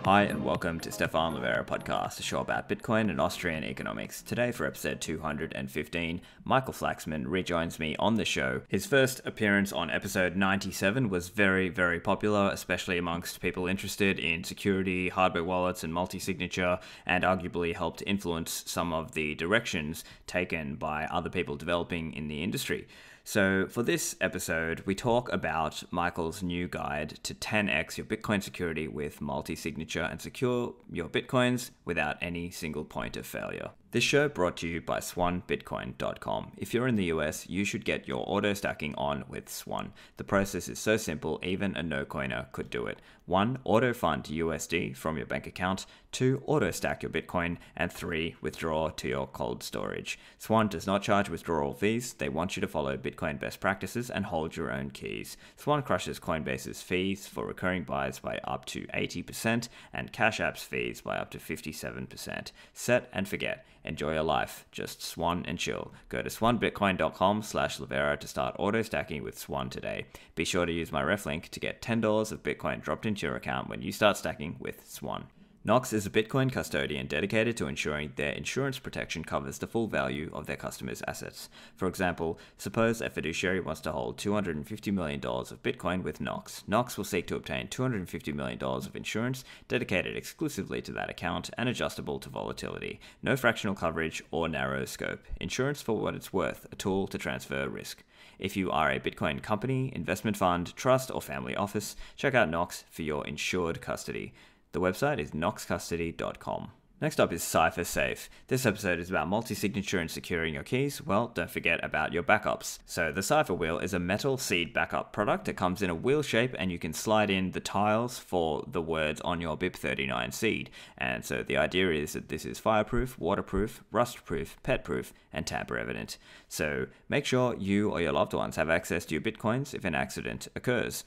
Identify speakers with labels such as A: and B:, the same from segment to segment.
A: Hi and welcome to Stefan Livera podcast, a show about Bitcoin and Austrian economics. Today for episode 215, Michael Flaxman rejoins me on the show. His first appearance on episode 97 was very popular, especially amongst people interested in security, hardware wallets and multi-signature, and arguably helped influence some of the directions taken by other people developing in the industry. So for this episode, we talk about Michael's new guide to 10x your Bitcoin security with multi-signature and secure your Bitcoins without any single point of failure. This show brought to you by swanbitcoin.com. If you're in the US, you should get your auto stacking on with Swan. The process is so simple, even a no-coiner could do it. 1. Auto fund USD from your bank account. 2. Auto stack your Bitcoin. And 3. Withdraw to your cold storage. Swan does not charge withdrawal fees. They want you to follow Bitcoin best practices and hold your own keys. Swan crushes Coinbase's fees for recurring buys by up to 80% and Cash App's fees by up to 57%. Set and forget. Enjoy your life. Just Swan and chill. Go to swanbitcoin.com/Livera to start auto stacking with Swan today. Be sure to use my ref link to get $10 of Bitcoin dropped into your account when you start stacking with Swan. Knox is a Bitcoin custodian dedicated to ensuring their insurance protection covers the full value of their customers' assets. For example, suppose a fiduciary wants to hold $250 million of Bitcoin with Knox. Knox will seek to obtain $250 million of insurance dedicated exclusively to that account and adjustable to volatility. No fractional coverage or narrow scope. Insurance for what it's worth, a tool to transfer risk. If you are a Bitcoin company, investment fund, trust, or family office, check out Knox for your insured custody. The website is knoxcustody.com. Next up is CipherSafe. This episode is about multi-signature and securing your keys. Well, don't forget about your backups. So the Cipher Wheel is a metal seed backup product. It comes in a wheel shape and you can slide in the tiles for the words on your BIP39 seed. And so the idea is that this is fireproof, waterproof, rustproof, petproof, and tamper evident. So make sure you or your loved ones have access to your Bitcoins if an accident occurs.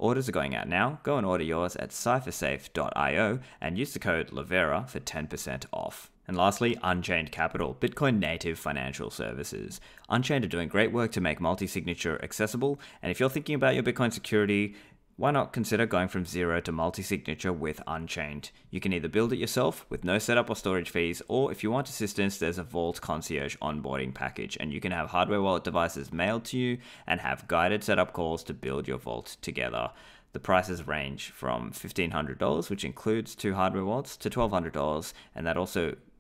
A: Orders are going out now. Go and order yours at ciphersafe.io and use the code Livera for 10% off. And lastly, Unchained Capital, Bitcoin native financial services. Unchained are doing great work to make multi-signature accessible, and if you're thinking about your Bitcoin security, why not consider going from zero to multi-signature with Unchained? You can either build it yourself with no setup or storage fees, or if you want assistance, there's a Vault Concierge onboarding package, and you can have hardware wallet devices mailed to you and have guided setup calls to build your vault together. The prices range from $1,500, which includes 2 hardware wallets, to $1,200, and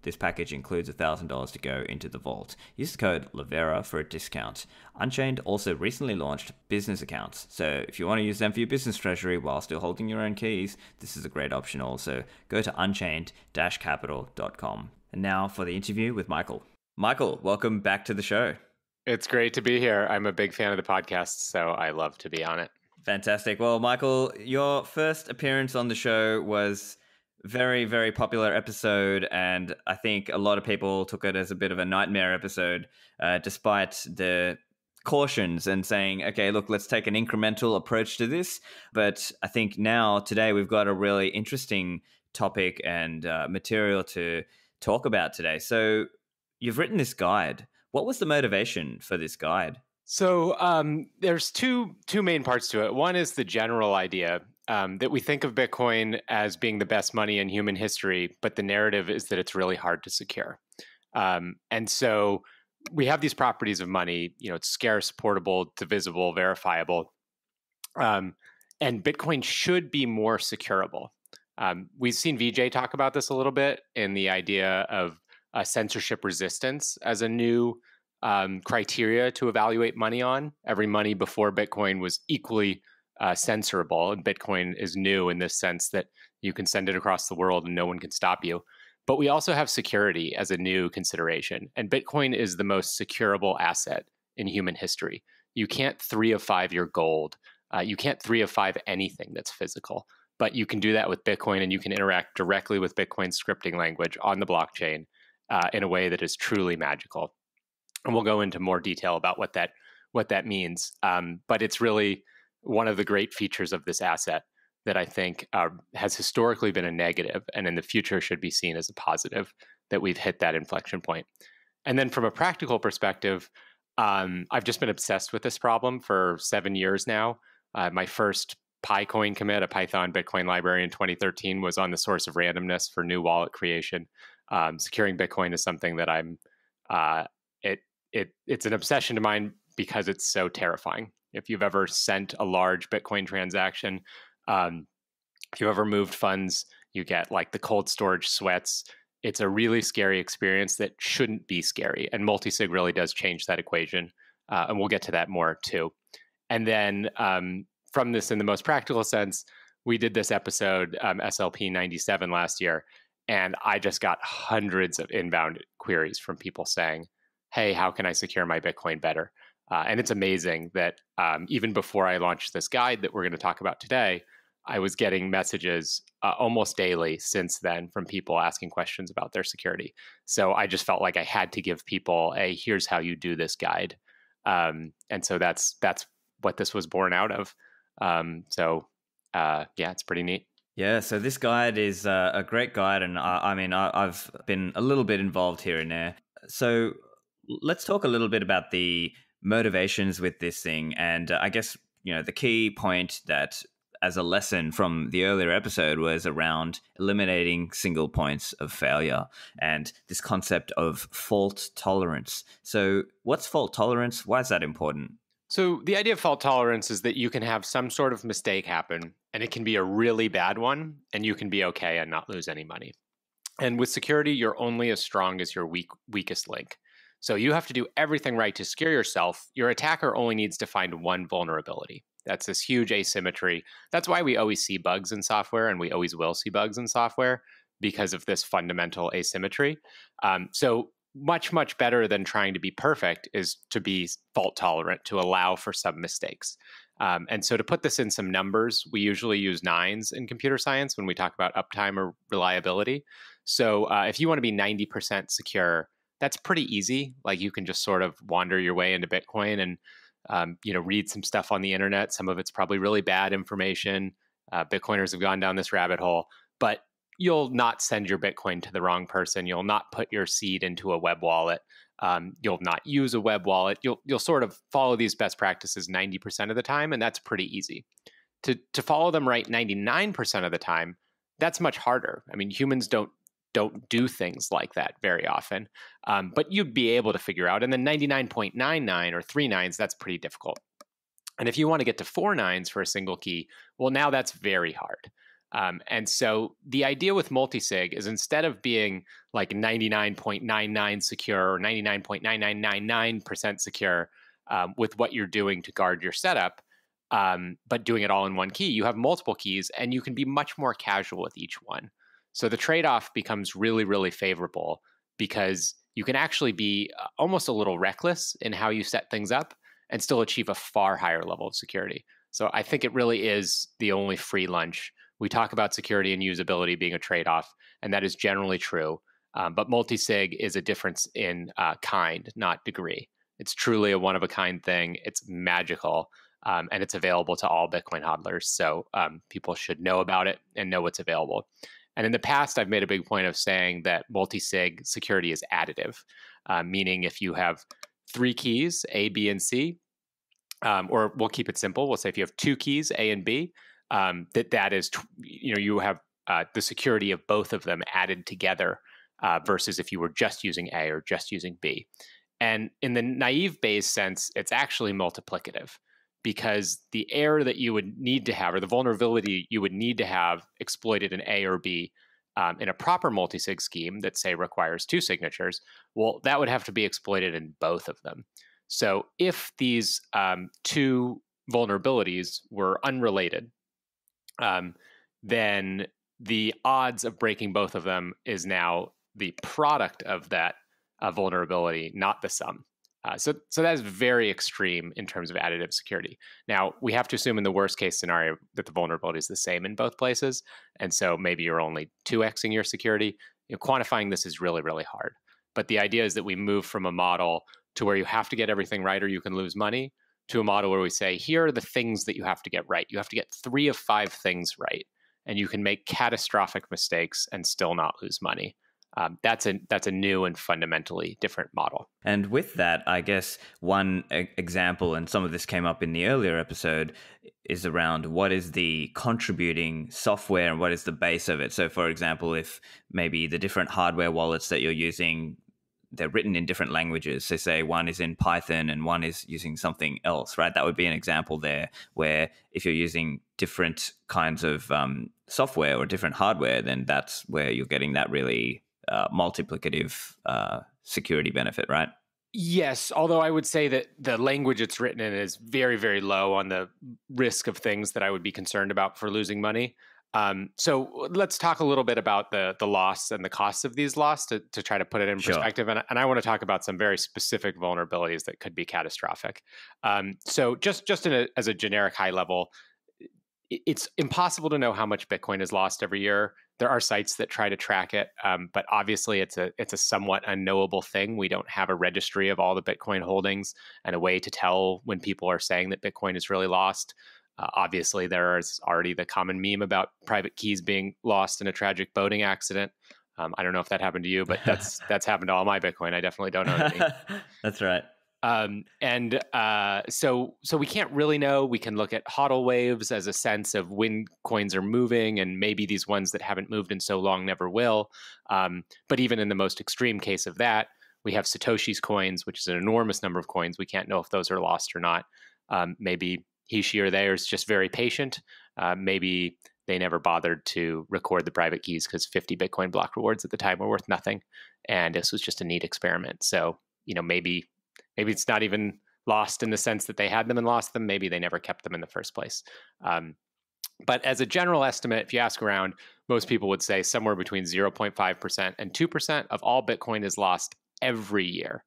A: this package includes $1,000 to go into the vault. Use the code Livera for a discount. Unchained also recently launched business accounts, so if you want to use them for your business treasury while still holding your own keys, this is a great option also. Go to unchained-capital.com. And now for the interview with Michael. Michael, welcome back to the show.
B: It's great to be here. I'm a big fan of the podcast, so I love to be on it.
A: Fantastic. Well, Michael, your first appearance on the show was very popular episode, and I think a lot of people took it as a bit of a nightmare episode, despite the cautions and saying, okay, look, let's take an incremental approach to this. But I think today we've got a really interesting topic and material to talk about today. So you've written this guide. What was the motivation for this guide?
B: So there's two main parts to it. One is the general idea that we think of Bitcoin as being the best money in human history, but the narrative is that it's really hard to secure. And so we have these properties of money. It's scarce, portable, divisible, verifiable. And Bitcoin should be more securable. We've seen VJ talk about this a little bit in the idea of censorship resistance as a new criteria to evaluate money on. Every money before Bitcoin was equally censorable, and Bitcoin is new in this sense that you can send it across the world and no one can stop you. But we also have security as a new consideration, and Bitcoin is the most securable asset in human history. You can't 3 of 5 your gold. You can't 3 of 5 anything that's physical, but you can do that with Bitcoin, and you can interact directly with Bitcoin's scripting language on the blockchain in a way that is truly magical. And we'll go into more detail about what that means. But it's really one of the great features of this asset that I think has historically been a negative and in the future should be seen as a positive, that we've hit that inflection point. And then from a practical perspective, I've just been obsessed with this problem for 7 years now. My first PyCoin commit, a Python Bitcoin library in 2013, was on the source of randomness for new wallet creation. Securing Bitcoin is something that it's an obsession of mine because it's so terrifying. If you've ever sent a large Bitcoin transaction, if you've ever moved funds, you get like the cold storage sweats. It's a really scary experience that shouldn't be scary. And multisig really does change that equation. And we'll get to that more too. And then from this, in the most practical sense, we did this episode, SLP215 last year, and I just got hundreds of inbound queries from people saying, hey, how can I secure my Bitcoin better? And it's amazing that even before I launched this guide that we're going to talk about today, I was getting messages almost daily since then from people asking questions about their security. So I just felt like I had to give people a here's how you do this guide. And so that's what this was born out of. Yeah, it's pretty neat.
A: Yeah, so this guide is a great guide, and I've been a little bit involved here and there. So let's talk a little bit about the motivations with this thing, and I guess the key point that, as a lesson from the earlier episode, was around eliminating single points of failure and this concept of fault tolerance. So what's fault tolerance? Why is that important?
B: So the idea of fault tolerance is that you can have some sort of mistake happen, and it can be a really bad one, and you can be okay and not lose any money. And with security, you're only as strong as your weakest link. So you have to do everything right to secure yourself. Your attacker only needs to find one vulnerability. That's this huge asymmetry. That's why we always see bugs in software, and we always will see bugs in software, because of this fundamental asymmetry. So much, much better than trying to be perfect is to be fault tolerant, to allow for some mistakes. And so to put this in some numbers, we usually use nines in computer science when we talk about uptime or reliability. So if you want to be 90% secure, that's pretty easy. Like, you can just sort of wander your way into Bitcoin and read some stuff on the internet. Some of it's probably really bad information. Bitcoiners have gone down this rabbit hole, but you'll not send your Bitcoin to the wrong person. You'll not put your seed into a web wallet. You'll not use a web wallet. You'll sort of follow these best practices 90% of the time, and that's pretty easy. To follow them right 99% of the time, that's much harder. I mean, humans don't do things like that very often, but you'd be able to figure out. And then 99.99 or 3 nines, that's pretty difficult. And if you want to get to 4 nines for a single key, well, now that's very hard. And so the idea with multisig is, instead of being like 99.99 secure or 99.9999% secure with what you're doing to guard your setup, but doing it all in one key, you have multiple keys, and you can be much more casual with each one. So the trade-off becomes really, really favorable, because you can actually be almost a little reckless in how you set things up and still achieve a far higher level of security. So I think it really is the only free lunch. We talk about security and usability being a trade-off, and that is generally true. But multisig is a difference in kind, not degree. It's truly a one-of-a-kind thing. It's magical, and it's available to all Bitcoin hodlers. So people should know about it and know what's available. And in the past, I've made a big point of saying that multisig security is additive, meaning if you have 3 keys, A, B, and C, or we'll keep it simple. We'll say if you have 2 keys, A and B, that is, you have the security of both of them added together versus if you were just using A or just using B. And in the naive Bayes sense, it's actually multiplicative, because the error that you would need to have, or the vulnerability you would need to have exploited in A or B in a proper multisig scheme that, say, requires 2 signatures, well, that would have to be exploited in both of them. So if these 2 vulnerabilities were unrelated, then the odds of breaking both of them is now the product of that vulnerability, not the sum. So that is very extreme in terms of additive security. Now, we have to assume in the worst case scenario that the vulnerability is the same in both places. And so maybe you're only 2xing your security. Quantifying this is really, really hard. But the idea is that we move from a model to where you have to get everything right or you can lose money, to a model where we say, here are the things that you have to get right. You have to get 3 of 5 things right, and you can make catastrophic mistakes and still not lose money. That's a new and fundamentally different model.
A: And with that, I guess one example, and some of this came up in the earlier episode, is around what is the contributing software and what is the base of it. So, for example, if maybe the different hardware wallets that you're using, they're written in different languages. So say one is in Python and one is using something else, right? That would be an example there where if you're using different kinds of software or different hardware, then that's where you're getting that really multiplicative security benefit, right?
B: Yes, although I would say that the language it's written in is very, very low on the risk of things that I would be concerned about for losing money. So let's talk a little bit about the loss and the costs of these loss to try to put it in perspective. And I want to talk about some very specific vulnerabilities that could be catastrophic. So just as a generic high level, it's impossible to know how much Bitcoin is lost every year. There are sites that try to track it, but obviously it's a somewhat unknowable thing. We don't have a registry of all the Bitcoin holdings and a way to tell when people are saying that Bitcoin is really lost. Obviously, there is already the common meme about private keys being lost in a tragic boating accident. I don't know if that happened to you, but that's happened to all my Bitcoin. I definitely don't own any.
A: That's right.
B: So we can't really know. We can look at HODL waves as a sense of when coins are moving, and maybe these ones that haven't moved in so long never will. But even in the most extreme case of that, we have Satoshi's coins, which is an enormous number of coins. We can't know if those are lost or not. Maybe he, she, or they is just very patient. Maybe they never bothered to record the private keys because 50 Bitcoin block rewards at the time were worth nothing. And this was just a neat experiment. So, maybe it's not even lost in the sense that they had them and lost them. Maybe they never kept them in the first place. But as a general estimate, if you ask around, most people would say somewhere between 0.5% and 2% of all Bitcoin is lost every year.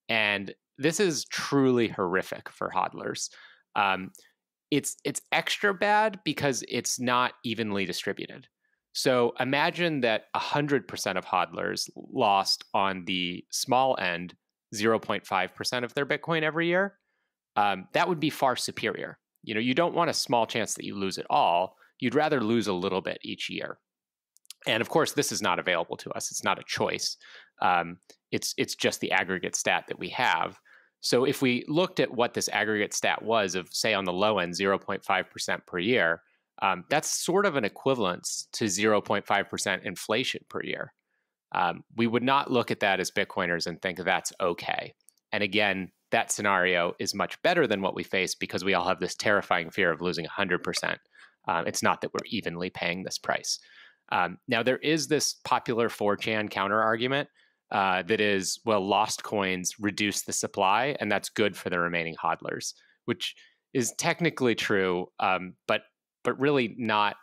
B: And this is truly horrific for hodlers. It's extra bad because it's not evenly distributed. So imagine that 100% of hodlers lost on the small end 0.5% of their Bitcoin every year. That would be far superior. You don't want a small chance that you lose it all. You'd rather lose a little bit each year. And of course, this is not available to us. It's not a choice. It's just the aggregate stat that we have. So if we looked at what this aggregate stat was of, say, on the low end, 0.5% per year, that's sort of an equivalence to 0.5% inflation per year. We would not look at that as Bitcoiners and think that's okay. And again, that scenario is much better than what we face because we all have this terrifying fear of losing 100%. It's not that we're evenly paying this price. Now, there is this popular 4chan counter argument that is, well, lost coins reduce the supply, and that's good for the remaining hodlers, which is technically true, but really not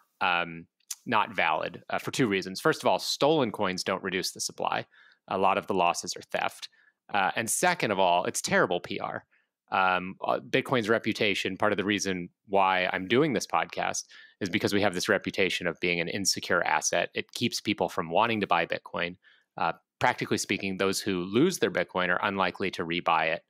B: valid for two reasons. First of all, stolen coins don't reduce the supply. A lot of the losses are theft. And second of all, it's terrible PR. Bitcoin's reputation, part of the reason why I'm doing this podcast is because we have this reputation of being an insecure asset. It keeps people from wanting to buy Bitcoin. Practically speaking, those who lose their Bitcoin are unlikely to rebuy it.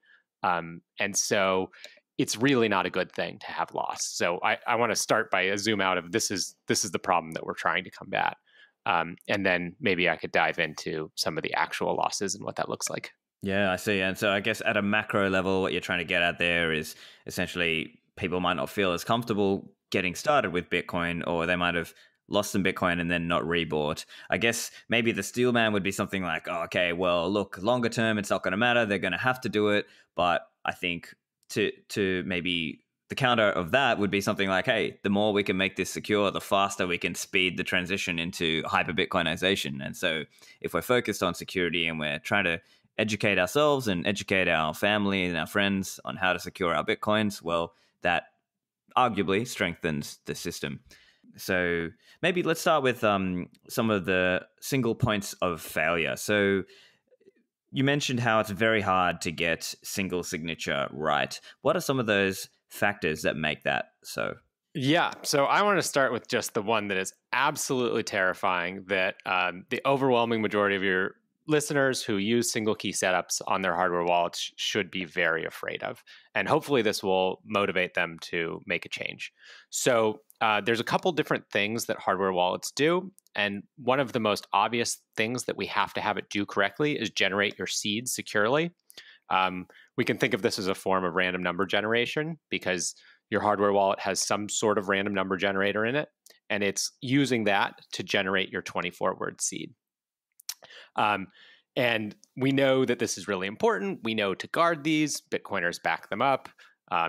B: And so it's really not a good thing to have loss. So I want to start by a zoom out of this is the problem that we're trying to combat. And then maybe I could dive into some of the actual losses and what that looks like.
A: Yeah, I see. And so I guess at a macro level, what you're trying to get at there is essentially people might not feel as comfortable getting started with Bitcoin, or they might have lost some Bitcoin and then not rebought. I guess maybe the steel man would be something like, oh, okay, well, look, longer term, it's not going to matter. They're going to have to do it. But I think to maybe the counter of that would be something like, hey, the more we can make this secure, the faster we can speed the transition into hyper Bitcoinization. And so if we're focused on security and we're trying to educate ourselves and educate our family and our friends on how to secure our Bitcoins, well, that arguably strengthens the system. So maybe let's start with some of the single points of failure. So you mentioned how it's very hard to get single signature right. What are some of those factors that make that so?
B: Yeah, so I want to start with just the one that is absolutely terrifying, that the overwhelming majority of your listeners who use single key setups on their hardware wallets should be very afraid of. And hopefully this will motivate them to make a change. So there's a couple different things that hardware wallets do. And one of the most obvious things that we have to have it do correctly is generate your seeds securely. We can think of this as a form of random number generation because Your hardware wallet has some sort of random number generator in it, and it's using that to generate your 24-word seed. And we know that this is really important. We know to guard these. Bitcoiners back them up.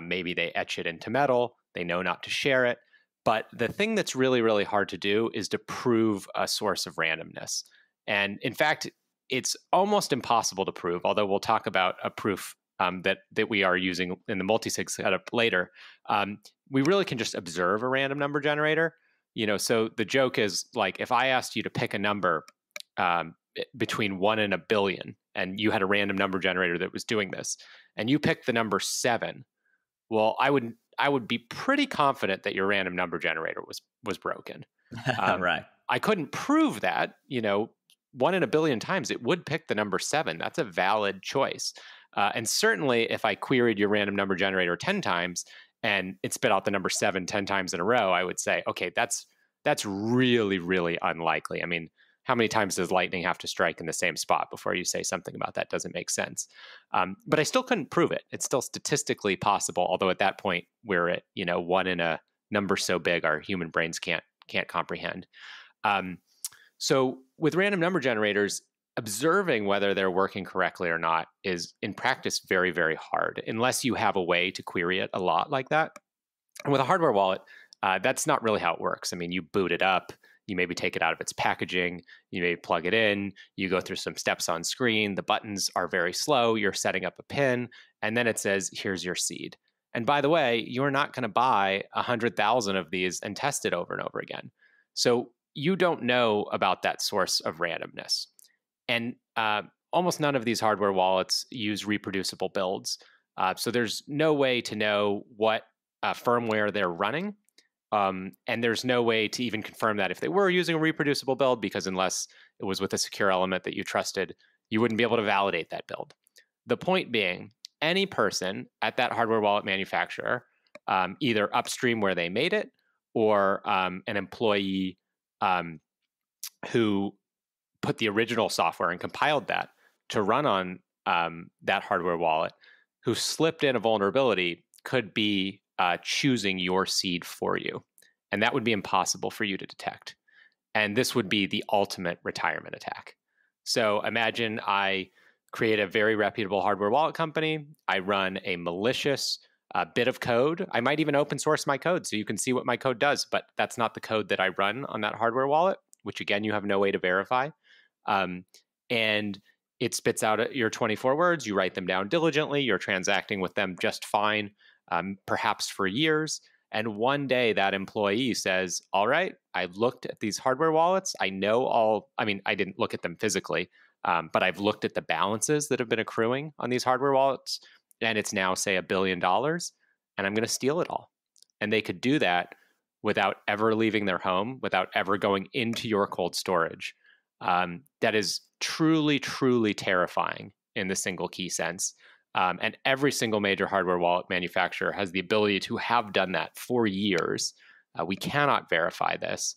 B: Maybe they etch it into metal. They know not to share it. But the thing that's really, really hard to do is to prove a source of randomness. And in fact, it's almost impossible to prove, although we'll talk about a proof that we are using in the multisig setup later. We really can just observe a random number generator. So the joke is, like, if I asked you to pick a number between 1 and 1 billion, and you had a random number generator that was doing this, and you picked the number 7, well, I would be pretty confident that your random number generator was broken.
A: Right.
B: I couldn't prove that. 1 in 1 billion times it would pick the number 7. That's a valid choice. And certainly, if I queried your random number generator 10 times and it spit out the number 7 10 times in a row, I would say, okay, that's really, really unlikely. I mean, how many times does lightning have to strike in the same spot before you say something about that doesn't make sense? But I still couldn't prove it. It's still statistically possible, although at that point we're at 1 in a number so big our human brains can't comprehend. So with random number generators, observing whether they're working correctly or not is in practice very, very hard, unless you have a way to query it a lot like that. And with a hardware wallet, that's not really how it works. I mean, you boot it up, you maybe take it out of its packaging, you maybe plug it in, you go through some steps on screen, the buttons are very slow, you're setting up a pin, and then it says, here's your seed. And by the way, you're not going to buy 100,000 of these and test it over and over again. So you don't know about that source of randomness. And almost none of these hardware wallets use reproducible builds. So there's no way to know what firmware they're running. And there's no way to even confirm that if they were using a reproducible build, because unless it was with a secure element that you trusted, you wouldn't be able to validate that build. The point being, any person at that hardware wallet manufacturer, either upstream where they made it, or an employee who put the original software and compiled that to run on that hardware wallet, who slipped in a vulnerability, could be choosing your seed for you. And that would be impossible for you to detect. And this would be the ultimate retirement attack. So imagine I create a very reputable hardware wallet company. I run a malicious bit of code. I might even open source my code so you can see what my code does, but that's not the code that I run on that hardware wallet, which again, you have no way to verify. And it spits out your 24 words. You write them down diligently. You're transacting with them just fine, perhaps for years. And one day that employee says, all right, I've looked at these hardware wallets. I didn't look at them physically, but I've looked at the balances that have been accruing on these hardware wallets. And it's now, say, $1 billion. And I'm going to steal it all. And they could do that without ever leaving their home, without ever going into your cold storage. That is truly, truly terrifying in the single key sense. And every single major hardware wallet manufacturer has the ability to have done that for years. We cannot verify this.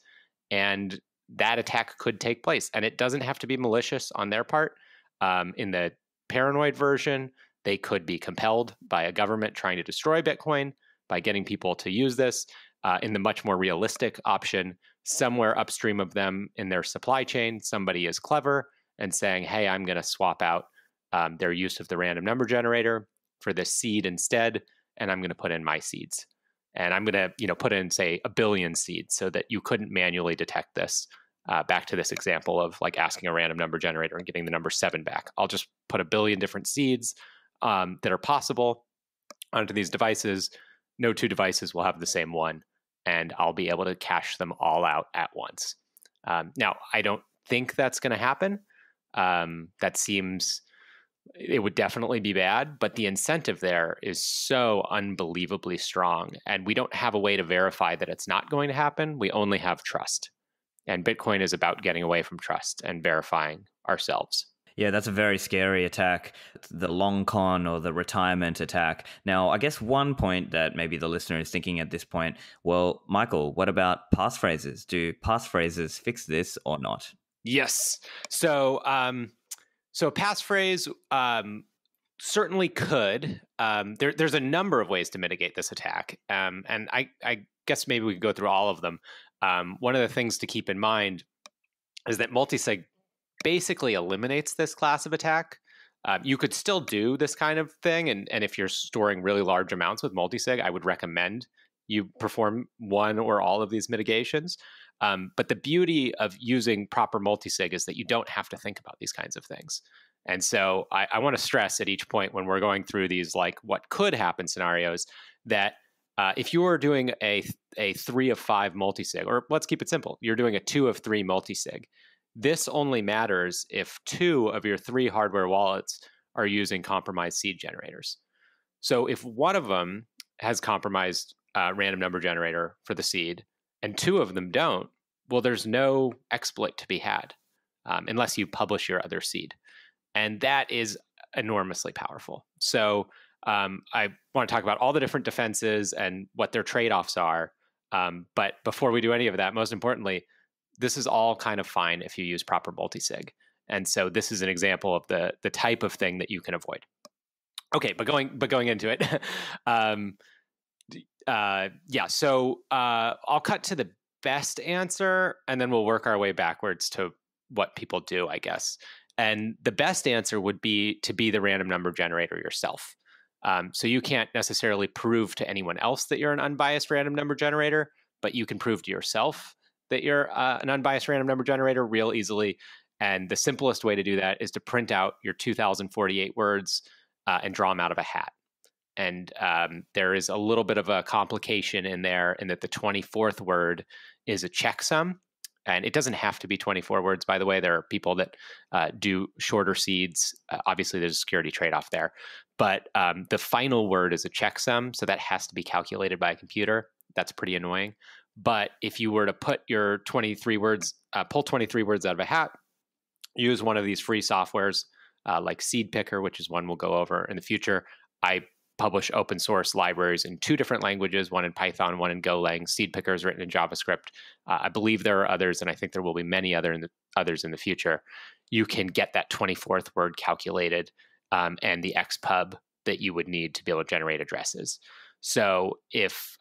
B: And that attack could take place. And it doesn't have to be malicious on their part. In the paranoid version, they could be compelled by a government trying to destroy Bitcoin by getting people to use this. In the much more realistic option, somewhere upstream of them in their supply chain, somebody is clever and saying, hey, I'm going to swap out their use of the random number generator for this seed instead, and I'm going to put in my seeds. And I'm going to put in, say, 1 billion seeds so that you couldn't manually detect this. Back to this example of like asking a random number generator and getting the number 7 back. I'll just put 1 billion different seeds that are possible onto these devices. No two devices will have the same one, and I'll be able to cache them all out at once. Now, I don't think that's going to happen. It would definitely be bad, but the incentive there is so unbelievably strong. And we don't have a way to verify that it's not going to happen. We only have trust. And Bitcoin is about getting away from trust and verifying ourselves.
A: Yeah, that's a very scary attack, the long con or the retirement attack. Now, I guess one point that maybe the listener is thinking at this point, well, Michael, what about passphrases? Do passphrases fix this or not?
B: Yes. So passphrase certainly could. there's a number of ways to mitigate this attack, and I guess maybe we could go through all of them. One of the things to keep in mind is that multisig basically eliminates this class of attack. You could still do this kind of thing, and if you're storing really large amounts with multisig, I would recommend you perform one or all of these mitigations. But the beauty of using proper multisig is that you don't have to think about these kinds of things. And so I want to stress at each point when we're going through these, like, what could happen scenarios, that if you are doing a 3 of 5 multisig, or let's keep it simple, you're doing a 2 of 3 multisig, this only matters if 2 of your 3 hardware wallets are using compromised seed generators. So if one of them has compromised random number generator for the seed, and 2 of them don't, well, there's no exploit to be had unless you publish your other seed. And that is enormously powerful. So I want to talk about all the different defenses and what their trade-offs are. But before we do any of that, most importantly, this is all kind of fine if you use proper multisig. And so this is an example of the type of thing that you can avoid. Okay, but going into it, So I'll cut to the best answer, and then we'll work our way backwards to what people do, I guess. And the best answer would be to be the random number generator yourself. So you can't necessarily prove to anyone else that you're an unbiased random number generator, but you can prove to yourself that you're an unbiased random number generator real easily. And the simplest way to do that is to print out your 2048 words and draw them out of a hat. And there is a little bit of a complication in there in that the 24th word is a checksum. And it doesn't have to be 24 words, by the way. There are people that do shorter seeds. Obviously, there's a security trade-off there. But the final word is a checksum, so that has to be calculated by a computer. That's pretty annoying. But if you were to put your 23 words, pull 23 words out of a hat, use one of these free softwares like Seedpicker, which is one we'll go over in the future. I publish open source libraries in 2 different languages, one in Python, one in Golang. Seedpicker is written in JavaScript. I believe there are others, and I think there will be many others in the future. You can get that 24th word calculated and the XPub that you would need to be able to generate addresses. So if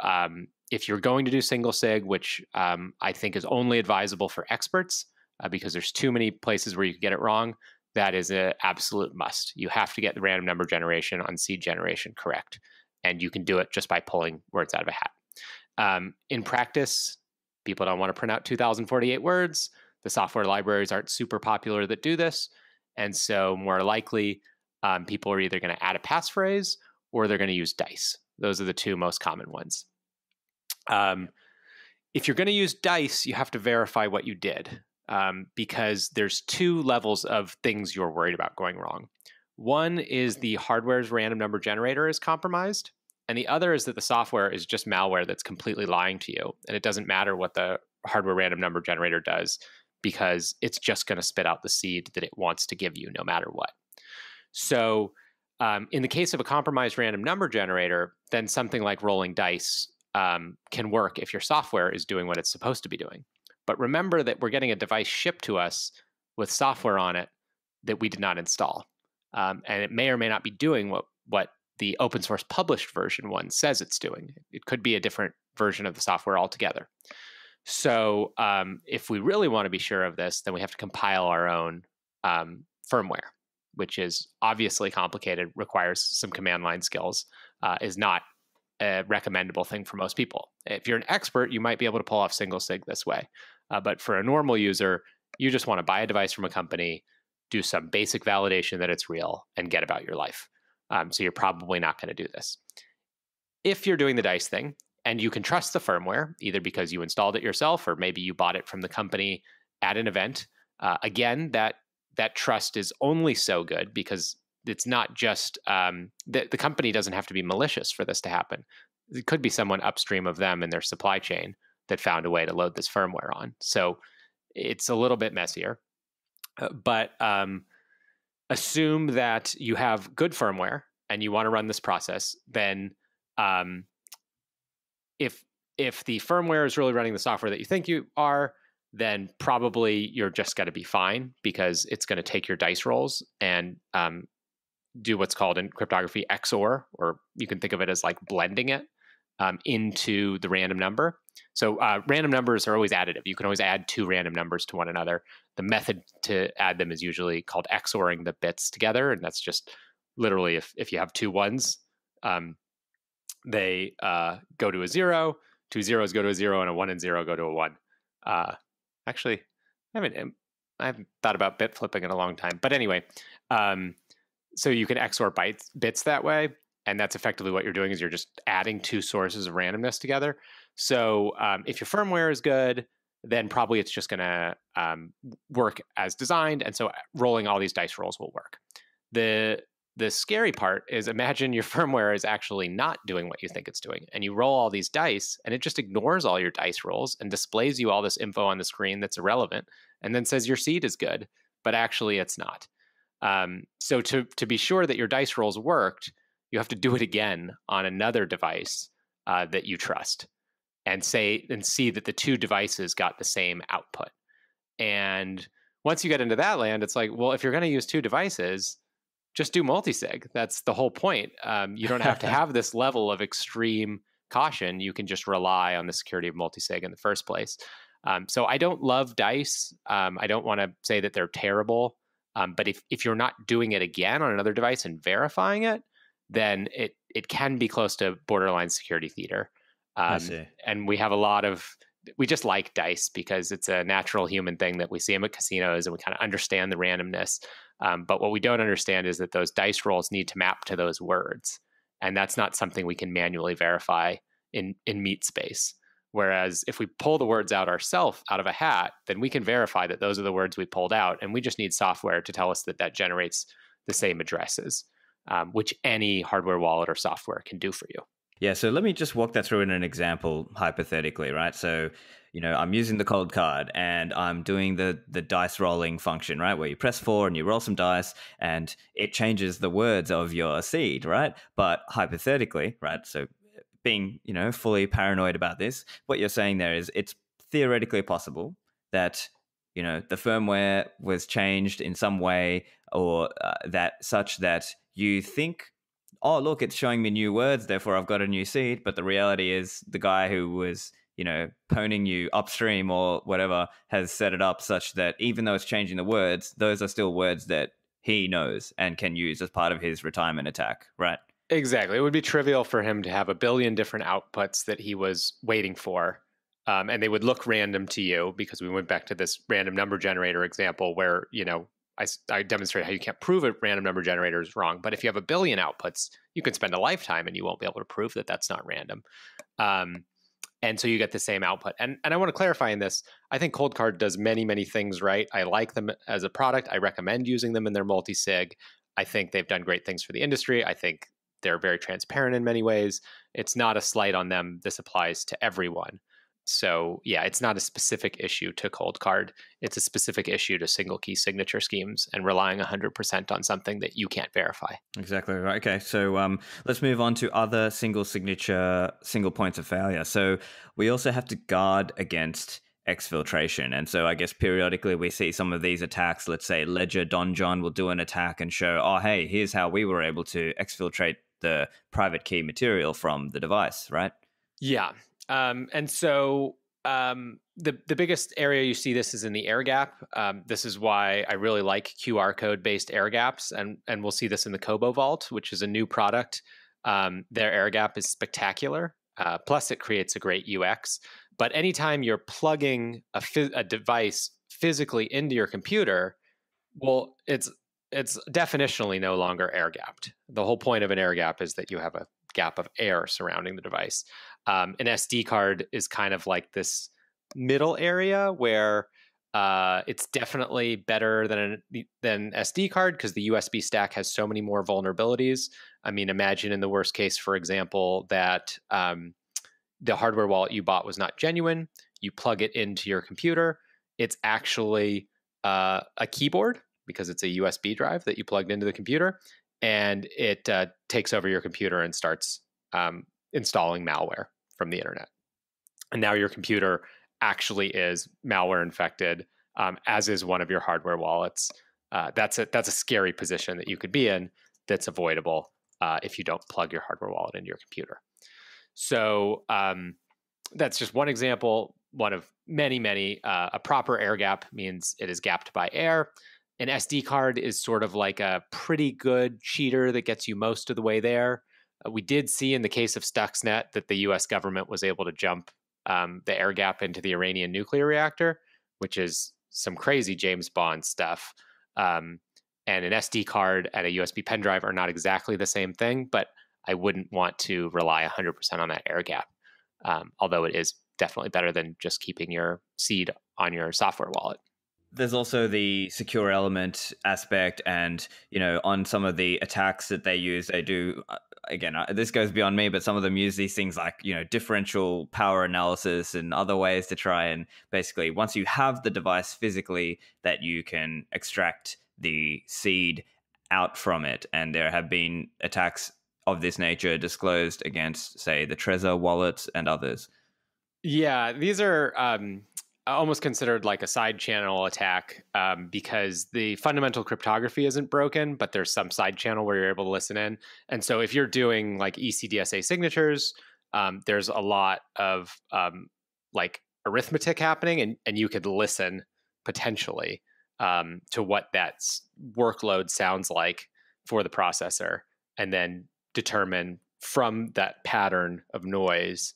B: you're going to do single sig, which I think is only advisable for experts because there's too many places where you can get it wrong, that is an absolute must. You have to get the random number generation on seed generation correct. And you can do it just by pulling words out of a hat. In practice, people don't want to print out 2048 words. The software libraries aren't super popular that do this. And so more likely, people are either going to add a passphrase or they're going to use dice. Those are the 2 most common ones. If you're going to use dice, you have to verify what you did. Because there's 2 levels of things you're worried about going wrong. One is the hardware's random number generator is compromised, and the other is that the software is just malware that's completely lying to you, and it doesn't matter what the hardware random number generator does because it's just going to spit out the seed that it wants to give you no matter what. So in the case of a compromised random number generator, then something like rolling dice can work if your software is doing what it's supposed to be doing. But remember that we're getting a device shipped to us with software on it that we did not install. And it may or may not be doing what the open source published version one says it's doing. It could be a different version of the software altogether. So if we really want to be sure of this, then we have to compile our own firmware, which is obviously complicated, requires some command line skills, is not a recommendable thing for most people. If you're an expert, you might be able to pull off single sig this way. But for a normal user, you just want to buy a device from a company, do some basic validation that it's real, and get about your life. So you're probably not going to do this. If you're doing the dice thing, and you can trust the firmware, either because you installed it yourself or maybe you bought it from the company at an event, again, that trust is only so good because it's not just the company doesn't have to be malicious for this to happen. It could be someone upstream of them in their supply chain that found a way to load this firmware on. So it's a little bit messier. But assume that you have good firmware and you want to run this process, then if the firmware is really running the software that you think you are, then probably you're just going to be fine because it's going to take your dice rolls and do what's called in cryptography XOR, or you can think of it as like blending it into the random number. So random numbers are always additive. You can always add two random numbers to one another. The method to add them is usually called XORing the bits together, and that's just literally if you have two ones, they go to a 0, two zeros go to a 0, and a 1 and 0 go to a 1. Actually, I haven't thought about bit flipping in a long time. But anyway, so you can XOR bits that way. And that's effectively what you're doing is you're just adding two sources of randomness together. So if your firmware is good, then probably it's just going to work as designed. And so rolling all these dice rolls will work. The scary part is imagine your firmware is actually not doing what you think it's doing. And you roll all these dice and it just ignores all your dice rolls and displays you all this info on the screen that's irrelevant and then says your seed is good, but actually it's not. So to be sure that your dice rolls worked, you have to do it again on another device that you trust and see that the two devices got the same output. And once you get into that land, it's like, well, if you're going to use two devices, just do multisig. That's the whole point. You don't have to have this level of extreme caution. You can just rely on the security of multisig in the first place. So I don't love dice. I don't want to say that they're terrible. But if you're not doing it again on another device and verifying it, then it can be close to borderline security theater.
A: I see.
B: And we have we just like dice because it's a natural human thing that we see them at casinos and we kind of understand the randomness. But what we don't understand is that those dice rolls need to map to those words. And that's not something we can manually verify in meat space. Whereas if we pull the words out ourselves out of a hat, then we can verify that those are the words we pulled out. And we just need software to tell us that generates the same addresses, which any hardware wallet or software can do for you.
A: Yeah, so let me just walk that through in an example, hypothetically, right? So, I'm using the Coldcard and I'm doing the dice rolling function, right? Where you press 4 and you roll some dice and it changes the words of your seed, right? But hypothetically, right? So being, fully paranoid about this, what you're saying there is it's theoretically possible that, the firmware was changed in some way or that such that you think, oh, look, it's showing me new words, therefore I've got a new seed. But the reality is the guy who was, poning you upstream or whatever has set it up such that even though it's changing the words, those are still words that he knows and can use as part of his retirement attack, right?
B: Exactly. It would be trivial for him to have a billion different outputs that he was waiting for. And they would look random to you because we went back to this random number generator example where, I demonstrate how you can't prove a random number generator is wrong. But if you have a billion outputs, you can spend a lifetime and you won't be able to prove that that's not random. And so you get the same output. And I want to clarify in this, I think Coldcard does many, many things right. I like them as a product. I recommend using them in their multisig. I think they've done great things for the industry. I think they're very transparent in many ways. It's not a slight on them. This applies to everyone. So yeah, it's not a specific issue to Coldcard. It's a specific issue to single key signature schemes and relying 100% on something that you can't verify.
A: Exactly right. Okay, so let's move on to other single signature, single points of failure. So we also have to guard against exfiltration. And so I guess periodically we see some of these attacks. Let's say Ledger Don John will do an attack and show, oh, hey, here's how we were able to exfiltrate the private key material from the device, right?
B: Yeah. And so the biggest area you see this is in the air gap. This is why I really like QR code based air gaps. And we'll see this in the Kobo Vault, which is a new product. Their air gap is spectacular. Plus it creates a great UX. But anytime you're plugging a device physically into your computer, well, it's definitionally no longer air gapped. The whole point of an air gap is that you have a gap of air surrounding the device. An SD card is kind of like this middle area where it's definitely better than SD card because the USB stack has so many more vulnerabilities. I mean, imagine in the worst case, for example, that the hardware wallet you bought was not genuine. You plug it into your computer. It's actually a keyboard because it's a USB drive that you plugged into the computer, and it takes over your computer and starts installing malware from the internet. And now your computer actually is malware infected, as is one of your hardware wallets. That's a scary position that you could be in. that's avoidable if you don't plug your hardware wallet into your computer. So that's just one example, one of many, many. A proper air gap means it is gapped by air. An SD card is sort of like a pretty good cheater that gets you most of the way there. We did see in the case of Stuxnet that the US government was able to jump the air gap into the Iranian nuclear reactor, which is some crazy James Bond stuff. And an SD card and a USB pen drive are not exactly the same thing, but I wouldn't want to rely 100% on that air gap, although it is definitely better than just keeping your seed on your software wallet.
A: There's also the secure element aspect, and on some of the attacks that they use, they do again, this goes beyond me, but some of them use these things like differential power analysis and other ways to try and basically, once you have the device physically, that you can extract the seed out from it. And there have been attacks of this nature disclosed against, say, the Trezor wallets and others.
B: Yeah, these are almost considered like a side channel attack because the fundamental cryptography isn't broken, but there's some side channel where you're able to listen in. And so if you're doing like ECDSA signatures, there's a lot of like arithmetic happening, and you could listen potentially to what that workload sounds like for the processor, and then determine from that pattern of noise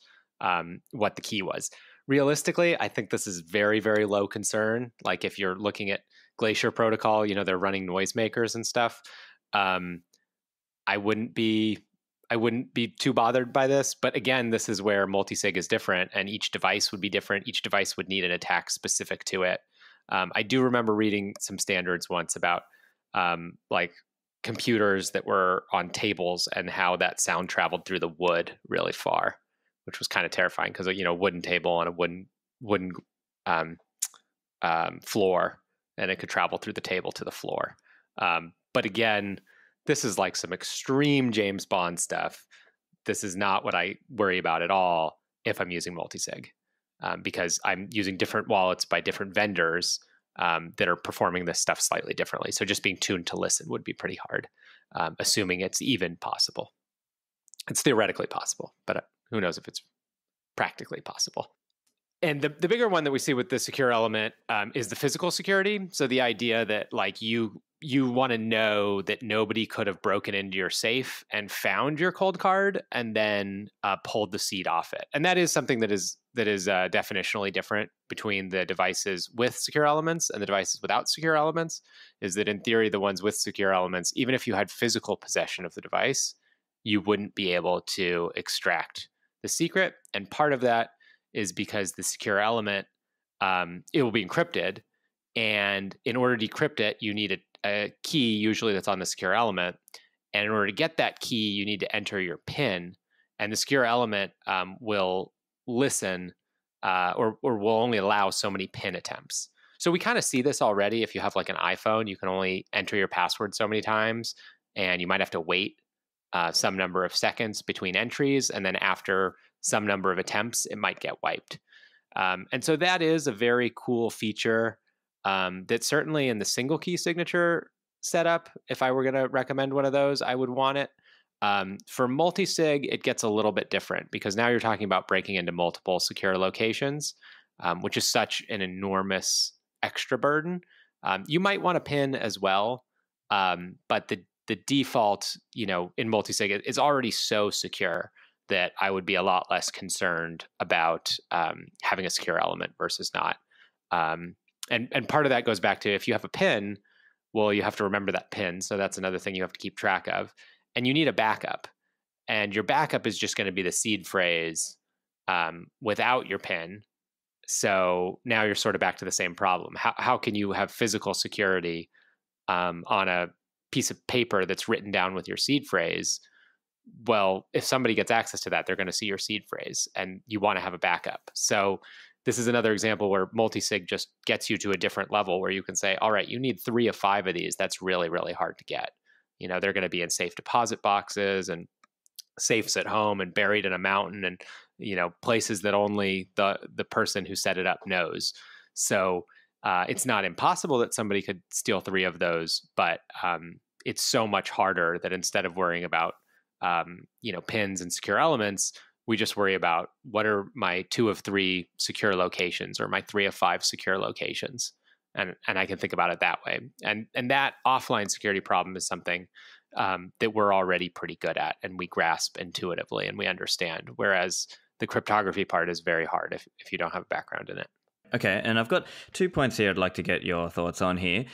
B: what the key was. Realistically, I think this is very, very low concern. Like if you're looking at Glacier Protocol, they're running noisemakers and stuff. I wouldn't be too bothered by this. But again, this is where multisig is different, and each device would be different. Each device would need an attack specific to it. I do remember reading some standards once about like computers that were on tables and how that sound traveled through the wood really far, which was kind of terrifying because a wooden table on a wooden floor, and it could travel through the table to the floor. But again, this is like some extreme James Bond stuff. This is not what I worry about at all if I'm using multisig, because I'm using different wallets by different vendors that are performing this stuff slightly differently. So just being tuned to listen would be pretty hard, assuming it's even possible. It's theoretically possible, but who knows if it's practically possible. And the bigger one that we see with the secure element is the physical security. So the idea that like you want to know that nobody could have broken into your safe and found your Coldcard and then pulled the seed off it. And that is something that is definitionally different between the devices with secure elements and the devices without secure elements. Is that in theory, the ones with secure elements, even if you had physical possession of the device, you wouldn't be able to extract the secret. And part of that is because the secure element, it will be encrypted. And in order to decrypt it, you need a key, usually that's on the secure element. And in order to get that key, you need to enter your PIN. And the secure element will listen or will only allow so many PIN attempts. So we kind of see this already. If you have like an iPhone, you can only enter your password so many times, and you might have to wait some number of seconds between entries, and then after some number of attempts, it might get wiped. And so that is a very cool feature that certainly in the single key signature setup, if I were going to recommend one of those, I would want it. For multisig, it gets a little bit different because now you're talking about breaking into multiple secure locations, which is such an enormous extra burden. You might want a PIN as well, but the default, in multisig is already so secure that I would be a lot less concerned about having a secure element versus not. And part of that goes back to if you have a PIN, well, you have to remember that PIN. So that's another thing you have to keep track of. And you need a backup. And your backup is just going to be the seed phrase without your PIN. So now you're sort of back to the same problem. How can you have physical security on a piece of paper that's written down with your seed phrase? Well, if somebody gets access to that, they're going to see your seed phrase, and you want to have a backup. So this is another example where multisig just gets you to a different level where you can say, all right, you need 3 of 5 of these. That's really, really hard to get. They're going to be in safe deposit boxes and safes at home and buried in a mountain and, places that only the person who set it up knows. So it's not impossible that somebody could steal 3 of those, but it's so much harder that instead of worrying about pins and secure elements, we just worry about what are my 2 of 3 secure locations or my 3 of 5 secure locations. And I can think about it that way. And that offline security problem is something that we're already pretty good at and we grasp intuitively and we understand. Whereas the cryptography part is very hard if you don't have a background in it.
A: Okay, and I've got 2 points here I'd like to get your thoughts on here.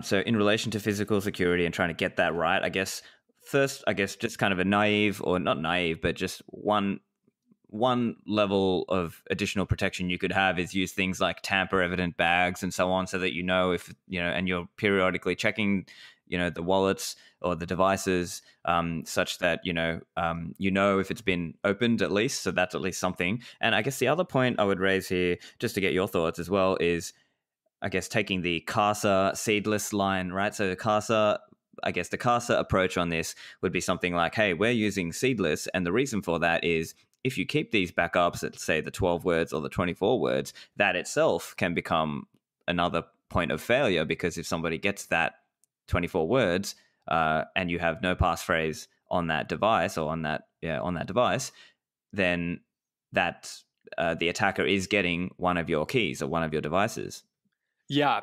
A: So in relation to physical security and trying to get that right, I guess first, just kind of a naive, or not naive, but just one level of additional protection you could have is use things like tamper evident bags and so on, so that if and you're periodically checking the wallets or the devices, such that if it's been opened at least. So that's at least something. And I guess the other point I would raise here, just to get your thoughts as well, is I guess taking the Casa seedless line, right? So the Casa approach on this would be something like, hey, we're using seedless, and the reason for that is if you keep these backups at, say, the 12 words or the 24 words, that itself can become another point of failure, because if somebody gets that 24 words and you have no passphrase on that device or on that device, then that the attacker is getting one of your keys or one of your devices.
B: Yeah.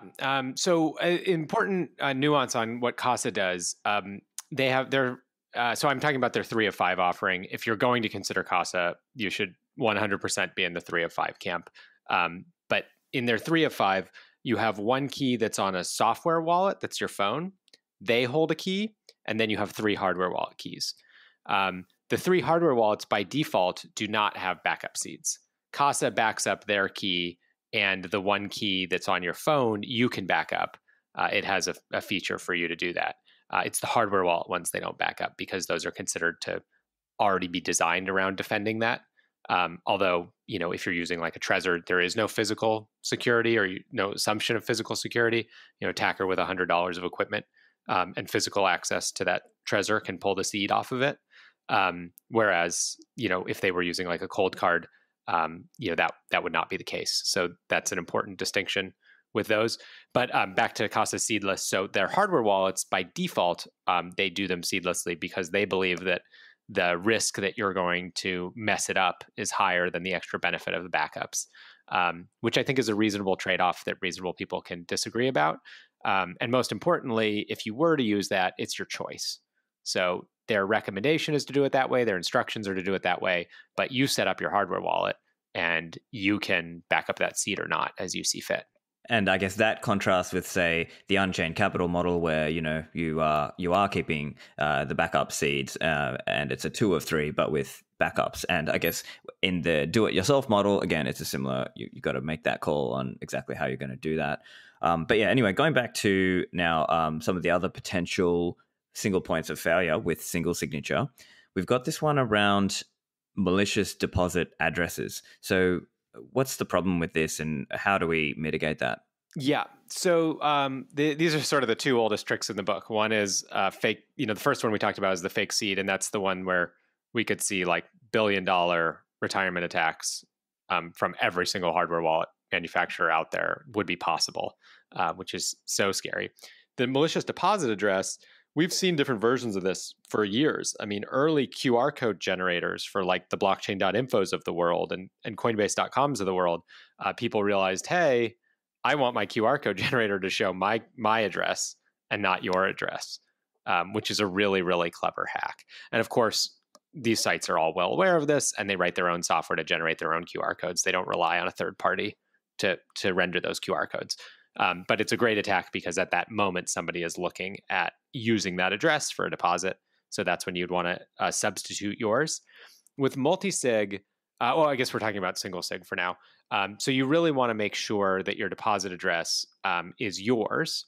B: So important nuance on what Casa does. They have their so I'm talking about their 3 of 5 offering. If you're going to consider Casa, you should 100% be in the 3 of 5 camp. But in their 3 of 5, you have one key that's on a software wallet, that's your phone. They hold a key, and then you have 3 hardware wallet keys. The 3 hardware wallets by default do not have backup seeds. Casa backs up their key, and the one key that's on your phone, you can back up. It has a feature for you to do that. It's the hardware wallet ones they don't back up, because those are considered to already be designed around defending that. Although, if you're using like a Trezor, there is no physical security or no assumption of physical security. Attacker with $100 of equipment and physical access to that Trezor can pull the seed off of it. Whereas, if they were using like a Coldcard, that would not be the case. So that's an important distinction with those. But back to Casa seedless. So their hardware wallets by default, they do them seedlessly because they believe that the risk that you're going to mess it up is higher than the extra benefit of the backups, which I think is a reasonable trade-off that reasonable people can disagree about. And most importantly, if you were to use that, it's your choice. So their recommendation is to do it that way. Their instructions are to do it that way. But you set up your hardware wallet and you can back up that seed or not as you see fit.
A: And I guess that contrasts with, say, the Unchained Capital model, where you are keeping the backup seeds, and it's a 2 of 3, but with backups. And I guess in the do-it-yourself model, again, it's a similar. You got to make that call on exactly how you're going to do that. But yeah, anyway, going back to now some of the other potential single points of failure with single signature, we've got this one around malicious deposit addresses. So what's the problem with this, and how do we mitigate that?
B: Yeah. So these are sort of the 2 oldest tricks in the book. One is fake. The first one we talked about is the fake seed, and that's the one where we could see like billion-dollar retirement attacks from every single hardware wallet manufacturer out there would be possible, which is so scary. The malicious deposit address, we've seen different versions of this for years. I mean, early QR code generators for like the blockchain.infos of the world and Coinbase.coms of the world, people realized, hey, I want my QR code generator to show my address and not your address, which is a really, really clever hack. And of course, these sites are all well aware of this, and they write their own software to generate their own QR codes. They don't rely on a third party to render those QR codes. But it's a great attack because at that moment, somebody is looking at using that address for a deposit. So that's when you'd want to substitute yours. With multisig, I guess we're talking about single sig for now. So you really want to make sure that your deposit address is yours.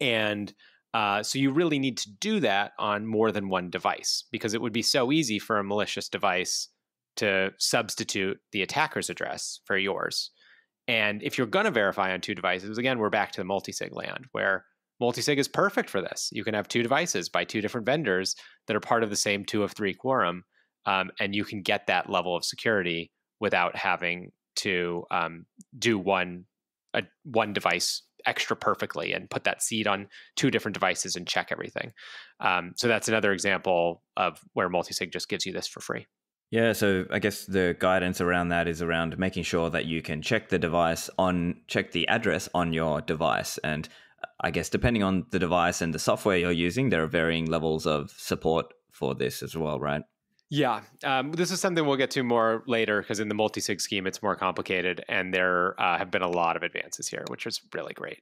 B: And so you really need to do that on more than one device, because it would be so easy for a malicious device to substitute the attacker's address for yours. And if you're going to verify on 2 devices, again, we're back to the multisig land, where multisig is perfect for this. You can have 2 devices by 2 different vendors that are part of the same 2 of 3 quorum, and you can get that level of security without having to do one device extra perfectly and put that seed on 2 different devices and check everything. So that's another example of where Multisig just gives you this for free.
A: Yeah, so I guess the guidance around that is around making sure that you can check the address on your device. And I guess depending on the device and the software you're using, there are varying levels of support for this as well, right?
B: Yeah, this is something we'll get to more later because in the multi-sig scheme, it's more complicated, and there have been a lot of advances here, which is really great.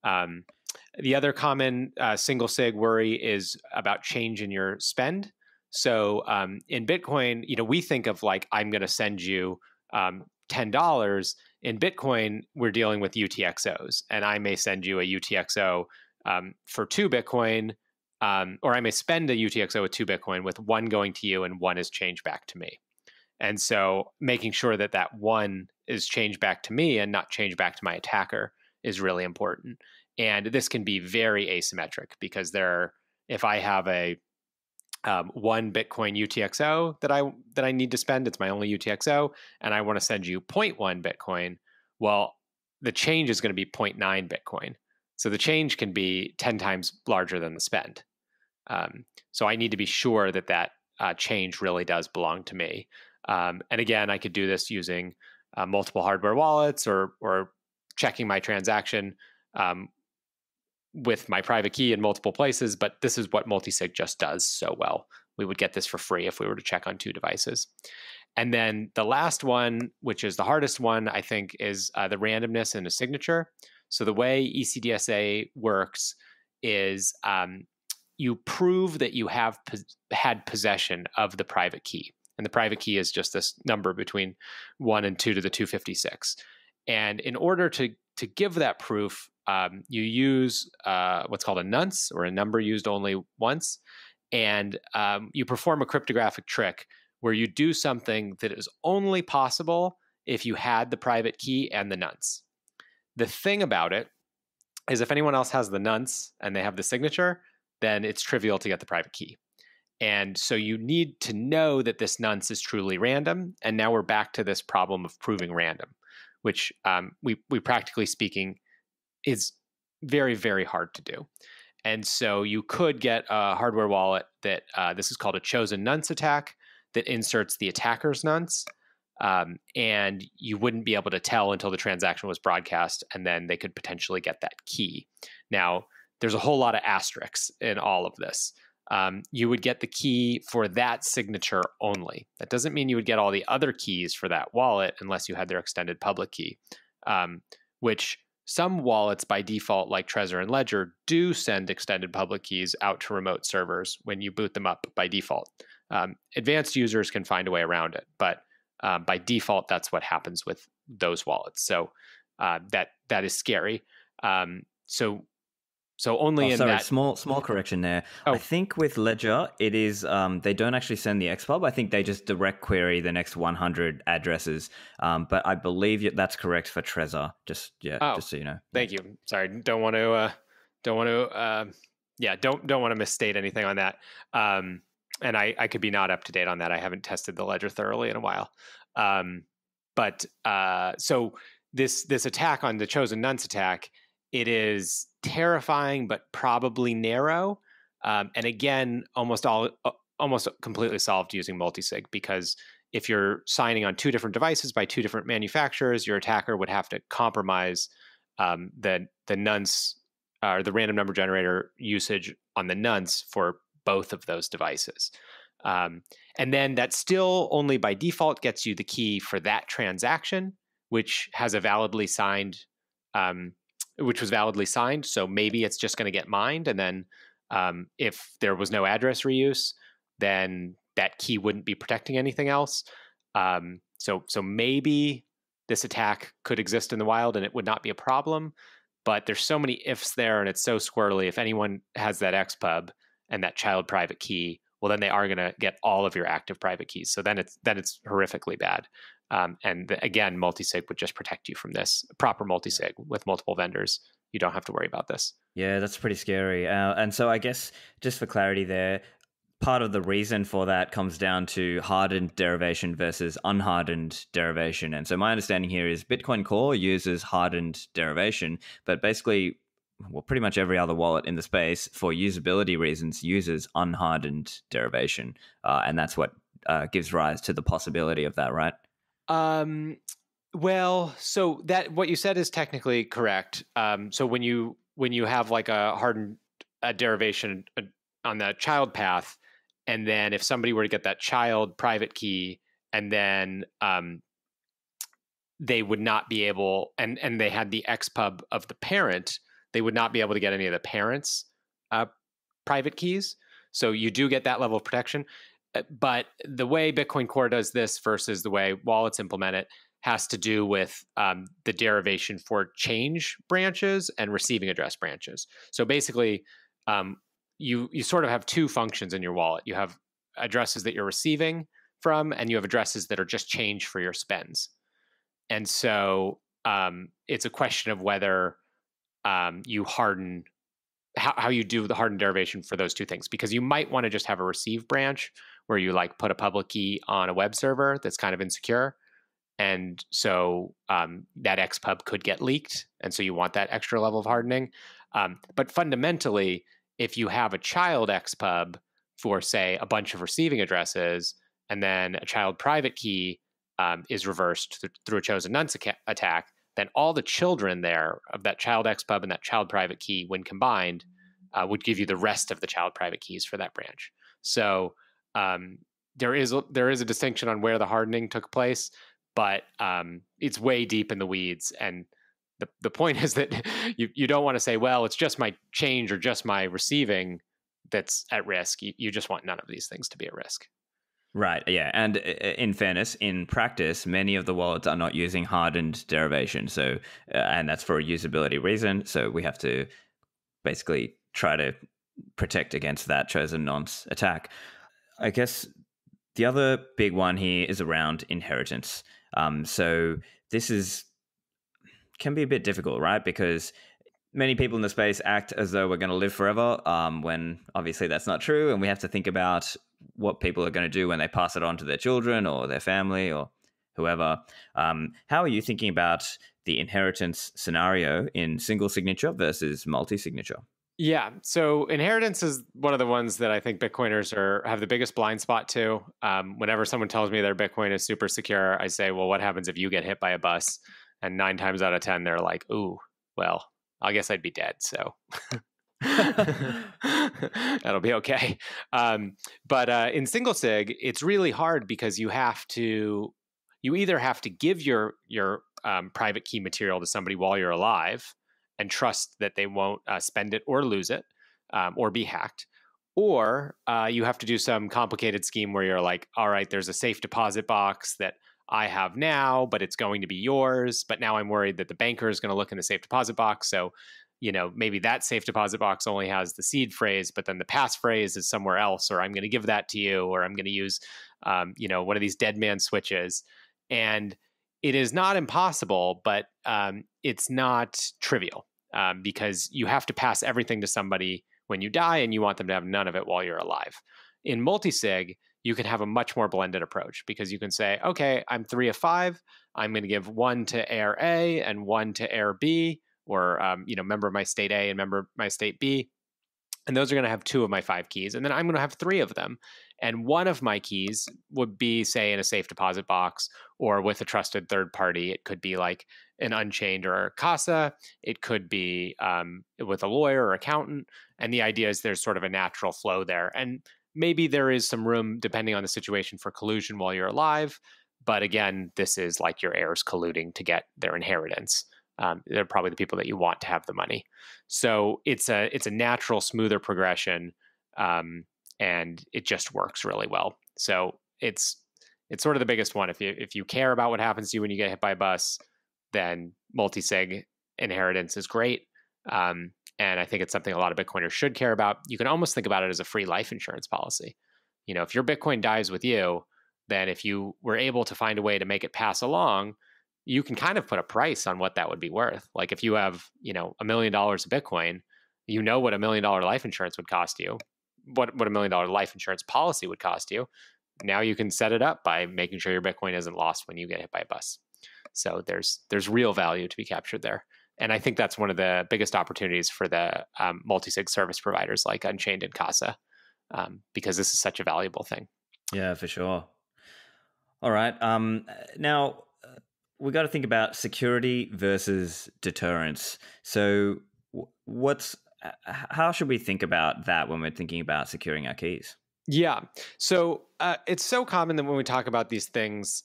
B: The other common single sig worry is about change in your spend. So in Bitcoin, we think of like, I'm going to send you $10. In Bitcoin, we're dealing with UTXOs, and I may send you a UTXO for 2 Bitcoin, or I may spend a UTXO with 2 Bitcoin with 1 going to you and 1 is changed back to me. And so making sure that that 1 is changed back to me and not changed back to my attacker is really important. And this can be very asymmetric because if I have a 1 Bitcoin UTXO that I need to spend, it's my only UTXO, and I want to send you 0.1 Bitcoin, well, the change is going to be 0.9 Bitcoin. So the change can be 10 times larger than the spend. So I need to be sure that change really does belong to me. And again, I could do this using multiple hardware wallets or checking my transaction with my private key in multiple places, but this is what Multisig just does so well. We would get this for free if we were to check on 2 devices. And then the last one, which is the hardest one, I think, is the randomness in a signature. So the way ECDSA works is you prove that you have had possession of the private key. And the private key is just this number between 1 and 2 to the 256. And in order to give that proof, you use what's called a nonce, or a number used only once. And you perform a cryptographic trick where you do something that is only possible if you had the private key and the nonce. The thing about it is if anyone else has the nonce and they have the signature, then it's trivial to get the private key. And so you need to know that this nonce is truly random. And now we're back to this problem of proving random, which we practically speaking is very, very hard to do. And so you could get a hardware wallet that this is called a chosen nonce attack that inserts the attacker's nonce. And you wouldn't be able to tell until the transaction was broadcast, and then they could potentially get that key. Now, there's a whole lot of asterisks in all of this. You would get the key for that signature only. That doesn't mean you would get all the other keys for that wallet unless you had their extended public key, which some wallets by default, like Trezor and Ledger, do send extended public keys out to remote servers when you boot them up by default. Advanced users can find a way around it, but by default, that's what happens with those wallets. So that is scary. So only in that
A: small correction there. Oh. I think with Ledger, it is they don't actually send the XPub. I think they just direct query the next 100 addresses. But I believe that's correct for Trezor. Just so you know.
B: Thank you. Sorry, don't want to misstate anything on that. And I could be not up to date on that. I haven't tested the Ledger thoroughly in a while. So this attack on the chosen nonce attack, it is terrifying, but probably narrow. And again, almost completely solved using Multisig, because if you're signing on 2 different devices by 2 different manufacturers, your attacker would have to compromise the nonce or the random number generator usage on the nonce for both of those devices. And then that still only by default gets you the key for that transaction, which has a validly signed which was validly signed. So maybe it's just going to get mined. And then if there was no address reuse, then that key wouldn't be protecting anything else. So maybe this attack could exist in the wild and it would not be a problem. But there's so many ifs there, and it's so squirrely. If anyone has that XPub and that child private key, well, then they are going to get all of your active private keys. So then it's horrifically bad. And again, Multisig would just protect you from this. Proper Multisig with multiple vendors, you don't have to worry about this.
A: Yeah, that's pretty scary. And so I guess just for clarity there, part of the reason for that comes down to hardened derivation versus unhardened derivation. And so my understanding here is Bitcoin Core uses hardened derivation, but basically, well, pretty much every other wallet in the space, for usability reasons, uses unhardened derivation. And that's what gives rise to the possibility of that, right?
B: Well, so that what you said is technically correct. So when you have like a hardened derivation on the child path, and then if somebody were to get that child private key, and then they would not be able, and they had the XPub of the parent, they would not be able to get any of the parents' private keys. So you do get that level of protection. But the way Bitcoin Core does this versus the way wallets implement it has to do with the derivation for change branches and receiving address branches. So basically, you sort of have two functions in your wallet. You have addresses that you're receiving from, and you have addresses that are just change for your spends. And so it's a question of whether you harden, how you do the hardened derivation for those two things, because you might want to just have a receive branch where you like put a public key on a web server that's kind of insecure. And so that XPub could get leaked. And so you want that extra level of hardening. But fundamentally, if you have a child XPub for, say, a bunch of receiving addresses, and then a child private key is reversed through a chosen nonce attack, then all the children there of that child XPub and that child private key, when combined, would give you the rest of the child private keys for that branch. So there is a distinction on where the hardening took place, but it's way deep in the weeds. And the point is that you don't want to say, well, it's just my change or just my receiving that's at risk. You just want none of these things to be at risk.
A: Right, yeah. And in fairness, in practice, many of the wallets are not using hardened derivation. So, and that's for a usability reason. So we have to basically try to protect against that chosen nonce attack. I guess the other big one here is around inheritance. So this can be a bit difficult, right? Because many people in the space act as though we're going to live forever, when obviously that's not true. And we have to think about what people are going to do when they pass it on to their children or their family or whoever. How are you thinking about the inheritance scenario in single signature versus multi-signature?
B: Yeah, so inheritance is one of the ones that I think Bitcoiners have the biggest blind spot to. Whenever someone tells me their Bitcoin is super secure, I say, well, what happens if you get hit by a bus? And 9 times out of 10, they're like, ooh, well, I guess I'd be dead, so that'll be okay. But in single sig, it's really hard because you either have to give your private key material to somebody while you're alive and trust that they won't spend it or lose it or be hacked, or you have to do some complicated scheme where you're like, all right, there's a safe deposit box that I have now, but it's going to be yours. But now I'm worried that the banker is going to look in the safe deposit box. So, maybe that safe deposit box only has the seed phrase, but then the passphrase is somewhere else, or I'm going to give that to you, or I'm going to use, one of these dead man switches. And it is not impossible, but it's not trivial because you have to pass everything to somebody when you die, and you want them to have none of it while you're alive. In multisig, you can have a much more blended approach because you can say, okay, I'm 3 of 5. I'm going to give 1 to heir A and 1 to heir B, or member of my state A and member of my state B. And those are going to have 2 of my 5 keys. And then I'm going to have 3 of them. And one of my keys would be, say, in a safe deposit box or with a trusted third party. It could be like an Unchained or a Casa. It could be with a lawyer or accountant. And the idea is there's sort of a natural flow there. And maybe there is some room, depending on the situation, for collusion while you're alive. But again, this is like your heirs colluding to get their inheritance. They're probably the people that you want to have the money. So it's a natural, smoother progression, and it just works really well. So it's sort of the biggest one. If you care about what happens to you when you get hit by a bus, then multisig inheritance is great. And I think it's something a lot of Bitcoiners should care about. You can almost think about it as a free life insurance policy. If your Bitcoin dies with you, then if you were able to find a way to make it pass along, you can kind of put a price on what that would be worth. Like if you have, $1 million of Bitcoin, what $1 million life insurance would cost you. what $1 million life insurance policy would cost you. Now you can set it up by making sure your Bitcoin isn't lost when you get hit by a bus. So there's real value to be captured there. And I think that's one of the biggest opportunities for the multi-sig service providers like Unchained and Casa, because this is such a valuable thing.
A: Yeah, for sure. All right. Now, we got to think about security versus deterrence. So how should we think about that when we're thinking about securing our keys?
B: Yeah. So it's so common that when we talk about these things,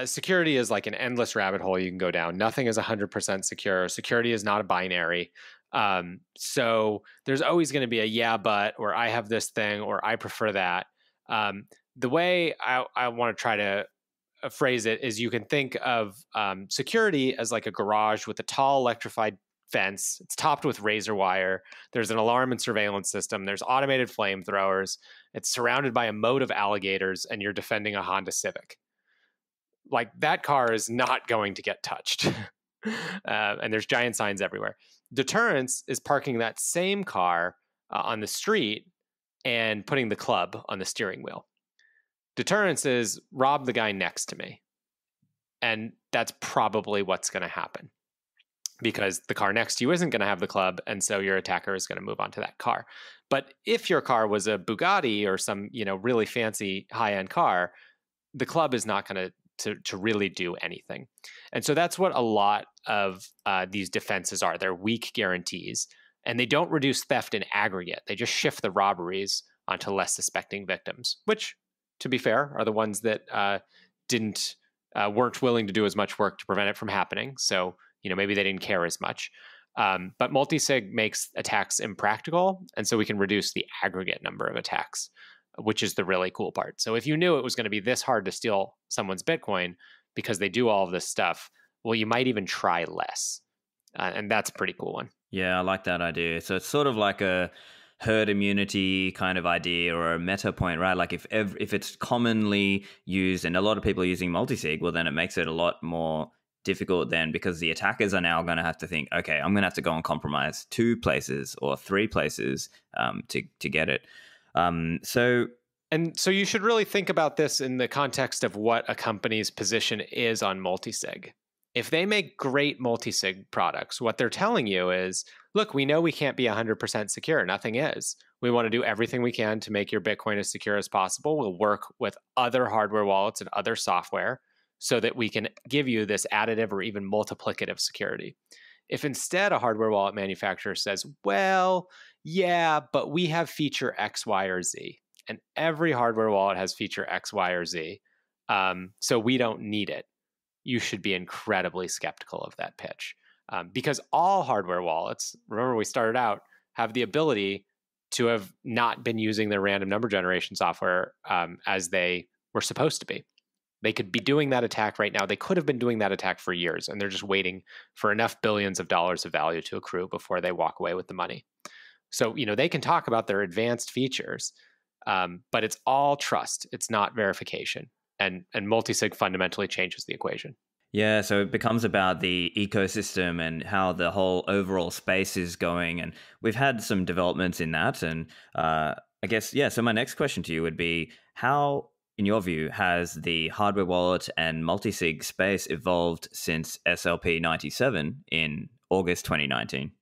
B: security is like an endless rabbit hole you can go down. Nothing is 100% secure. Security is not a binary. So there's always going to be a yeah, but, or I have this thing, or I prefer that. The way I want to try to phrase it is you can think of security as like a garage with a tall electrified fence. It's topped with razor wire. There's an alarm and surveillance system. There's automated flamethrowers. It's surrounded by a moat of alligators, and you're defending a Honda Civic. Like, that car is not going to get touched. And there's giant signs everywhere. Deterrence is parking that same car on the street and putting the club on the steering wheel. Deterrence is rob the guy next to me. And that's probably what's going to happen, because the car next to you isn't going to have the club, and so your attacker is going to move on to that car. But if your car was a Bugatti or some, really fancy high-end car, the club is not going to really do anything. And so that's what a lot of these defenses are. They're weak guarantees, and they don't reduce theft in aggregate. They just shift the robberies onto less suspecting victims, which, to be fair, are the ones that weren't willing to do as much work to prevent it from happening. So, maybe they didn't care as much. But multisig makes attacks impractical, and so we can reduce the aggregate number of attacks, which is the really cool part. So if you knew it was going to be this hard to steal someone's Bitcoin because they do all of this stuff, well, you might even try less. And that's a pretty cool one.
A: Yeah, I like that idea. So it's sort of like a herd immunity kind of idea, or a meta point, right? Like if it's commonly used and a lot of people are using multisig, well, then it makes it a lot more difficult then, because the attackers are now going to have to think, okay, I'm going to have to go and compromise 2 places or 3 places to get it. So
B: you should really think about this in the context of what a company's position is on multisig. If they make great multisig products, what they're telling you is, look, we know we can't be 100% secure. Nothing is. We want to do everything we can to make your Bitcoin as secure as possible. We'll work with other hardware wallets and other software so that we can give you this additive or even multiplicative security. If instead a hardware wallet manufacturer says, well, yeah, but we have feature X, Y, or Z, and every hardware wallet has feature X, Y, or Z, so we don't need it, you should be incredibly skeptical of that pitch. Because all hardware wallets, remember we started out, have the ability to have not been using their random number generation software as they were supposed to be. They could be doing that attack right now. They could have been doing that attack for years, and they're just waiting for enough billions of dollars of value to accrue before they walk away with the money. So, they can talk about their advanced features, but it's all trust. It's not verification. And multisig fundamentally changes the equation.
A: Yeah, so it becomes about the ecosystem and how the whole overall space is going. And we've had some developments in that. And I guess, yeah, so my next question to you would be, how, in your view, has the hardware wallet and multisig space evolved since SLP215 in August 2019?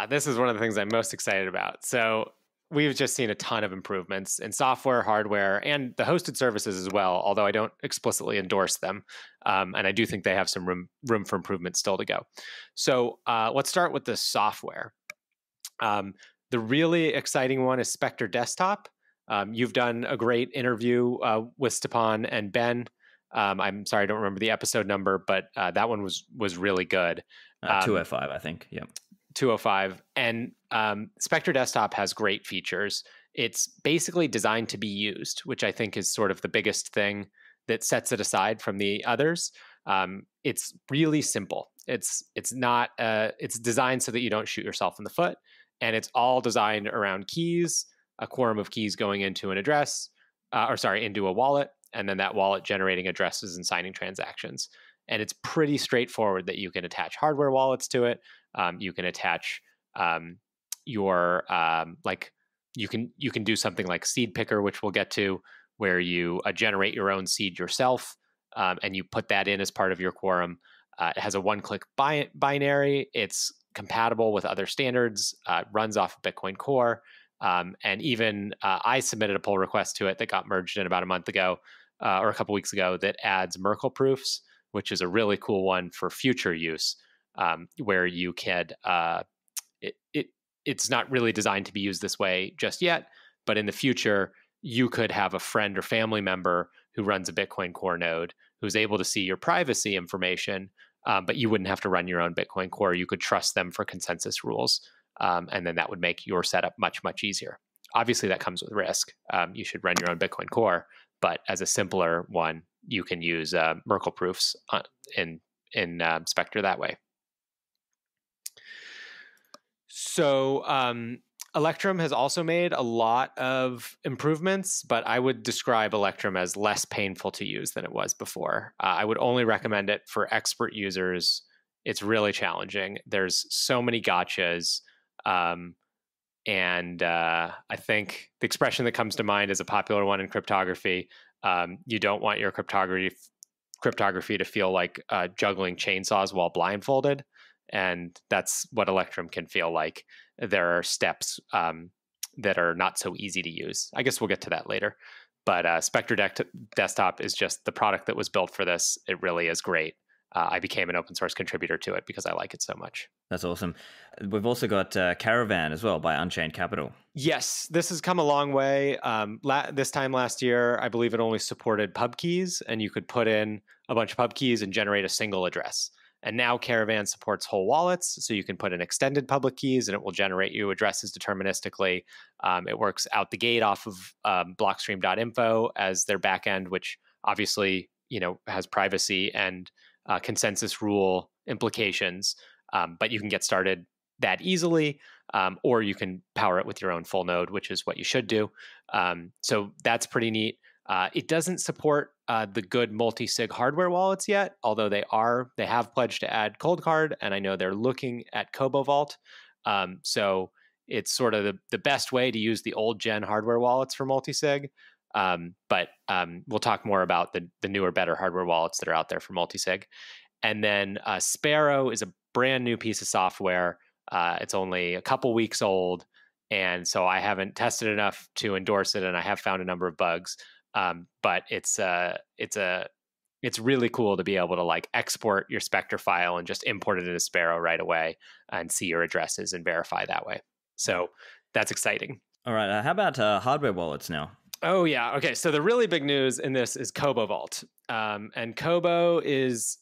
B: This is one of the things I'm most excited about. So we've just seen a ton of improvements in software, hardware, and the hosted services as well, although I don't explicitly endorse them. And I do think they have some room for improvement still to go. So let's start with the software. The really exciting one is Spectre Desktop. You've done a great interview with Stepan and Ben. I'm sorry, I don't remember the episode number, but that one was really good.
A: 205, I think. Yeah.
B: 205. And Spectre Desktop has great features. It's basically designed to be used, which I think is sort of the biggest thing that sets it aside from the others. It's really simple. It's designed so that you don't shoot yourself in the foot, and it's all designed around keys, a quorum of keys going into an address, into a wallet, and then that wallet generating addresses and signing transactions. And it's pretty straightforward that you can attach hardware wallets to it. You can attach your You can do something like Seedpicker, which we'll get to, where you generate your own seed yourself, and you put that in as part of your quorum. It has a one-click binary. It's compatible with other standards. Runs off of Bitcoin Core, and even I submitted a pull request to it that got merged in about a month ago or a couple weeks ago that adds Merkle proofs, which is a really cool one for future use, where you could it's not really designed to be used this way just yet, but in the future, you could have a friend or family member who runs a Bitcoin Core node who's able to see your privacy information, but you wouldn't have to run your own Bitcoin Core. You could trust them for consensus rules, and then that would make your setup much, much easier. Obviously, that comes with risk. You should run your own Bitcoin Core, but as a simpler one, you can use Merkle proofs in Spectre that way. So Electrum has also made a lot of improvements, but I would describe Electrum as less painful to use than it was before. I would only recommend it for expert users. It's really challenging. There's so many gotchas. And I think the expression that comes to mind is a popular one in cryptography. You don't want your cryptography to feel like juggling chainsaws while blindfolded. And that's what Electrum can feel like. There are steps that are not so easy to use. I guess we'll get to that later. But Spectre Desktop is just the product that was built for this. It really is great. I became an open source contributor to it because I like it so much.
A: That's awesome. We've also got Caravan as well by Unchained Capital.
B: Yes, this has come a long way. This time last year, I believe it only supported pub keys, and you could put in a bunch of pub keys and generate a single address. And now Caravan supports whole wallets, so you can put in extended public keys and it will generate you addresses deterministically. It works out the gate off of blockstream.info as their backend, which obviously has privacy and consensus rule implications. But you can get started that easily, or you can power it with your own full node, which is what you should do. So that's pretty neat. It doesn't support the good multi-sig hardware wallets yet, although they have pledged to add Coldcard, and I know they're looking at Kobo Vault. So it's sort of the best way to use the old gen hardware wallets for multi-sig. But we'll talk more about the newer, better hardware wallets that are out there for multi-sig. And then Sparrow is a brand new piece of software. It's only a couple weeks old, and so I haven't tested enough to endorse it, and I have found a number of bugs. But it's really cool to be able to export your Spectre file and just import it into Sparrow right away and see your addresses and verify that way. So that's exciting.
A: All right. How about hardware wallets now?
B: Oh, yeah. Okay. So the really big news in this is Kobo Vault. And Kobo is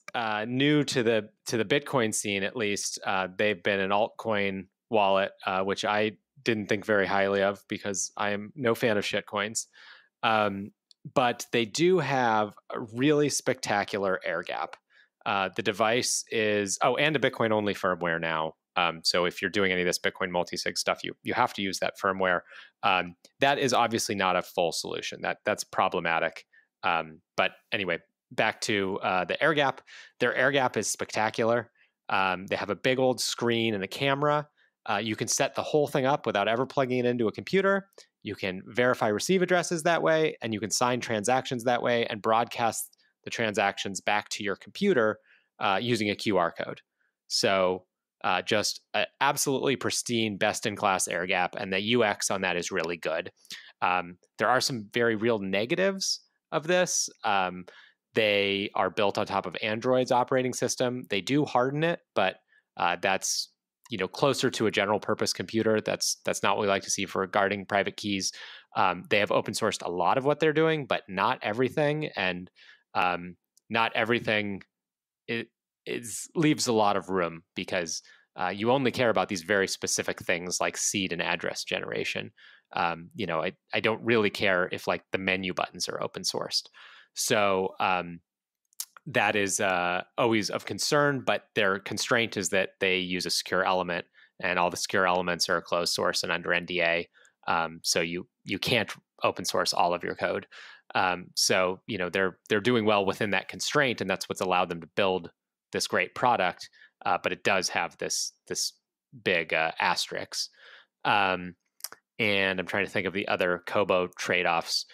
B: new to the Bitcoin scene, at least. They've been an altcoin wallet, which I didn't think very highly of because I am no fan of shitcoins. But they do have a really spectacular air gap. The device is, and a Bitcoin only firmware now. So if you're doing any of this Bitcoin multisig stuff, you have to use that firmware. That is obviously not a full solution. That's problematic. But anyway, back to the air gap. Their air gap is spectacular. They have a big old screen and a camera. You can set the whole thing up without ever plugging it into a computer. You can verify receive addresses that way, and you can sign transactions that way and broadcast the transactions back to your computer using a QR code. So just an absolutely pristine, best-in-class air gap, and the UX on that is really good. There are some very real negatives of this. They are built on top of Android's operating system. They do harden it, but that's closer to a general purpose computer. That's not what we like to see for guarding private keys. They have open sourced a lot of what they're doing, but not everything. And not everything leaves a lot of room because you only care about these very specific things like seed and address generation. I don't really care if the menu buttons are open sourced. So that is always of concern, but their constraint is that they use a secure element, and all the secure elements are closed source and under NDA. So you can't open source all of your code. So they're doing well within that constraint, and that's what's allowed them to build this great product. But it does have this big asterisk. and I'm trying to think of the other Kobo trade-offs.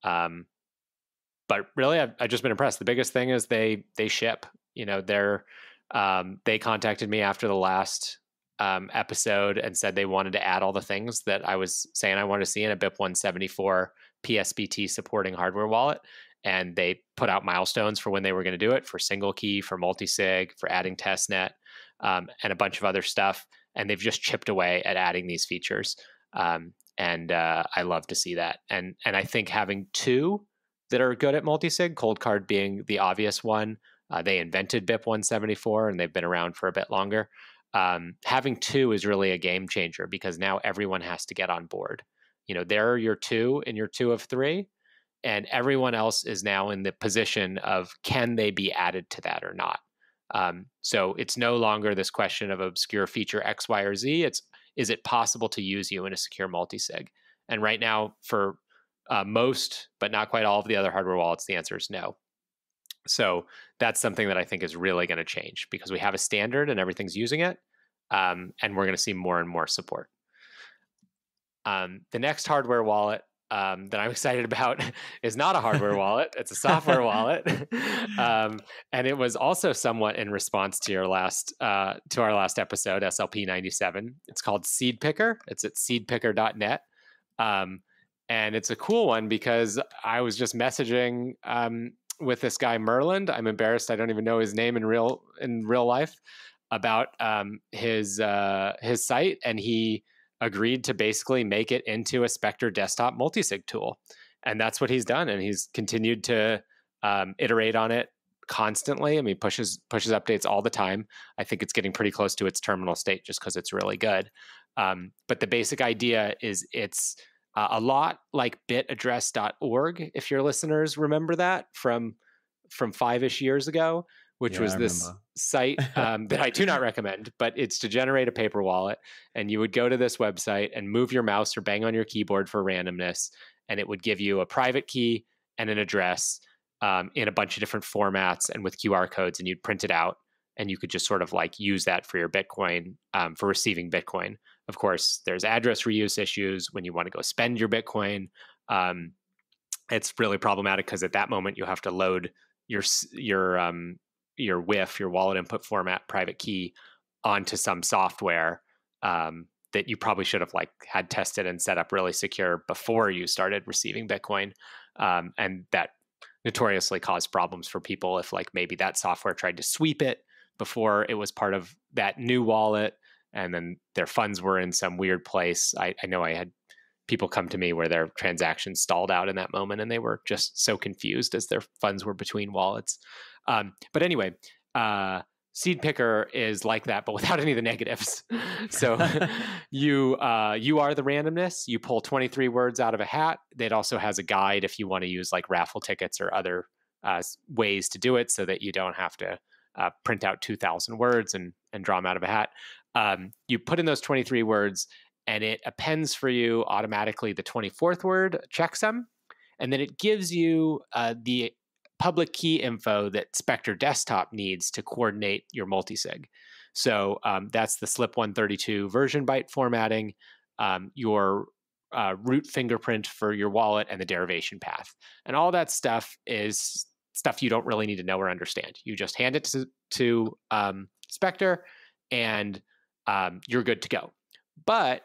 B: But really, I've just been impressed. The biggest thing is they ship. They contacted me after the last episode and said they wanted to add all the things that I was saying I wanted to see in a BIP 174 PSBT supporting hardware wallet. And they put out milestones for when they were going to do it, for single key, for multisig, for adding testnet, and a bunch of other stuff. And they've just chipped away at adding these features. And I love to see that. And I think having two that are good at multisig, Coldcard being the obvious one. They invented BIP 174 and they've been around for a bit longer. Having two is really a game changer because now everyone has to get on board. They're your two in your 2 of 3, and everyone else is now in the position of can they be added to that or not. So it's no longer this question of obscure feature X, Y, or Z. Is it possible to use you in a secure multisig? And right now, for most, but not quite all of the other hardware wallets, the answer is no. So that's something that I think is really going to change because we have a standard and everything's using it. And we're going to see more and more support. The next hardware wallet that I'm excited about is not a hardware wallet. It's a software wallet. And it was also somewhat in response to our last episode, SLP215. It's called Seedpicker. It's at seedpicker.net. And it's a cool one because I was just messaging with this guy Merland. I'm embarrassed I don't even know his name in real life about his site, and he agreed to basically make it into a Spectre Desktop multisig tool, and that's what he's done. And he's continued to iterate on it constantly. I mean, pushes updates all the time. I think it's getting pretty close to its terminal state just because it's really good. But the basic idea is it's a lot like bitaddress.org, if your listeners remember that from 5-ish years ago, which was this site that I do not recommend, but it's to generate a paper wallet. And you would go to this website and move your mouse or bang on your keyboard for randomness, and it would give you a private key and an address in a bunch of different formats and with QR codes, and you'd print it out, and you could just sort of like use that for your Bitcoin, for receiving Bitcoin. Of course, there's address reuse issues when you want to go spend your Bitcoin. It's really problematic because at that moment you have to load your WIF, your wallet input format private key, onto some software that you probably should have had tested and set up really secure before you started receiving Bitcoin. And that notoriously caused problems for people if maybe that software tried to sweep it before it was part of that new wallet, and then their funds were in some weird place. I know I had people come to me where their transactions stalled out in that moment, and they were just so confused as their funds were between wallets. But anyway, Seedpicker is like that, but without any of the negatives. So you are the randomness. You pull 23 words out of a hat. It also has a guide if you want to use raffle tickets or other ways to do it, so that you don't have to print out 2,000 words and draw them out of a hat. You put in those 23 words, and it appends for you automatically the 24th word checksum, and then it gives you the public key info that Spectre Desktop needs to coordinate your multisig. So that's the SLP 132 version byte formatting, your root fingerprint for your wallet, and the derivation path. And all that stuff is stuff you don't really need to know or understand. You just hand it to Spectre, and you're good to go. But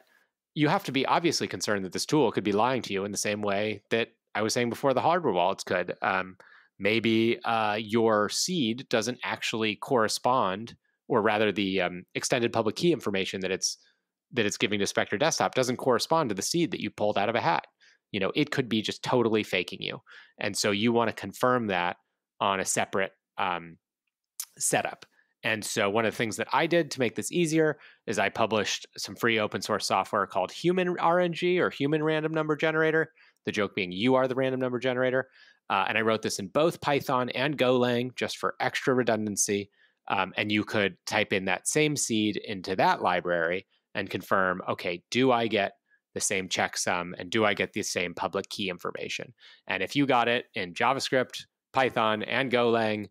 B: you have to be obviously concerned that this tool could be lying to you in the same way that I was saying before the hardware wallets could. Maybe your seed doesn't actually correspond, or rather the extended public key information that it's giving to Spectre Desktop doesn't correspond to the seed that you pulled out of a hat. It could be just totally faking you. And so you want to confirm that on a separate setup. And so one of the things that I did to make this easier is I published some free open source software called Human RNG, or Human Random Number Generator. The joke being you are the random number generator. And I wrote this in both Python and Golang just for extra redundancy. And you could type in that same seed into that library and confirm, okay, do I get the same checksum, and do I get the same public key information? And if you got it in JavaScript, Python, and Golang,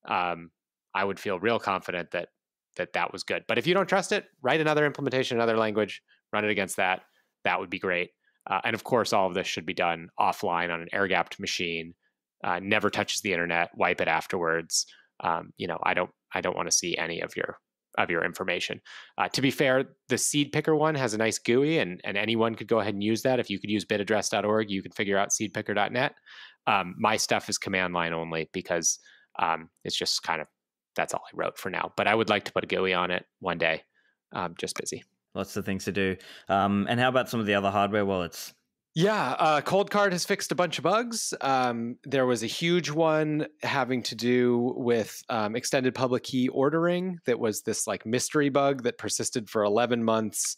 B: I would feel real confident that was good. But if you don't trust it, write another implementation, another language, run it against that, that would be great. And of course, all of this should be done offline on an air-gapped machine. Never touches the internet. Wipe it afterwards. I don't want to see any of your information. To be fair, the Seedpicker one has a nice GUI, and anyone could go ahead and use that. If you could use bitaddress.org, you can figure out seedpicker.net. My stuff is command line only because it's just kind of, that's all I wrote for now. But I would like to put a GUI on it one day. Just busy.
A: Lots of things to do. And how about some of the other hardware wallets?
B: Yeah, Coldcard has fixed a bunch of bugs. There was a huge one having to do with extended public key ordering. That was this like mystery bug that persisted for 11 months,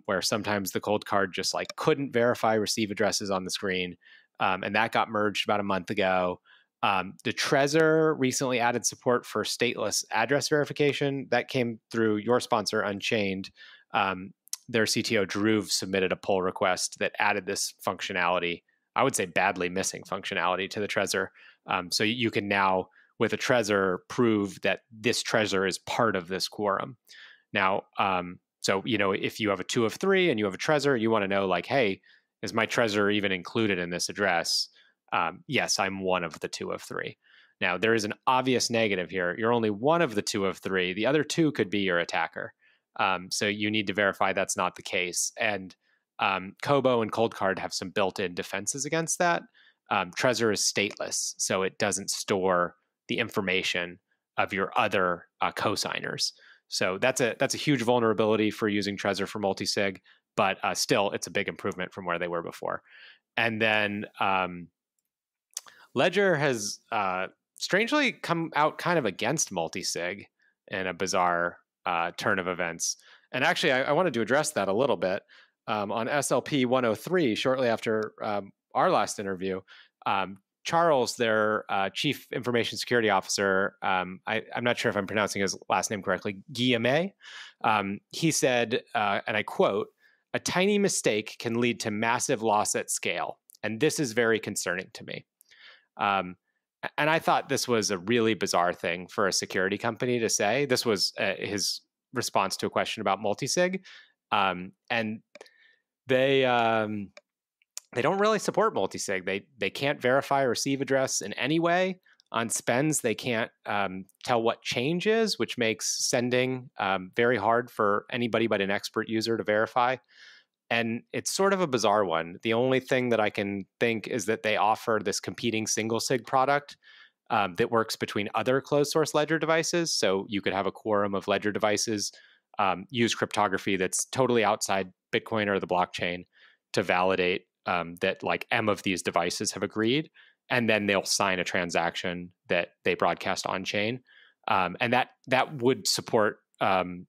B: where sometimes the Coldcard just like couldn't verify receive addresses on the screen. And that got merged about a month ago. The Trezor recently added support for stateless address verification. That came through your sponsor, Unchained. Their CTO, Drew, submitted a pull request that added this functionality. I would say badly missing functionality to the Trezor. So you can now, with a Trezor, prove that this Trezor is part of this quorum. Now, so, if you have a 2 of 3 and you have a Trezor, you want to know, like, hey, is my Trezor even included in this address? Yes, I'm one of the 2 of 3. Now, there is an obvious negative here. You're only one of the 2 of 3. The other 2 could be your attacker. So you need to verify that's not the case. And Kobo and Coldcard have some built-in defenses against that. Trezor is stateless, so it doesn't store the information of your other cosigners. So that's a huge vulnerability for using Trezor for multisig, but still, it's a big improvement from where they were before. And then Ledger has strangely come out kind of against multisig in a bizarre turn of events. And actually, I wanted to address that a little bit. On SLP215, shortly after our last interview, Charles, their chief information security officer, I'm not sure if I'm pronouncing his last name correctly, Guillaume, he said, and I quote, "A tiny mistake can lead to massive loss at scale. And this is very concerning to me." And I thought this was a really bizarre thing for a security company to say. This was his response to a question about multisig. And they don't really support multisig. They can't verify a receive address in any way. On spends, they can't tell what change is, which makes sending very hard for anybody but an expert user to verify. And it's sort of a bizarre one. The only thing that I can think is that they offer this competing single sig product that works between other closed source Ledger devices. So you could have a quorum of Ledger devices, use cryptography that's totally outside Bitcoin or the blockchain to validate that like M of these devices have agreed. And then they'll sign a transaction that they broadcast on chain. And that would support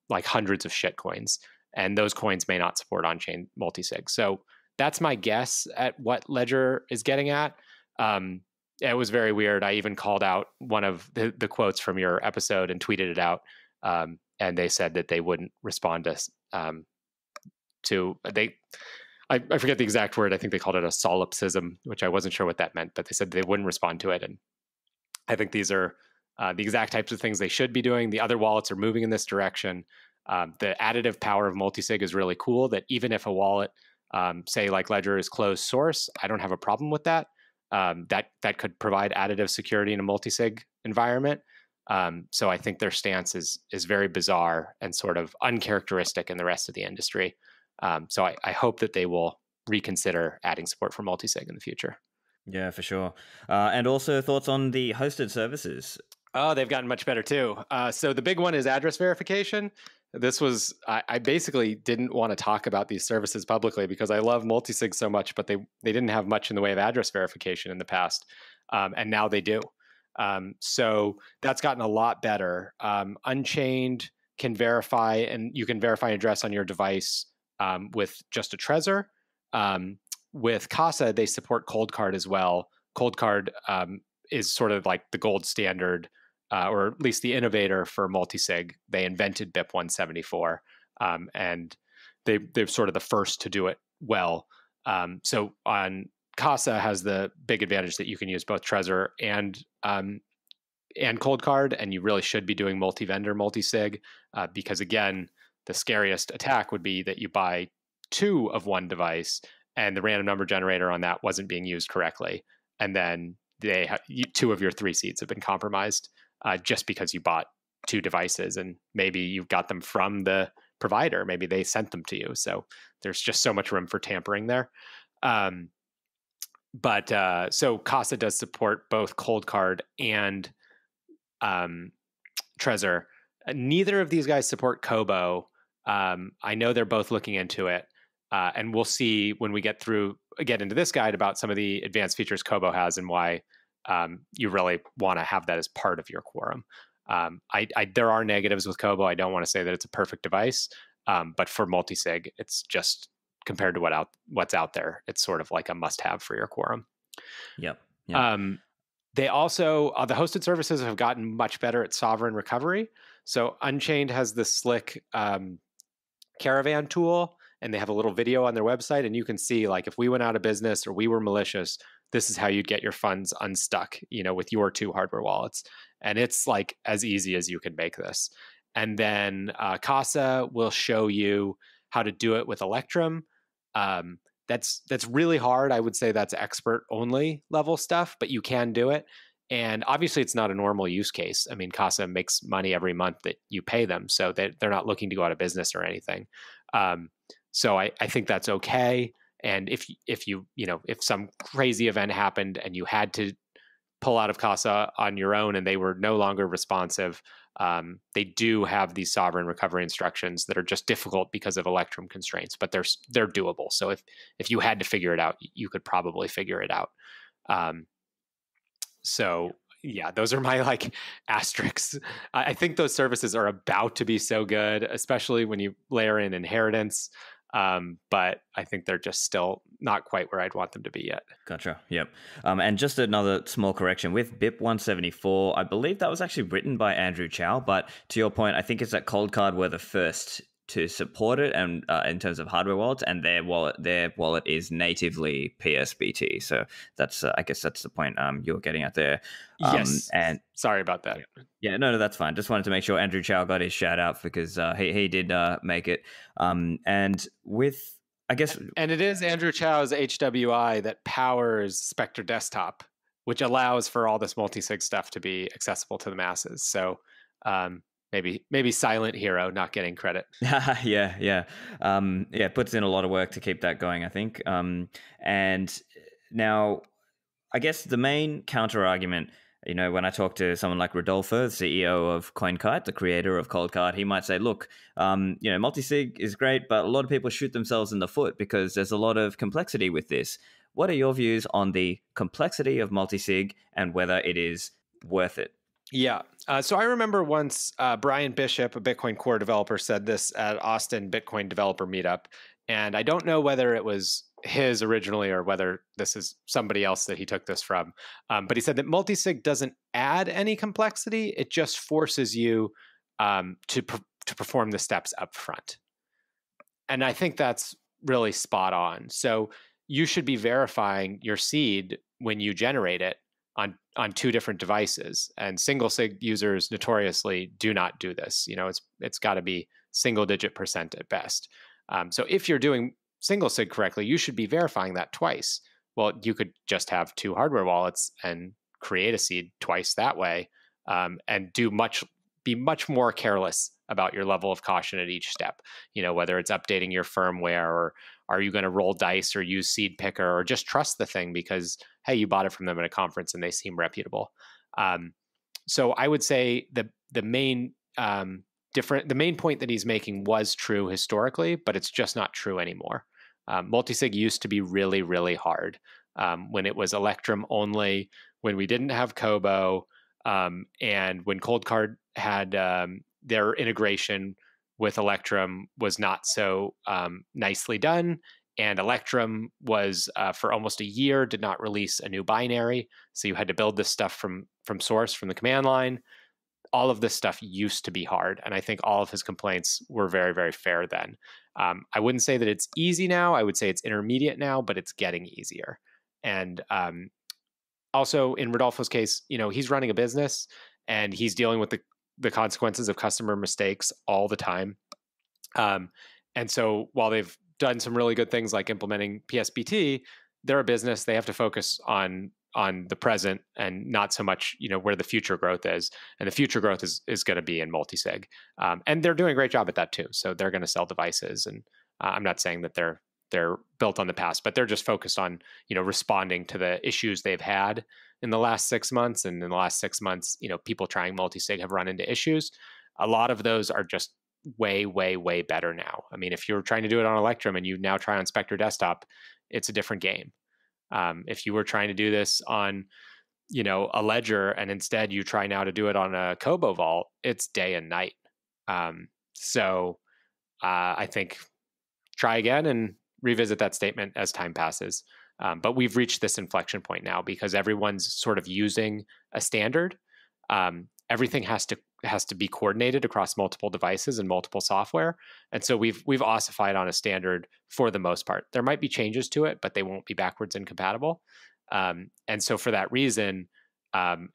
B: like hundreds of shitcoins. And those coins may not support on-chain multisig. So that's my guess at what Ledger is getting at. It was very weird. I even called out one of the quotes from your episode and tweeted it out. And they said that they wouldn't respond I forget the exact word. I think they called it a solipsism, which I wasn't sure what that meant, but they said they wouldn't respond to it. And I think these are the exact types of things they should be doing. The other wallets are moving in this direction. The additive power of multisig is really cool, that even if a wallet, say like Ledger, is closed source, I don't have a problem with that. That could provide additive security in a multisig environment. So I think their stance is very bizarre and sort of uncharacteristic in the rest of the industry. So I hope that they will reconsider adding support for multisig in the future.
A: Yeah, for sure. And also thoughts on the hosted services.
B: Oh, they've gotten much better too. So the big one is address verification. This was, I basically didn't want to talk about these services publicly because I love multisig so much, but they didn't have much in the way of address verification in the past. And now they do. So that's gotten a lot better. Unchained can verify, and you can verify an address on your device with just a Trezor. With Casa, they support Coldcard as well. Coldcard is sort of like the gold standard, or at least the innovator for multisig. They invented BIP 174, and they're sort of the first to do it well. So on Casa has the big advantage that you can use both Trezor and Coldcard, and you really should be doing multi-vendor multisig, because again, the scariest attack would be that you buy 2 of one device, and the random number generator on that wasn't being used correctly, and then 2 of your 3 seeds have been compromised just because you bought 2 devices, and maybe you got them from the provider, maybe they sent them to you. So there's just so much room for tampering there. So Casa does support both Coldcard and Trezor. Neither of these guys support Kobo. I know they're both looking into it, and we'll see when we get into this guide about some of the advanced features Kobo has and why you really want to have that as part of your quorum. There are negatives with Kobo. I don't want to say that it's a perfect device, but for multisig, it's just compared to what's out there, it's sort of like a must-have for your quorum.
A: Yep.
B: They also, the hosted services have gotten much better at sovereign recovery. So Unchained has this slick caravan tool, and they have a little video on their website, and you can see, like, if we went out of business or we were malicious, this is how you'd get your funds unstuck, with your 2 hardware wallets. And it's like as easy as you can make this. And then Casa will show you how to do it with Electrum. That's really hard. I would say that's expert only level stuff, but you can do it. And obviously it's not a normal use case. I mean, Casa makes money every month that you pay them, so they're not looking to go out of business or anything. So I think that's okay. And if some crazy event happened and you had to pull out of Casa on your own and they were no longer responsive, they do have these sovereign recovery instructions that are just difficult because of Electrum constraints, but they're doable. So if you had to figure it out, you could probably figure it out. So yeah, those are my asterisks. I think those services are about to be so good, especially when you layer in inheritance. But I think they're just still not quite where I'd want them to be yet.
A: Gotcha. Yep. And just another small correction with BIP 174, I believe that was actually written by Andrew Chow. But to your point, I think it's that Coldcard were the first to support it, and in terms of hardware wallets, and their wallet is natively PSBT. So that's I guess that's the point you're getting at there.
B: Yes. And sorry about that.
A: Yeah, no, that's fine. Just wanted to make sure Andrew Chow got his shout out because he did make it. And with, I guess,
B: and it is Andrew Chow's HWI that powers Spectre Desktop, which allows for all this multisig stuff to be accessible to the masses. So maybe Silent Hero not getting credit.
A: Yeah. It puts in a lot of work to keep that going, I think. And now, I guess the main counter argument, when I talk to someone like Rodolfo, the CEO of CoinKite, the creator of Coldcard, he might say, look, multisig is great, but a lot of people shoot themselves in the foot because there's a lot of complexity with this. What are your views on the complexity of multisig and whether it is worth it?
B: Yeah. So I remember once Brian Bishop, a Bitcoin Core developer, said this at Austin Bitcoin Developer Meetup. And I don't know whether it was his originally or whether this is somebody else that he took this from. But he said that multisig doesn't add any complexity. It just forces you to perform the steps up front. And I think that's really spot on. So you should be verifying your seed when you generate it on 2 different devices, and single sig users notoriously do not do this. It's got to be single-digit % at best. So if you're doing single sig correctly, you should be verifying that twice. Well, you could just have 2 hardware wallets and create a seed twice that way, and be much more careless about your level of caution at each step. Whether it's updating your firmware, or are you going to roll dice or use Seedpicker, or just trust the thing because, hey, you bought it from them at a conference and they seem reputable. So I would say the main point that he's making was true historically, but it's just not true anymore. Multisig used to be really, really hard when it was Electrum only, when we didn't have Kobo, and when Coldcard had their integration with Electrum was not so nicely done. And Electrum was, for almost a year, did not release a new binary. So you had to build this stuff from source, from the command line. All of this stuff used to be hard. And I think all of his complaints were very, very fair then. I wouldn't say that it's easy now. I would say it's intermediate now, but it's getting easier. And also in Rodolfo's case, he's running a business and he's dealing with the consequences of customer mistakes all the time. And so while they've done some really good things like implementing PSBT, they're a business. They have to focus on the present and not so much, where the future growth is. And the future growth is going to be in multisig. And they're doing a great job at that too. So they're going to sell devices. And I'm not saying that they're built on the past, but they're just focused on, responding to the issues they've had in the last 6 months. And in the last 6 months, people trying multisig have run into issues. A lot of those are just way, way, way better now. I mean, if you're trying to do it on Electrum and you now try on Spectre Desktop, it's a different game. If you were trying to do this on, a ledger and instead you try now to do it on a Kobo Vault, it's day and night. So I think try again and revisit that statement as time passes. But we've reached this inflection point now because everyone's sort of using a standard. Everything has to be coordinated across multiple devices and multiple software. And so we've ossified on a standard for the most part. There might be changes to it, but they won't be backwards incompatible. And so for that reason,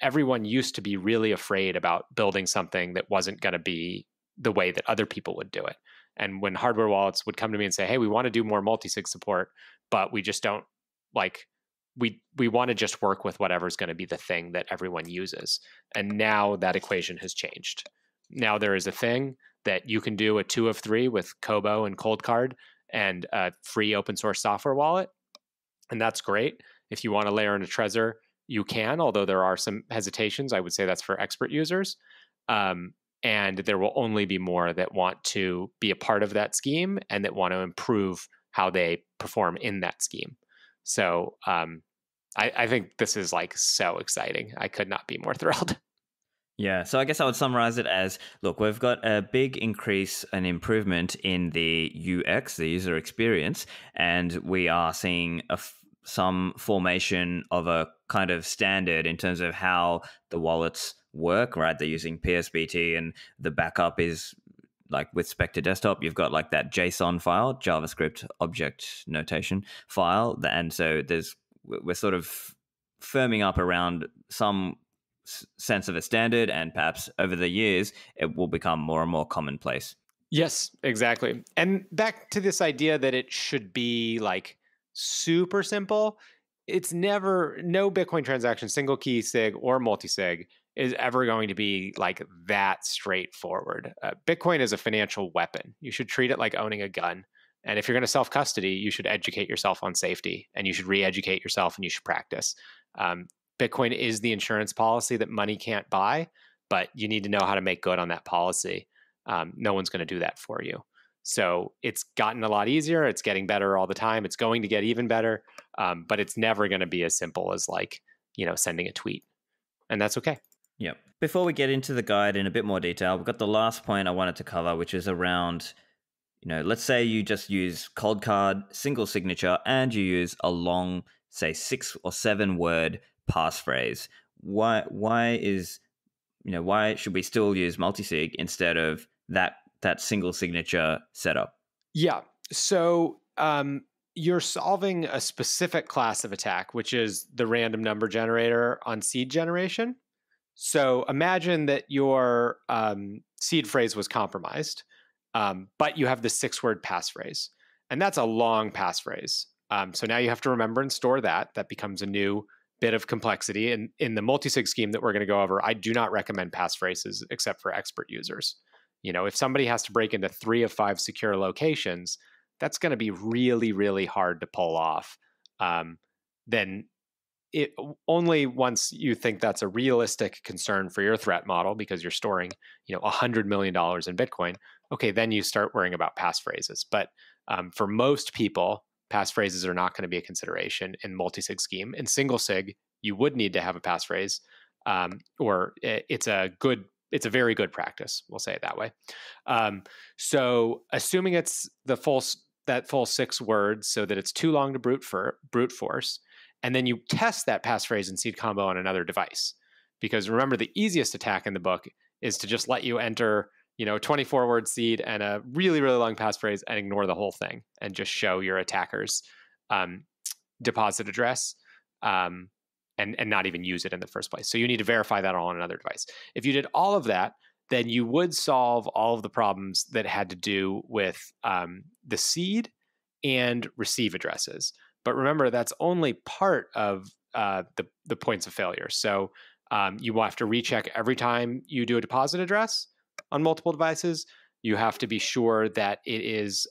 B: everyone used to be really afraid about building something that wasn't going to be the way that other people would do it. And when hardware wallets would come to me and say, hey, we want to do more multisig support, but we just don't we want to just work with whatever's going to be the thing that everyone uses. And now that equation has changed. Now there is a thing that you can do a 2 of 3 with Cobo and Coldcard and a free open source software wallet. And that's great. If you want to layer in a Trezor, you can, although there are some hesitations. I would say that's for expert users. And there will only be more that want to be a part of that scheme and that want to improve how they perform in that scheme. So I think this is so exciting. I could not be more thrilled.
A: Yeah, so I guess I would summarize it as, look, we've got a big increase and improvement in the UX, the user experience, and we are seeing some formation of a kind of standard in terms of how the wallets work, right? They're using PSBT and the backup is with Spectre Desktop, you've got that JSON file, JavaScript object notation file. And so we're sort of firming up around some sense of a standard, and perhaps over the years, it will become more and more commonplace.
B: Yes, exactly. And back to this idea that it should be super simple. It's never, no Bitcoin transaction, single key sig or multisig is ever going to be that straightforward. Bitcoin is a financial weapon. You should treat it like owning a gun. And if you're going to self-custody, you should educate yourself on safety, and you should re-educate yourself, and you should practice. Bitcoin is the insurance policy that money can't buy, but you need to know how to make good on that policy. No one's going to do that for you. So it's gotten a lot easier. It's getting better all the time. It's going to get even better, but it's never going to be as simple as sending a tweet. And that's okay.
A: Yep. Before we get into the guide in a bit more detail, we've got the last point I wanted to cover, which is around, let's say you just use Coldcard, single signature, and you use a long, say 6 or 7 word passphrase. Why should we still use multisig instead of that single signature setup?
B: Yeah. So you're solving a specific class of attack, which is the random number generator on seed generation. So imagine that your seed phrase was compromised, but you have the 6-word passphrase, and that's a long passphrase. So now you have to remember and store that. That becomes a new bit of complexity. And in the multisig scheme that we're going to go over, I do not recommend passphrases except for expert users. If somebody has to break into 3 of 5 secure locations, that's going to be really, really hard to pull off. Then only once you think that's a realistic concern for your threat model, because you're storing, $100 million in Bitcoin, okay, then you start worrying about passphrases. But for most people, passphrases are not going to be a consideration in multisig scheme. In single sig, you would need to have a passphrase, or it's a very good practice. We'll say it that way. So assuming it's that full 6 words, so that it's too long to brute force, and then you test that passphrase and seed combo on another device. Because remember, the easiest attack in the book is to just let you enter, a 24-word seed and a really, really long passphrase and ignore the whole thing and just show your attacker's deposit address and not even use it in the first place. So you need to verify that all on another device. If you did all of that, then you would solve all of the problems that had to do with the seed and receive addresses. But remember, that's only part of the points of failure. So you will have to recheck every time you do a deposit address on multiple devices. You have to be sure that it is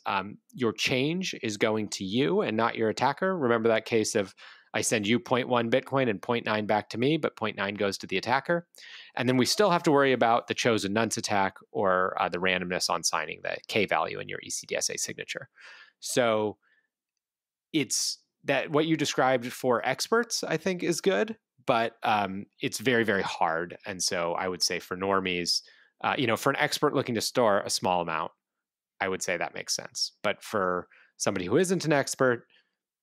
B: your change is going to you and not your attacker. Remember that case of I send you 0.1 Bitcoin and 0.9 back to me, but 0.9 goes to the attacker. And then we still have to worry about the chosen nonce attack or the randomness on signing the K value in your ECDSA signature. So it's that what you described for experts, I think, is good, but it's very, very hard. And so I would say for normies, for an expert looking to store a small amount, I would say that makes sense. But for somebody who isn't an expert,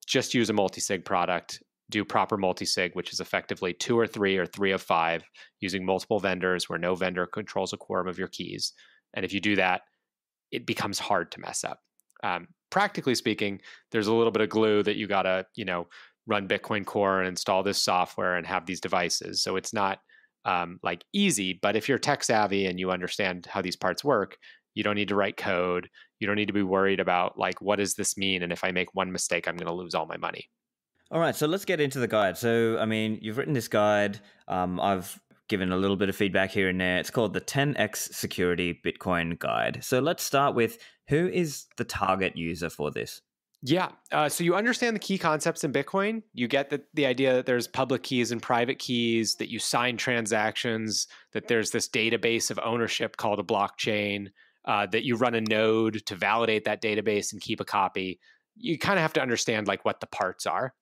B: just use a multisig product, do proper multisig, which is effectively 2 or 3 or 3 of 5, using multiple vendors where no vendor controls a quorum of your keys. And if you do that, it becomes hard to mess up. Practically speaking, there's a little bit of glue that you gotta, run Bitcoin Core and install this software and have these devices. So it's not like easy, but if you're tech savvy and you understand how these parts work, you don't need to write code. You don't need to be worried about like, what does this mean? And if I make one mistake, I'm going to lose all my money.
A: All right, so let's get into the guide. So, I mean, you've written this guide. I've given a little bit of feedback here and there. It's called the 10x Security Bitcoin Guide. So let's start with, who is the target user for this?
B: Yeah. So you understand the key concepts in Bitcoin. You get the idea that there's public keys and private keys, that you sign transactions, that there's this database of ownership called a blockchain, that you run a node to validate that database and keep a copy. You kind of have to understand like what the parts are.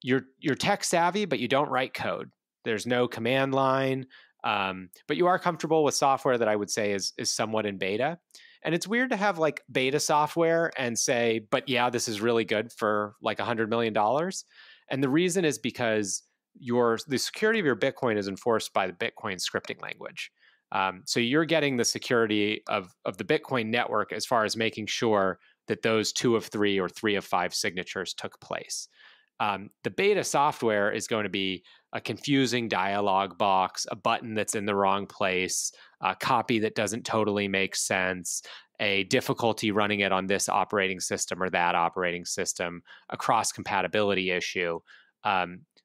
B: You're tech savvy, but you don't write code. There's no command line, but you are comfortable with software that I would say is somewhat in beta. And it's weird to have like beta software and say, but yeah, this is really good for like $100 million. And the reason is because the security of your Bitcoin is enforced by the Bitcoin scripting language. So you're getting the security of the Bitcoin network as far as making sure that those 2 of 3 or 3 of 5 signatures took place. The beta software is going to be a confusing dialog box, a button that's in the wrong place, a copy that doesn't totally make sense, a difficulty running it on this operating system or that operating system, a cross-compatibility issue.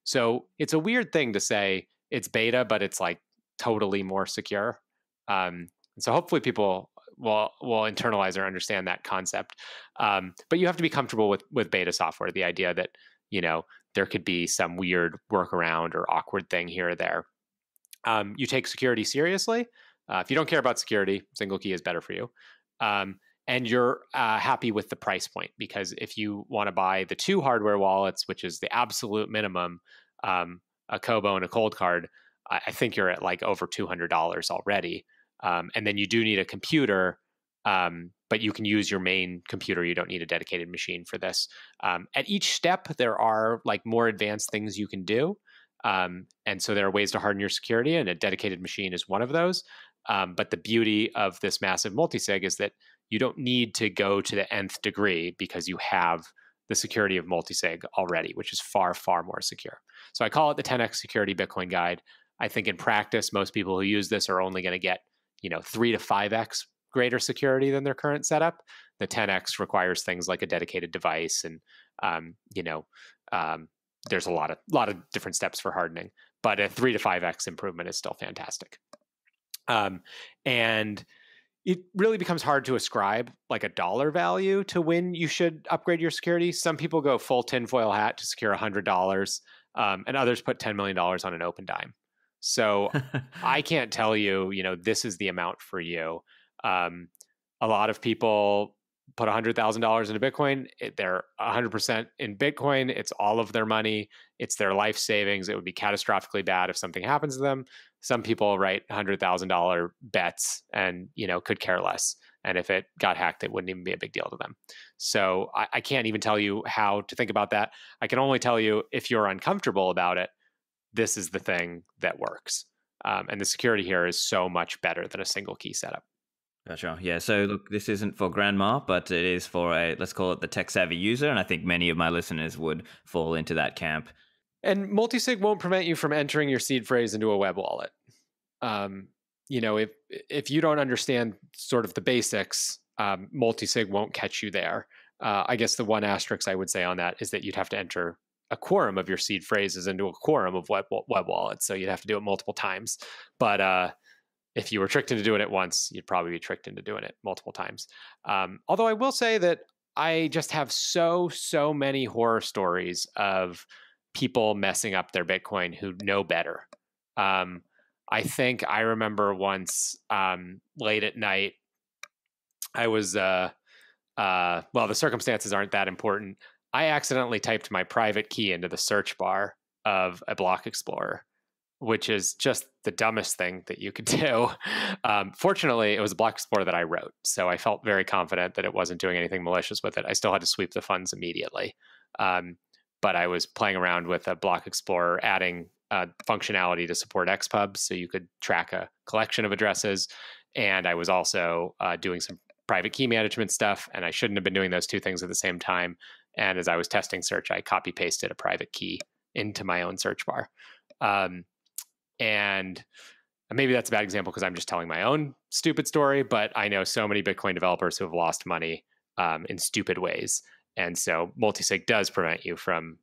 B: So it's a weird thing to say it's beta, but it's like totally more secure. And so hopefully people will internalize or understand that concept. But you have to be comfortable with beta software, the idea that there could be some weird workaround or awkward thing here or there. You take security seriously. If you don't care about security, single key is better for you. And you're happy with the price point, because if you want to buy the 2 hardware wallets, which is the absolute minimum, a Kobo and a Coldcard, I think you're at like over $200 already. And then you do need a computer, but you can use your main computer. You don't need a dedicated machine for this. At each step, there are like more advanced things you can do. And so there are ways to harden your security, and a dedicated machine is one of those. But the beauty of this massive multisig is that you don't need to go to the nth degree, because you have the security of multisig already, which is far, far more secure. So I call it the 10x Security Bitcoin Guide. I think in practice, most people who use this are only going to get 3 to 5x greater security than their current setup. The 10x requires things like a dedicated device, and there's a lot of different steps for hardening. But a 3 to 5x improvement is still fantastic. And it really becomes hard to ascribe like a dollar value to when you should upgrade your security. Some people go full tinfoil hat to secure $100, and others put $10 million on an open dime. So I can't tell you, this is the amount for you. A lot of people put $100,000 into Bitcoin. They're 100% in Bitcoin. It's all of their money. It's their life savings. It would be catastrophically bad if something happens to them. Some people write $100,000 bets and, could care less. And if it got hacked, it wouldn't even be a big deal to them. So I can't even tell you how to think about that. I can only tell you, if you're uncomfortable about it, this is the thing that works. And the security here is so much better than a single key setup.
A: Gotcha. Yeah. So look, this isn't for grandma, but it is for let's call it the tech savvy user. And I think many of my listeners would fall into that camp.
B: And multisig won't prevent you from entering your seed phrase into a web wallet. If you don't understand sort of the basics, multisig won't catch you there. I guess the one asterisk I would say on that is that you'd have to enter a quorum of your seed phrases into a quorum of web wallets. So you'd have to do it multiple times. But if you were tricked into doing it once, you'd probably be tricked into doing it multiple times. Although I will say that I just have so many horror stories of people messing up their Bitcoin who know better. I think I remember once late at night, I was, well, the circumstances aren't that important. I accidentally typed my private key into the search bar of a block explorer, which is just the dumbest thing that you could do. Fortunately, it was a block explorer that I wrote, so I felt very confident that it wasn't doing anything malicious with it. I still had to sweep the funds immediately. But I was playing around with a block explorer, adding functionality to support XPubs, so you could track a collection of addresses. And I was also doing some private key management stuff, and I shouldn't have been doing those two things at the same time. And as I was testing search, I copy pasted a private key into my own search bar. And maybe that's a bad example because I'm just telling my own stupid story, but I know so many Bitcoin developers who have lost money in stupid ways. And so multisig does prevent you from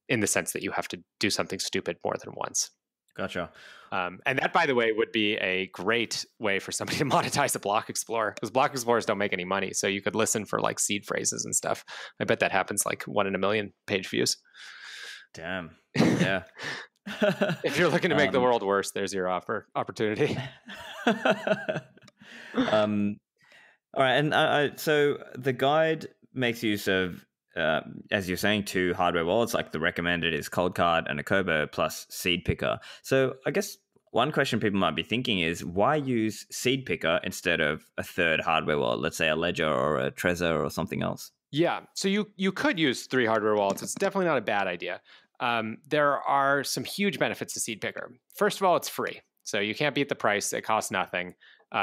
B: in the sense that you have to do something stupid more than once.
A: Gotcha.
B: And that, by the way, would be a great way for somebody to monetize a block explorer, because block explorers don't make any money. So you could listen for like seed phrases and stuff. I bet that happens like 1 in a million page views.
A: Damn. Yeah.
B: If you're looking to make the world worse, there's your opportunity.
A: All right. And so the guide makes use of, as you're saying, 2 hardware wallets. Like the recommended is Coldcard and a Kobo plus Seedpicker. So I guess one question people might be thinking is, why use Seedpicker instead of a third hardware wallet? Let's say a Ledger or a Trezor or something else.
B: Yeah. So you could use 3 hardware wallets. It's definitely not a bad idea. There are some huge benefits to Seedpicker. First of all, it's free. So you can't beat the price. It costs nothing.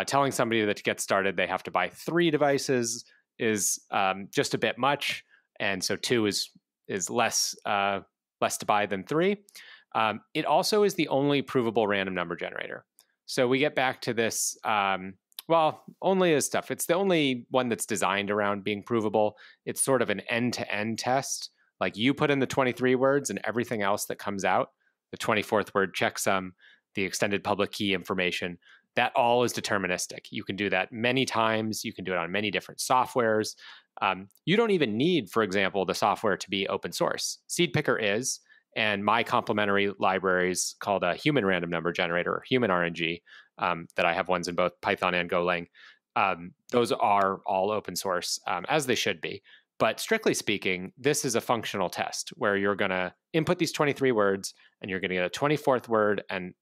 B: Telling somebody that to get started, they have to buy 3 devices is just a bit much. And so 2 is less to buy than 3. It also is the only provable random number generator. So we get back to this, only as stuff. It's the only one that's designed around being provable. It's sort of an end-to-end test. Like you put in the 23 words and everything else that comes out, the 24th word checksum, the extended public key information, that all is deterministic. You can do that many times. You can do it on many different softwares. You don't even need, for example, the software to be open source. Seedpicker is, and my complementary libraries called a human random number generator, or human RNG, that I have ones in both Python and Golang. Those are all open source, as they should be. But strictly speaking, this is a functional test where you're going to input these 23 words and you're going to get a 24th word and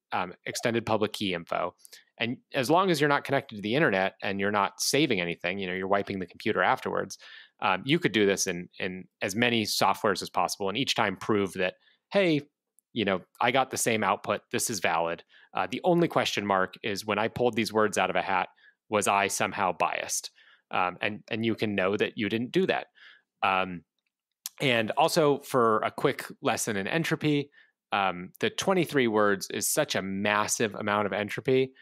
B: extended public key info. And as long as you're not connected to the internet and you're not saving anything, you're wiping the computer afterwards, you could do this in as many softwares as possible. And each time prove that, hey, I got the same output. This is valid. The only question mark is when I pulled these words out of a hat, was I somehow biased? And you can know that you didn't do that. And also, for a quick lesson in entropy, the 23 words is such a massive amount of entropy.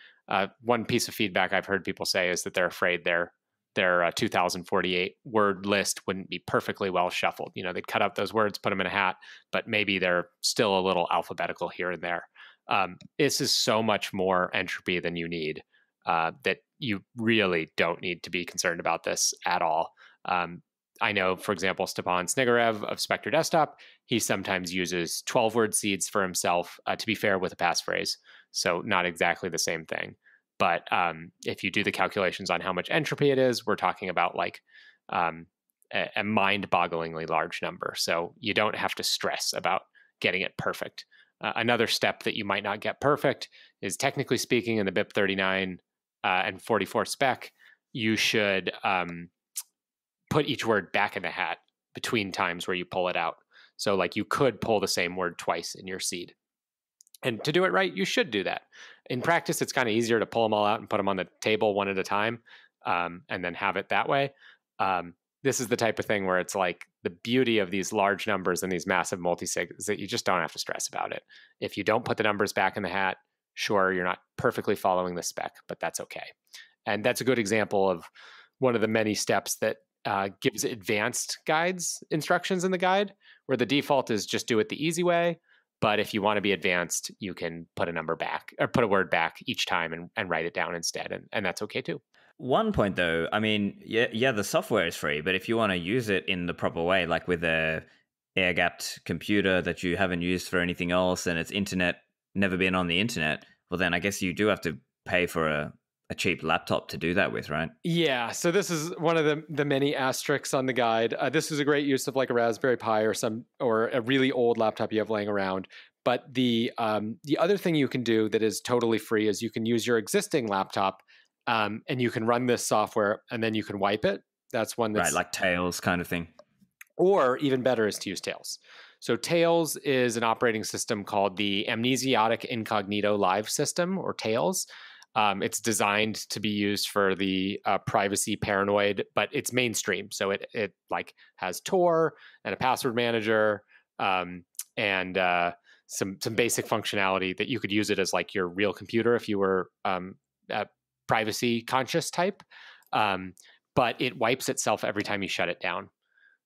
B: One piece of feedback I've heard people say is that they're afraid their 2048 word list wouldn't be perfectly well shuffled. They'd cut out those words, put them in a hat, but maybe they're still a little alphabetical here and there. This is so much more entropy than you need, that you really don't need to be concerned about this at all. I know, for example, Stepan Snigarev of Spectre Desktop, he sometimes uses 12-word seeds for himself, to be fair, with a passphrase. So not exactly the same thing. But if you do the calculations on how much entropy it is, we're talking about like a mind-bogglingly large number. So you don't have to stress about getting it perfect. Another step that you might not get perfect is, technically speaking, in the BIP39 and 44 spec, you should put each word back in the hat between times where you pull it out. So like you could pull the same word twice in your seed. And to do it right, you should do that. In practice, it's kind of easier to pull them all out and put them on the table one at a time, and then have it that way. This is the type of thing where it's like the beauty of these large numbers and these massive multisig is that you just don't have to stress about it. If you don't put the numbers back in the hat, sure, you're not perfectly following the spec, but that's okay. And that's a good example of one of the many steps that gives advanced instructions in the guide, where the default is just do it the easy way. But if you want to be advanced, you can put a number back or put a word back each time and write it down instead. And that's okay too.
A: One point though, I mean, yeah, the software is free, but if you want to use it in the proper way, like with a air-gapped computer that you haven't used for anything else and it's never been on the internet, well then I guess you do have to pay for a cheap laptop to do that with, right?
B: Yeah, so this is one of the many asterisks on the guide. This is a great use of like a Raspberry Pi or a really old laptop you have laying around. But the other thing you can do that is totally free is you can use your existing laptop and you can run this software and then you can wipe it. That's one that's
A: right, like Tails kind of thing.
B: Or even better is to use Tails. So Tails is an operating system called the Amnesiatic Incognito Live System, or Tails. It's designed to be used for the privacy paranoid, but it's mainstream. So it like has Tor and a password manager and some basic functionality that you could use it as like your real computer if you were a privacy conscious type. But it wipes itself every time you shut it down.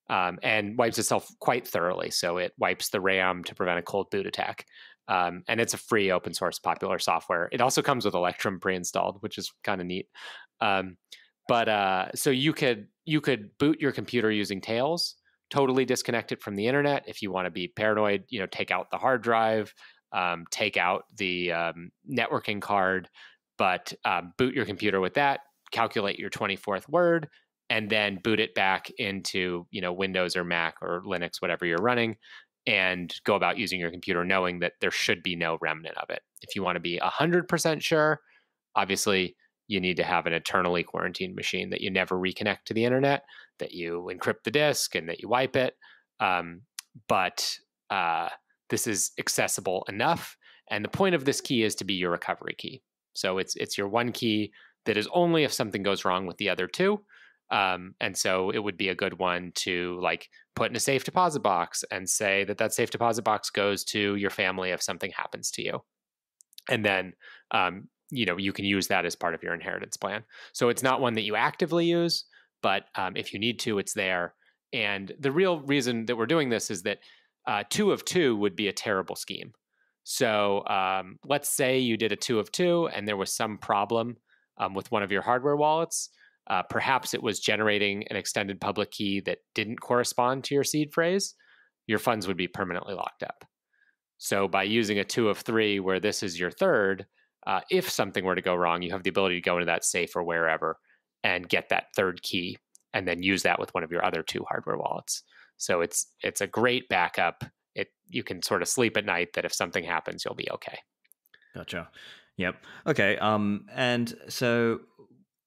B: And wipes itself quite thoroughly. So it wipes the RAM to prevent a cold boot attack. And it's a free open source popular software. It also comes with Electrum pre-installed, which is kind of neat. So you could boot your computer using Tails, totally disconnect it from the internet. If you want to be paranoid, take out the hard drive, take out the networking card, but boot your computer with that, calculate your 24th word, and then boot it back into Windows or Mac or Linux, whatever you're running, and go about using your computer knowing that there should be no remnant of it. If you want to be 100% sure, obviously you need to have an eternally quarantined machine that you never reconnect to the internet, that you encrypt the disk, and that you wipe it. But this is accessible enough. And the point of this key is to be your recovery key. So it's your one key that is only if something goes wrong with the other two. And so it would be a good one to like put in a safe deposit box and say that safe deposit box goes to your family if something happens to you. And then, you can use that as part of your inheritance plan. So it's not one that you actively use, but if you need to, it's there. And the real reason that we're doing this is that 2 of 2 would be a terrible scheme. So let's say you did a 2 of 2 and there was some problem with one of your hardware wallets. Perhaps it was generating an extended public key that didn't correspond to your seed phrase. Your funds would be permanently locked up. So by using a 2 of 3, where this is your third, if something were to go wrong, you have the ability to go into that safe or wherever and get that third key and then use that with one of your other 2 hardware wallets. So it's a great backup. You can sort of sleep at night that if something happens, you'll be okay.
A: Gotcha. Yep. Okay. And so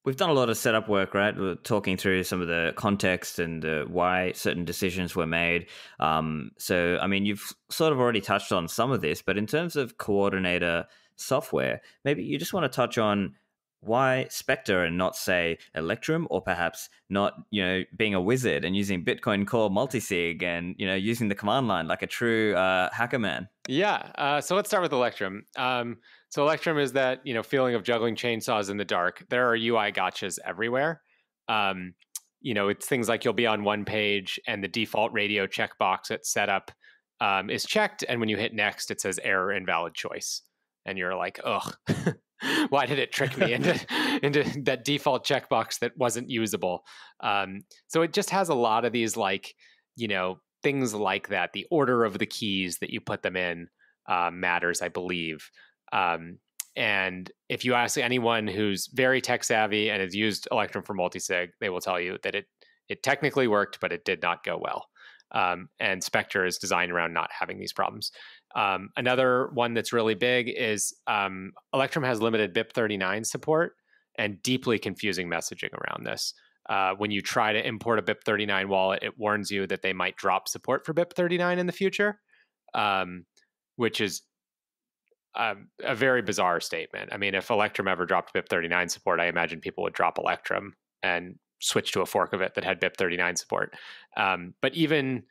A: we've done a lot of setup work, right? We're talking through some of the context and why certain decisions were made. So, I mean, you've sort of already touched on some of this, but in terms of coordinator software, maybe you just want to touch on why Spectre and not, say, Electrum, or perhaps not, being a wizard and using Bitcoin Core Multisig and, using the command line like a true hacker man.
B: Yeah. So let's start with Electrum. So Electrum is that, feeling of juggling chainsaws in the dark. There are UI gotchas everywhere. It's things like you'll be on one page and the default radio checkbox at setup is checked. And when you hit next, it says error invalid choice. And you're like, ugh, why did it trick me into that default checkbox that wasn't usable? So it just has a lot of these things like that. The order of the keys that you put them in matters, I believe. And if you ask anyone who's very tech savvy and has used Electrum for multisig, they will tell you that it technically worked, but it did not go well. And Spectre is designed around not having these problems. Another one that's really big is Electrum has limited BIP39 support and deeply confusing messaging around this. When you try to import a BIP39 wallet, it warns you that they might drop support for BIP39 in the future, which is a very bizarre statement. I mean, if Electrum ever dropped BIP39 support, I imagine people would drop Electrum and switch to a fork of it that had BIP39 support. But even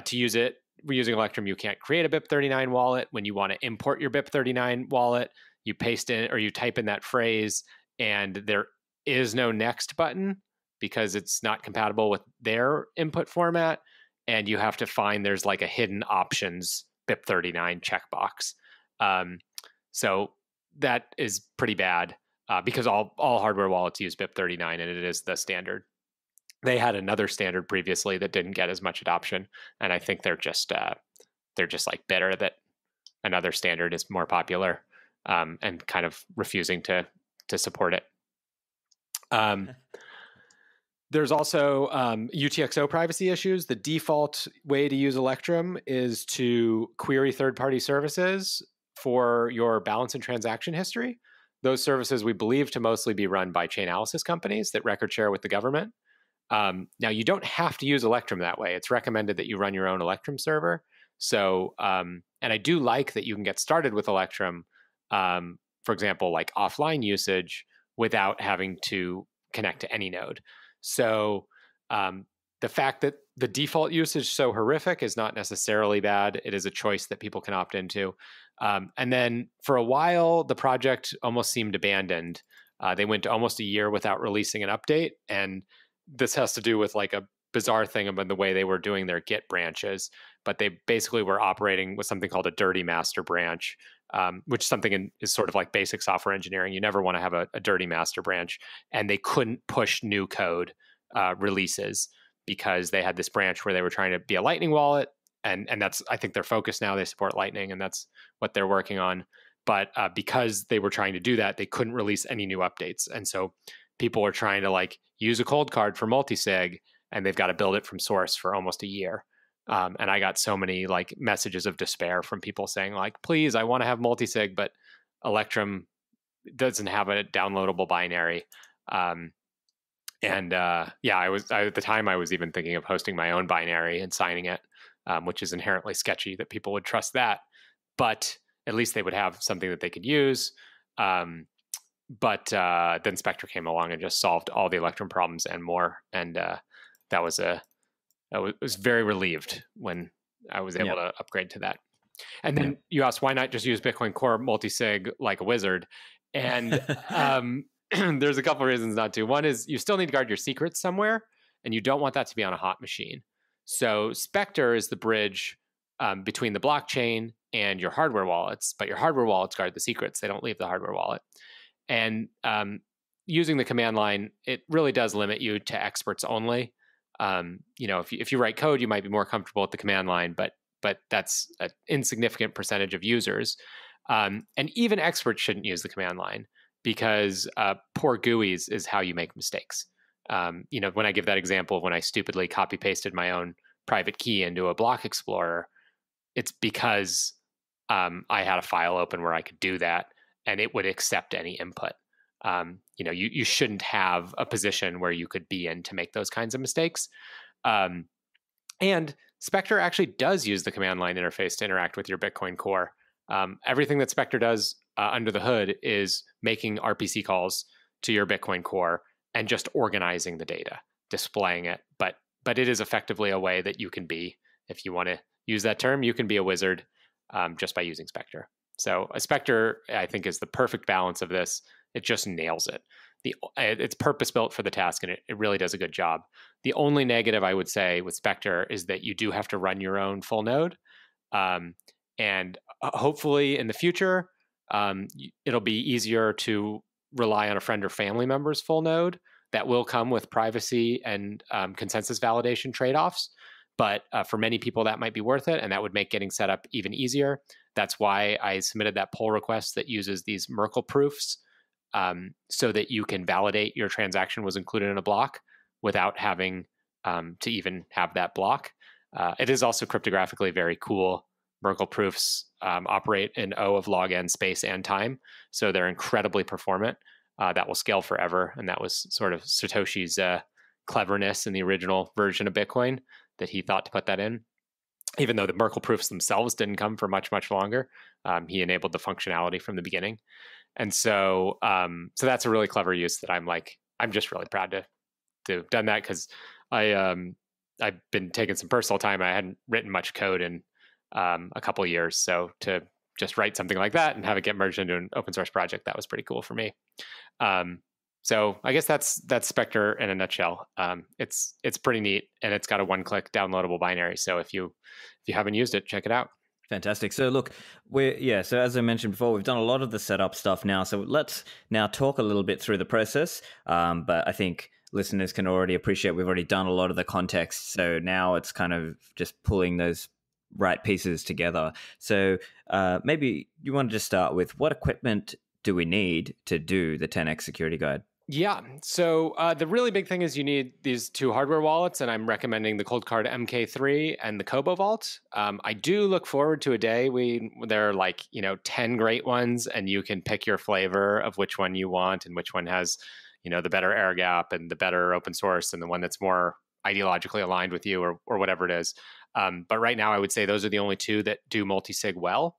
B: to use it, we're using Electrum, you can't create a BIP39 wallet. When you want to import your BIP39 wallet, you paste in or you type in that phrase, and there is no next button. because it's not compatible with their input format. And you have to find there's like a hidden options BIP39 checkbox. So that is pretty bad because all hardware wallets use BIP39 and it is the standard. They had another standard previously that didn't get as much adoption, and I think they're just like bitter that another standard is more popular and kind of refusing to support it. There's also UTXO privacy issues. The default way to use Electrum is to query third-party services for your balance and transaction history. Those services we believe to mostly be run by Chainalysis companies that record share with the government. Now, you don't have to use Electrum that way. It's recommended that you run your own Electrum server. So, and I do like that you can get started with Electrum, for example, like offline usage without having to connect to any node. So the fact that the default usage is so horrific is not necessarily bad. It is a choice that people can opt into. And then for a while, the project almost seemed abandoned. They went almost a year without releasing an update. And this has to do with like a bizarre thing about the way they were doing their Git branches. But they basically were operating with something called a dirty master branch, which is sort of like basic software engineering. You never want to have a dirty master branch. And they couldn't push new code releases because they had this branch where they were trying to be a Lightning wallet. And that's, I think, their focus now. They support Lightning, and that's what they're working on. But because they were trying to do that, they couldn't release any new updates. And so people were trying to like use a Coldcard for Multisig, and they've got to build it from source for almost a year. And I got so many like messages of despair from people saying like, please, I want to have Multisig, but Electrum doesn't have a downloadable binary. At the time I was even thinking of hosting my own binary and signing it, which is inherently sketchy that people would trust that, but at least they would have something that they could use. But then Spectre came along and just solved all the Electrum problems and more. And I was very relieved when I was able to upgrade to that. And then you asked, why not just use Bitcoin Core multisig like a wizard? And there's a couple of reasons not to. One is you still need to guard your secrets somewhere, and you don't want that to be on a hot machine. So Spectre is the bridge between the blockchain and your hardware wallets, but your hardware wallets guard the secrets. They don't leave the hardware wallet. And using the command line, it really does limit you to experts only. If you write code, you might be more comfortable with the command line, but that's an insignificant percentage of users. And even experts shouldn't use the command line because poor GUIs is how you make mistakes. When I give that example of when I stupidly copy pasted my own private key into a block explorer, it's because I had a file open where I could do that and it would accept any input. You shouldn't have a position where you could be in to make those kinds of mistakes. And Spectre actually does use the command line interface to interact with your Bitcoin Core. Everything that Spectre does under the hood is making RPC calls to your Bitcoin Core and just organizing the data, displaying it. But it is effectively a way that you can be, if you want to use that term, you can be a wizard just by using Spectre. So a Spectre, I think, is the perfect balance of this. It just nails it. It's purpose-built for the task, and it really does a good job. The only negative I would say with Spectre is that you do have to run your own full node. And hopefully in the future, it'll be easier to rely on a friend or family member's full node. That will come with privacy and consensus validation trade-offs. But for many people, that might be worth it, and that would make getting set up even easier. That's why I submitted that pull request that uses these Merkle proofs so that you can validate your transaction was included in a block without having to even have that block. It is also cryptographically very cool. Merkle proofs operate in O of log n space and time, so they're incredibly performant. That will scale forever, and that was sort of Satoshi's cleverness in the original version of Bitcoin that he thought to put that in. Even though the Merkle proofs themselves didn't come for much, much longer, he enabled the functionality from the beginning. And so that's a really clever use that I'm just really proud to have done that, because I've been taking some personal time. I hadn't written much code in a couple of years. So to just write something like that and have it get merged into an open source project, that was pretty cool for me. So I guess that's Spectre in a nutshell. It's pretty neat, and it's got a one-click downloadable binary. So if you haven't used it, check it out.
A: Fantastic. So look, so as I mentioned before, we've done a lot of the setup stuff now. So let's now talk a little bit through the process. But I think listeners can already appreciate we've already done a lot of the context. So now it's kind of just pulling those right pieces together. So maybe you want to just start with what equipment do we need to do the 10x security guide?
B: Yeah. So the really big thing is you need these two hardware wallets, and I'm recommending the Coldcard MK3 and the Kobo Vault. I do look forward to a day there are like 10 great ones, and you can pick your flavor of which one you want and which one has the better air gap and the better open source and the one that's more ideologically aligned with you or whatever it is. But right now, I would say those are the only two that do multisig well.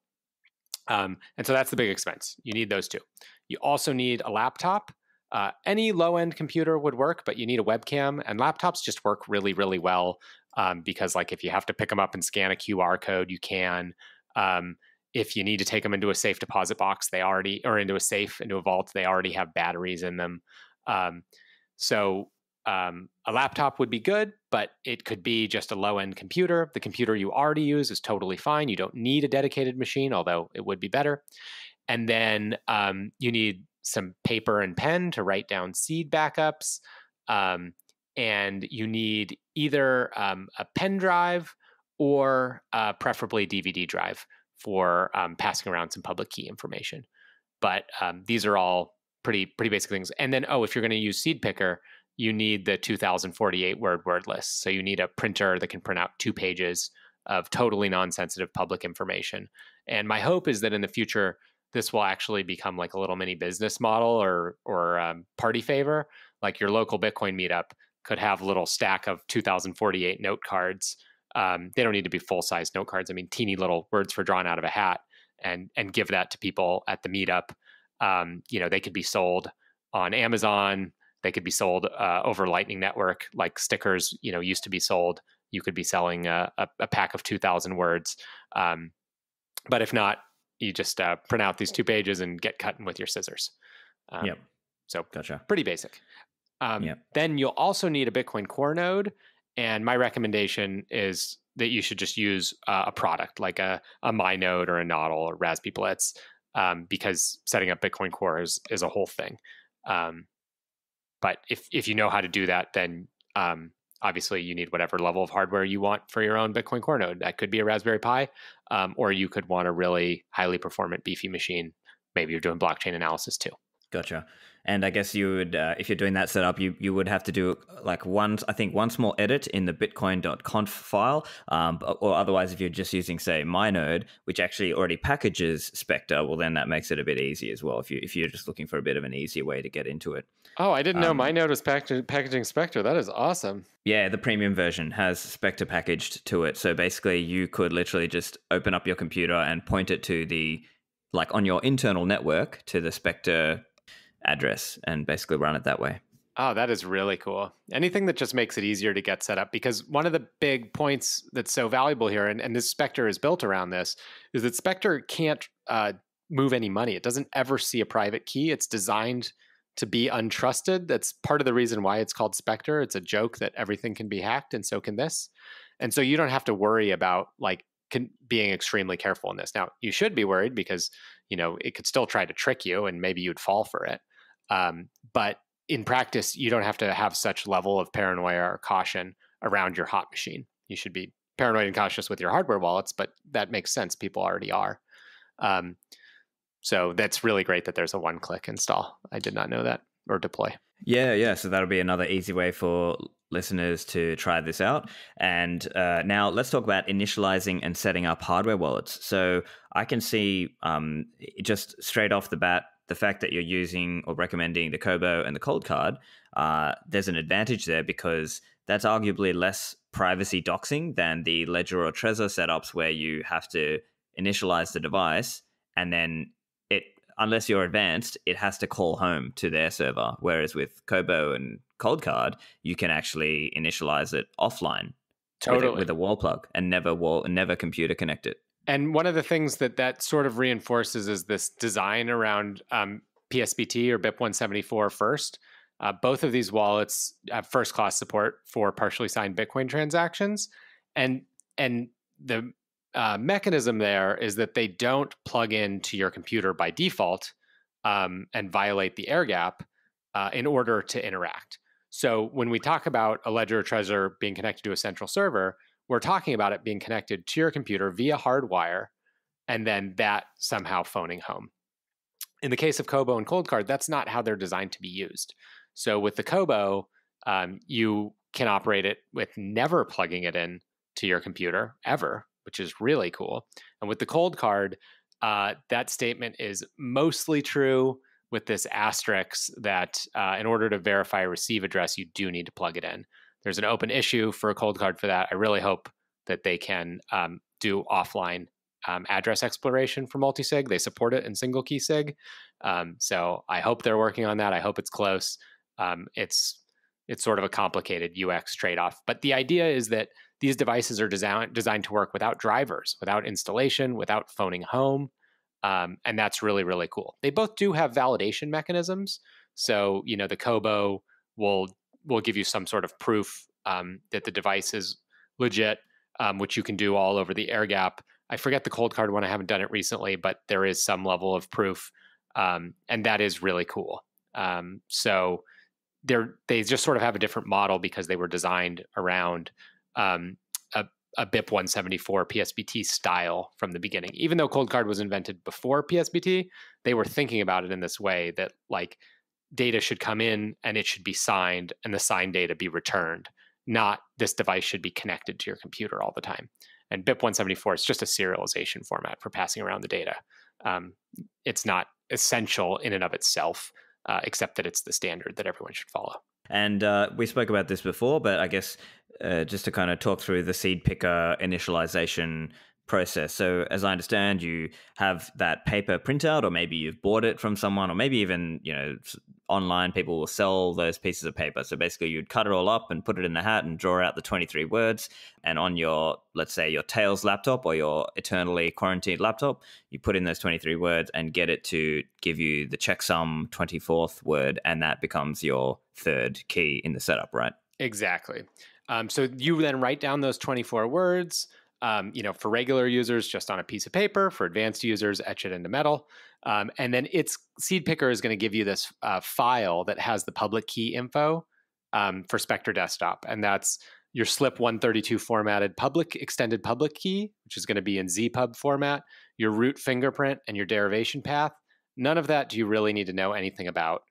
B: And so that's the big expense. You need those two. You also need a laptop. Any low-end computer would work, but you need a webcam, and laptops just work really, really well because like if you have to pick them up and scan a QR code, you can. If you need to take them into a safe deposit box, into a safe, into a vault, they already have batteries in them. So a laptop would be good, but it could be just a low-end computer. The computer you already use is totally fine. You don't need a dedicated machine, although it would be better. And then you need some paper and pen to write down seed backups. And you need either a pen drive or preferably a DVD drive for passing around some public key information. But these are all pretty basic things. And then, if you're going to use Seedpicker, you need the 2048 word list. So you need a printer that can print out 2 pages of totally non-sensitive public information. And my hope is that in the future, this will actually become like a little mini business model or party favor. Like your local Bitcoin meetup could have a little stack of 2048 note cards. They don't need to be full-size note cards. I mean, teeny little words for drawn out of a hat, and give that to people at the meetup. They could be sold on Amazon. They could be sold over Lightning Network, like stickers, used to be sold. You could be selling a pack of 2,000 words. But if not, you just print out these 2 pages and get cutting with your scissors.
A: Yep.
B: So
A: Gotcha.
B: Pretty basic. Then you'll also need a Bitcoin Core node. And my recommendation is that you should just use a product like a MyNode or a Nodl or Raspberry Blitz, because setting up Bitcoin Core is a whole thing. But if you know how to do that, then obviously you need whatever level of hardware you want for your own Bitcoin Core node. That could be a Raspberry Pi, or you could want a really highly performant, beefy machine. Maybe you're doing blockchain analysis too.
A: Gotcha. And I guess you would, if you're doing that setup, you would have to do like one small edit in the bitcoin.conf file, or otherwise if you're just using, say, MyNode, which actually already packages Spectre, well, then that makes it a bit easy as well if you're just looking for a bit of an easier way to get into it.
B: Oh, I didn't know MyNode was packaging Spectre. That is awesome.
A: Yeah, the premium version has Spectre packaged to it. So basically you could literally just open up your computer and point it to on your internal network to the Spectre address and basically run it that way.
B: Oh, that is really cool. Anything that just makes it easier to get set up, because one of the big points that's so valuable here, and this Spectre is built around this, is that Spectre can't move any money. It doesn't ever see a private key. It's designed to be untrusted. That's part of the reason why it's called Spectre. It's a joke that everything can be hacked, and so can this. And so you don't have to worry about being extremely careful in this. Now, you should be worried because, it could still try to trick you and maybe you'd fall for it. But in practice, you don't have to have such level of paranoia or caution around your hot machine. You should be paranoid and cautious with your hardware wallets, but that makes sense. People already are. So that's really great that there's a one-click install. I did not know that, or deploy.
A: Yeah. So that'll be another easy way for listeners to try this out. And now let's talk about initializing and setting up hardware wallets. So I can see just straight off the bat, the fact that you're using or recommending the Cobo and the Coldcard, there's an advantage there because that's arguably less privacy doxing than the Ledger or Trezor setups where you have to initialize the device and then unless you're advanced, it has to call home to their server. Whereas with Cobo and Coldcard, you can actually initialize it offline with a wall plug and never computer connect it.
B: And one of the things that sort of reinforces is this design around PSBT or BIP 174 first. Both of these wallets have first-class support for partially signed Bitcoin transactions, and the mechanism there is that they don't plug into your computer by default and violate the air gap in order to interact. So when we talk about a ledger or Trezor being connected to a central server, we're talking about it being connected to your computer via hardwire, and then that somehow phoning home. In the case of Cobo and Coldcard, that's not how they're designed to be used. So with the Cobo, you can operate it with never plugging it in to your computer ever, which is really cool. And with the Coldcard, that statement is mostly true with this asterisk that in order to verify a receive address, you do need to plug it in. There's an open issue for a Coldcard for that. I really hope that they can do offline address exploration for multisig. They support it in single key sig. So I hope they're working on that. I hope it's close. It's sort of a complicated UX trade-off. But the idea is that these devices are designed to work without drivers, without installation, without phoning home. And that's really, really cool. They both do have validation mechanisms. So, the Kobo will give you some sort of proof that the device is legit, which you can do all over the air gap. I forget the Coldcard one. I haven't done it recently, but there is some level of proof. And that is really cool. So they just sort of have a different model because they were designed around a BIP 174 PSBT style from the beginning. Even though Coldcard was invented before PSBT, they were thinking about it in this way that like data should come in and it should be signed and the signed data be returned, not this device should be connected to your computer all the time. And BIP 174 is just a serialization format for passing around the data. It's not essential in and of itself, except that it's the standard that everyone should follow.
A: And we spoke about this before, but I guess just to kind of talk through the Seedpicker initialization process. So as I understand, you have that paper printout, or maybe you've bought it from someone, or maybe even, online people will sell those pieces of paper. So basically you'd cut it all up and put it in the hat and draw out the 23 words. And on your, let's say your Tails laptop or your eternally quarantined laptop, you put in those 23 words and get it to give you the checksum 24th word. And that becomes your third key in the setup, right?
B: Exactly. So you then write down those 24 words. For regular users, just on a piece of paper. For advanced users, etch it into metal. And then Seedpicker is going to give you this file that has the public key info for Spectre Desktop. And that's your SLP 132 formatted extended public key, which is going to be in ZPub format, your root fingerprint, and your derivation path. None of that do you really need to know anything about.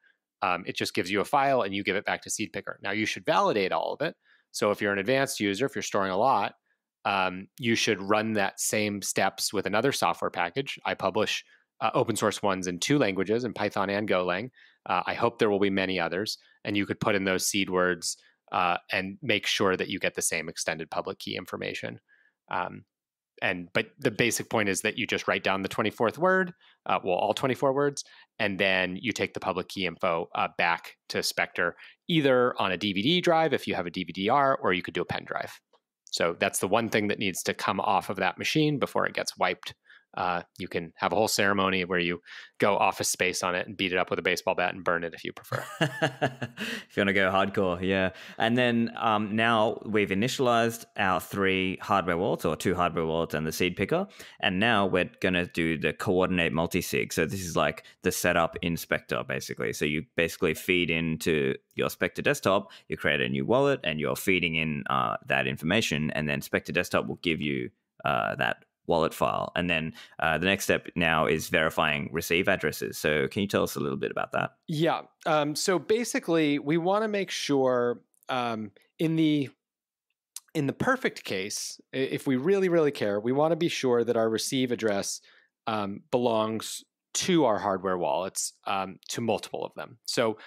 B: It just gives you a file and you give it back to Seedpicker. Now, you should validate all of it. So if you're an advanced user, if you're storing a lot, you should run that same steps with another software package. I publish open source ones in 2 languages, in Python and Golang. I hope there will be many others. And you could put in those seed words and make sure that you get the same extended public key information. But the basic point is that you just write down the 24th word, all 24 words, and then you take the public key info back to Spectre, either on a DVD drive if you have a DVD-R, or you could do a pen drive. So that's the one thing that needs to come off of that machine before it gets wiped. You can have a whole ceremony where you go Office Space on it and beat it up with a baseball bat and burn it if you prefer.
A: If you want to go hardcore, yeah. And then now we've initialized our 3 hardware wallets, or 2 hardware wallets and the Seedpicker. And now we're going to do the coordinate multisig. So this is like the setup in Spectre, basically. So you basically feed into your Spectre Desktop, you create a new wallet, and you're feeding in that information. And then Spectre Desktop will give you that wallet file. And then the next step now is verifying receive addresses. So can you tell us a little bit about that?
B: Yeah. So basically, we want to make sure in the perfect case, if we really, really care, we want to be sure that our receive address belongs to our hardware wallets, to multiple of them. So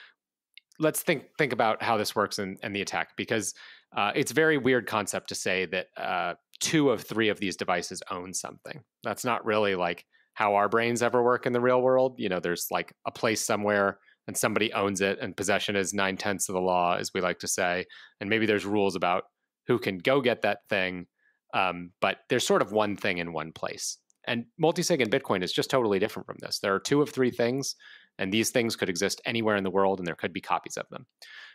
B: let's think about how this works in the attack, because it's a very weird concept to say that 2 of 3 of these devices own something. That's not really like how our brains ever work in the real world. There's like a place somewhere and somebody owns it, and possession is 9/10 of the law, as we like to say. And maybe there's rules about who can go get that thing. But there's sort of one thing in one place. And multisig and Bitcoin is just totally different from this. There are 2 of 3 things, And these things could exist anywhere in the world, and there could be copies of them.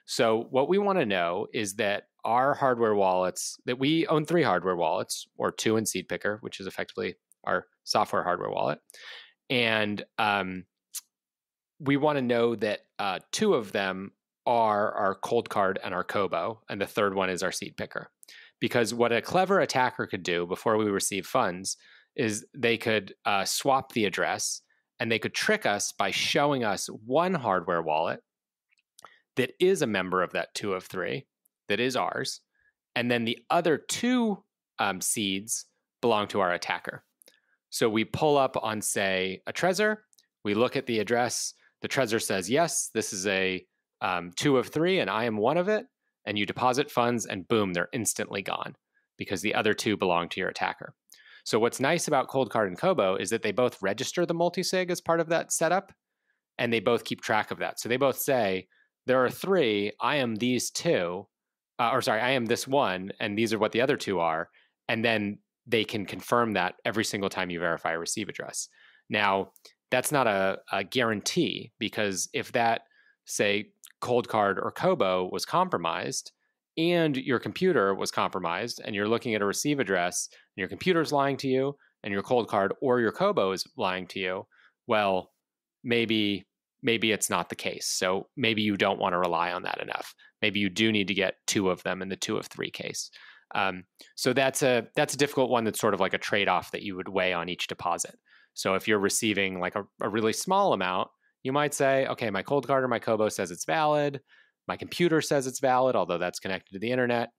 B: So what we want to know is that our hardware wallets, that we own 3 hardware wallets, or 2 in Seedpicker, which is effectively our software hardware wallet. And we want to know that 2 of them are our Coldcard and our Kobo, and the third one is our Seedpicker. Because what a clever attacker could do before we receive funds is they could swap the address, and they could trick us by showing us one hardware wallet that is a member of that 2 of 3, that is ours, and then the other 2 seeds belong to our attacker. So we pull up on, say, a Trezor, we look at the address, the Trezor says, yes, this is a 2 of 3, and I am one of it, and you deposit funds, and boom, they're instantly gone because the other 2 belong to your attacker. So what's nice about Coldcard and Kobo is that they both register the multisig as part of that setup, and they both keep track of that. So they both say, there are 3, I am these 2, I am this one, and these are what the other 2 are, and then they can confirm that every single time you verify a receive address. Now, that's not a guarantee, because if that, say, Coldcard or Kobo was compromised, and your computer was compromised, and you're looking at a receive address, and your computer's lying to you, and your Coldcard or your Kobo is lying to you, well, maybe it's not the case. So maybe you don't want to rely on that enough. Maybe you do need to get 2 of them in the 2 of 3 case. So that's a difficult one. That's sort of like a trade-off that you would weigh on each deposit. So if you're receiving like a really small amount, you might say, okay, my Coldcard or my Kobo says it's valid. My computer says it's valid, although that's connected to the internet.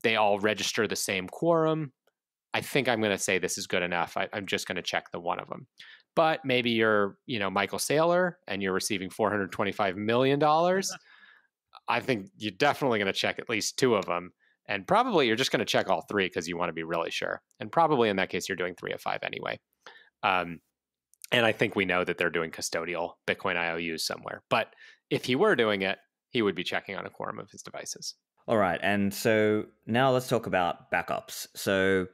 B: They all register the same quorum. I think I'm going to say this is good enough. I'm just going to check the one of them. But maybe you're, Michael Saylor and you're receiving $425 million. I think you're definitely going to check at least 2 of them. And probably you're just going to check all 3 because you want to be really sure. And probably in that case, you're doing 3 of 5 anyway. And I think we know that they're doing custodial Bitcoin IOUs somewhere. But if he were doing it, he would be checking on a quorum of his devices.
A: All right. And so now let's talk about backups. So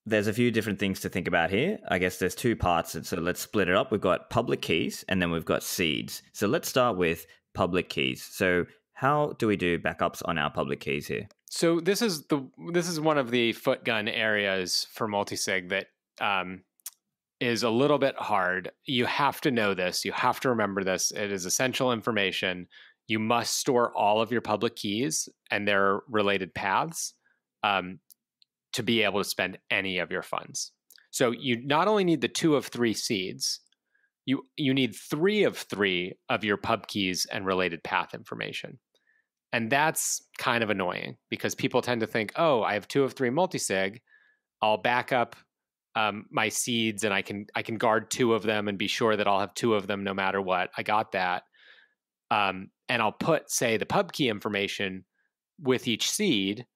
A: there's a few different things to think about here. I guess there's 2 parts. So let's split it up. We've got public keys and then we've got seeds. So let's start with public keys. So how do we do backups on our public keys here?
B: So this is one of the footgun areas for multisig that is a little bit hard. You have to know this. You have to remember this. It is essential information. You must store all of your public keys and their related paths to be able to spend any of your funds. So you not only need the 2 of 3 seeds, you need 3 of 3 of your pub keys and related path information. And that's kind of annoying because people tend to think, oh, I have 2 of 3 multisig. I'll back up my seeds and I can guard 2 of them and be sure that I'll have 2 of them no matter what. I got that. And I'll put, say, the pub key information with each seed,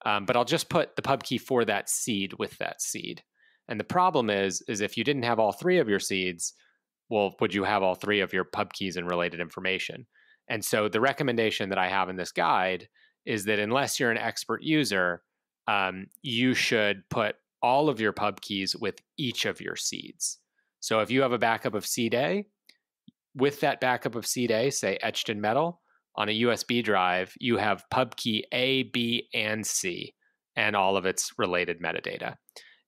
B: but I'll just put the pub key for that seed with that seed. And the problem is if you didn't have all 3 of your seeds, well, would you have all 3 of your pub keys and related information? And so the recommendation that I have in this guide is that unless you're an expert user, you should put all of your pub keys with each of your seeds. So if you have a backup of seed A, with that backup of seed A, say etched in metal, on a USB drive, you have pub key A, B, and C, and all of its related metadata.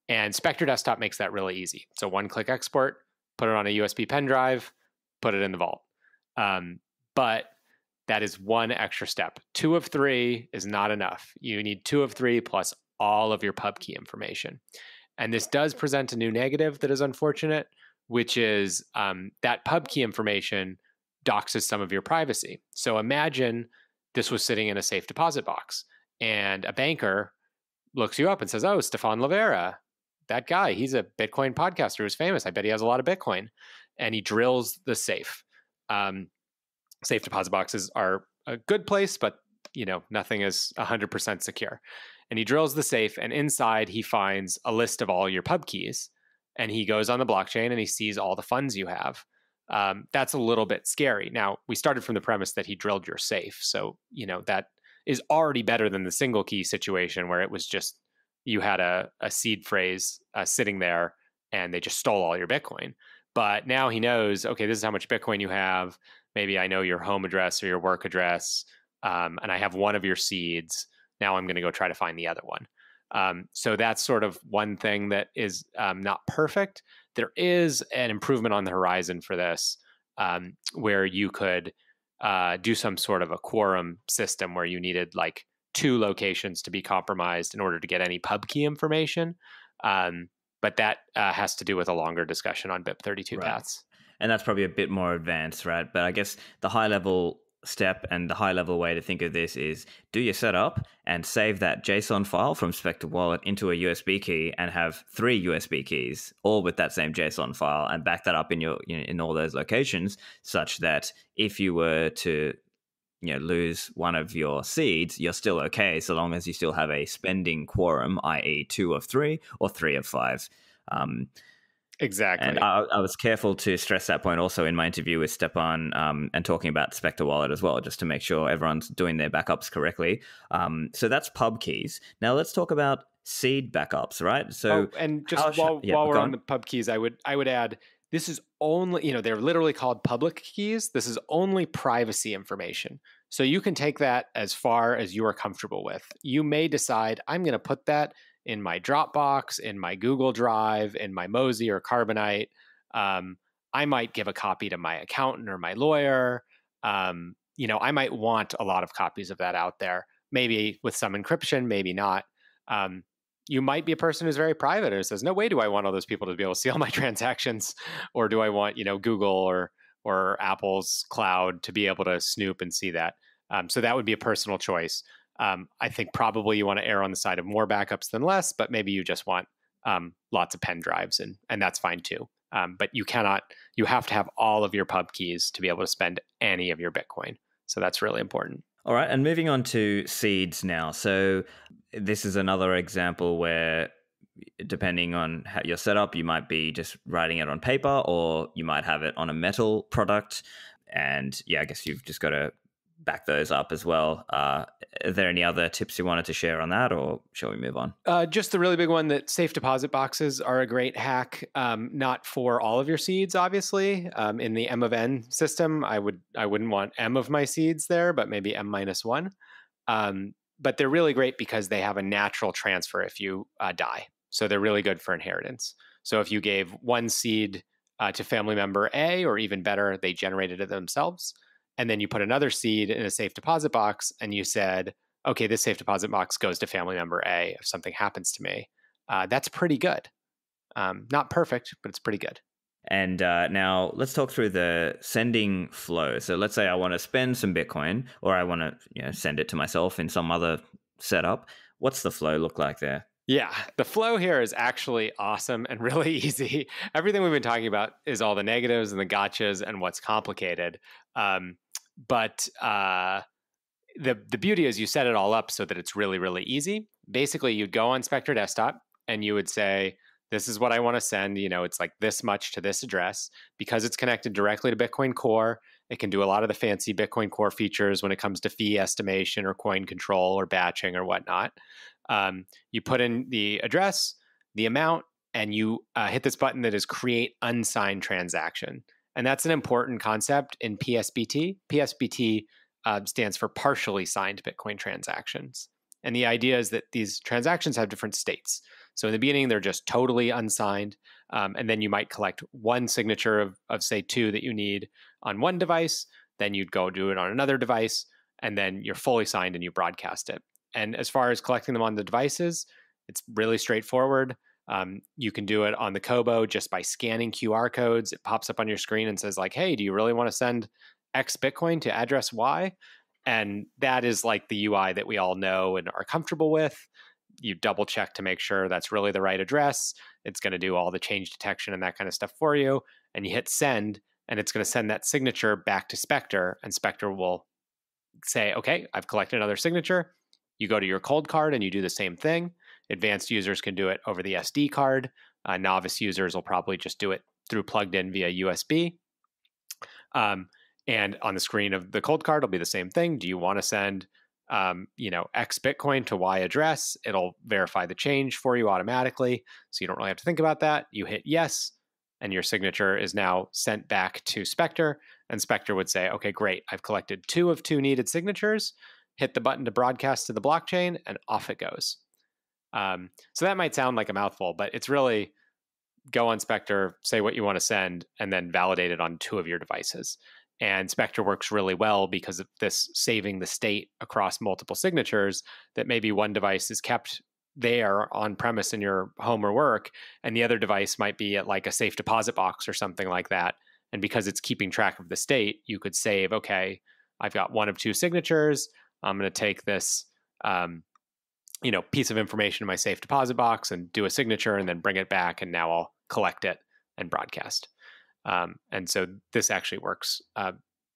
B: And Spectre Desktop makes that really easy. So one-click export, put it on a USB pen drive, put it in the vault. But that is one extra step. 2 of 3 is not enough. You need 2 of 3 plus all of your pub key information. And this does present a new negative that is unfortunate, which is that pub key information doxes some of your privacy. So imagine this was sitting in a safe deposit box and a banker looks you up and says, oh, Stefan Livera, that guy, he's a Bitcoin podcaster who's famous. I bet he has a lot of Bitcoin. And he drills the safe. Safe deposit boxes are a good place, but nothing is 100% secure. And he drills the safe, and inside he finds a list of all your pub keys. And he goes on the blockchain and he sees all the funds you have. That's a little bit scary. Now, we started from the premise that he drilled your safe. So, that is already better than the single key situation where it was just you had a seed phrase sitting there and they just stole all your Bitcoin. But now he knows, okay, this is how much Bitcoin you have. Maybe I know your home address or your work address, and I have one of your seeds. Now I'm going to go try to find the other one. So that's sort of one thing that is not perfect. There is an improvement on the horizon for this, where you could do some sort of a quorum system where you needed like 2 locations to be compromised in order to get any pub key information. But that has to do with a longer discussion on BIP32 paths.
A: And that's probably a bit more advanced, right? But I guess the high level step and the high level way to think of this is do your setup and save that JSON file from Spectre Wallet into a USB key and have 3 USB keys, all with that same JSON file, and back that up in your in all those locations, such that if you were to lose one of your seeds, you're still okay so long as you still have a spending quorum, i.e. 2 of 3 or 3 of 5.
B: Exactly.
A: And I was careful to stress that point also in my interview with Stepan and talking about Spectre Wallet as well, just to make sure everyone's doing their backups correctly. So that's pub keys. Now let's talk about seed backups, right? So
B: and just while we're on the pub keys, I would add, this is only, they're literally called public keys. This is only privacy information. So you can take that as far as you are comfortable with. You may decide, I'm going to put that in my Dropbox, in my Google Drive, in my Mozy or Carbonite. I might give a copy to my accountant or my lawyer. I might want a lot of copies of that out there, maybe with some encryption, maybe not. You might be a person who's very private and says, no way do I want all those people to be able to see all my transactions, or do I want, Google or Apple's cloud to be able to snoop and see that? So that would be a personal choice. I think probably you want to err on the side of more backups than less, but maybe you just want lots of pen drives, and that's fine too. But you have to have all of your pub keys to be able to spend any of your Bitcoin. So that's really important.
A: All right, and moving on to seeds now. So this is another example where, depending on how your setup, you might be just writing it on paper, or you might have it on a metal product. And yeah, I guess you've just got to back those up as well. Are there any other tips you wanted to share on that, or shall we move on?
B: Just the really big one, that safe deposit boxes are a great hack. Not for all of your seeds, obviously. In the M of N system, I wouldn't want M of my seeds there, but maybe M-1. But they're really great because they have a natural transfer if you die. So they're really good for inheritance. So if you gave one seed to family member A, or even better, they generated it themselves, and then you put another seed in a safe deposit box, and you said, okay, this safe deposit box goes to family member A if something happens to me. That's pretty good. Not perfect, but it's pretty good.
A: And now let's talk through the sending flow. So let's say I want to spend some Bitcoin, or I want to send it to myself in some other setup. What's the flow look like there?
B: Yeah, the flow here is actually awesome and really easy. Everything we've been talking about is all the negatives and the gotchas and what's complicated. But the beauty is you set it all up so that it's really, really easy. Basically, you'd go on Spectre Desktop and you would say, this is what I want to send. It's like this much to this address. Because it's connected directly to Bitcoin Core, it can do a lot of the fancy Bitcoin Core features when it comes to fee estimation or coin control or batching or whatnot. You put in the address, the amount, and you hit this button that is Create Unsigned Transaction. And that's an important concept in PSBT. PSBT stands for Partially Signed Bitcoin Transactions. And the idea is that these transactions have different states. So in the beginning, they're just totally unsigned. And then you might collect one signature of say 2 that you need on one device. Then you'd go do it on another device. And then you're fully signed and you broadcast it. And as far as collecting them on the devices, it's really straightforward. You can do it on the Kobo just by scanning QR codes. It pops up on your screen and says like, hey, do you really want to send X Bitcoin to address Y? And that is like the UI that we all know and are comfortable with. You double check to make sure that's really the right address. It's going to do all the change detection and that kind of stuff for you. And you hit send, and it's going to send that signature back to Spectre, and Spectre will say, okay, I've collected another signature. You go to your Coldcard and you do the same thing. Advanced users can do it over the SD card. Novice users will probably just do it through plugged in via USB. And on the screen of the Coldcard, it'll be the same thing. Do you want to send, X Bitcoin to Y address? It'll verify the change for you automatically, so you don't really have to think about that. You hit yes, and your signature is now sent back to Spectre, and Spectre would say, okay, great, I've collected 2 of 2 needed signatures, hit the button to broadcast to the blockchain, and off it goes. So that might sound like a mouthful, but it's really go on Spectre, say what you want to send, and then validate it on 2 of your devices. And Spectre works really well because of this saving the state across multiple signatures, that maybe one device is kept there on premise in your home or work, and the other device might be at like a safe deposit box or something like that. And because it's keeping track of the state, you could save, okay, I've got 1 of 2 signatures. I'm going to take this, piece of information in my safe deposit box and do a signature and then bring it back. And now I'll collect it and broadcast. And so this actually works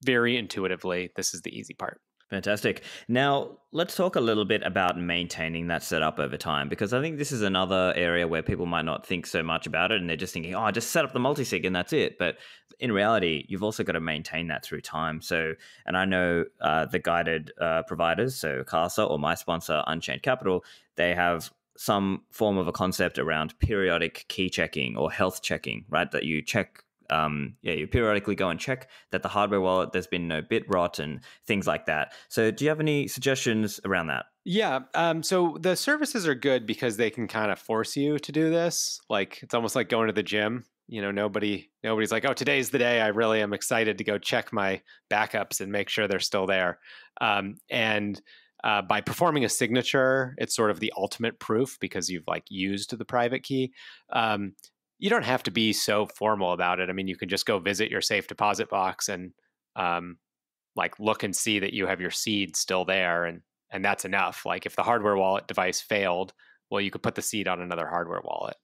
B: very intuitively. This is the easy part.
A: Fantastic. Now, let's talk a little bit about maintaining that setup over time, because I think this is another area where people might not think so much about it, and they're just thinking, oh, just set up the multisig and that's it. But in reality, you've also got to maintain that through time. So, and I know the guided providers, so Casa or my sponsor, Unchained Capital, they have some form of a concept around periodic key checking or health checking, right? That you check you periodically go and check that the hardware wallet, there's been no bit rot and things like that. So do you have any suggestions around that?
B: Yeah. So the services are good because they can kind of force you to do this. Like, it's almost like going to the gym. Nobody's like, oh, today's the day I really am excited to go check my backups and make sure they're still there. By performing a signature, it's sort of the ultimate proof because you've like used the private key. You don't have to be so formal about it. I mean, you can just go visit your safe deposit box and look and see that you have your seed still there, and that's enough. Like, if the hardware wallet device failed, well, you could put the seed on another hardware wallet.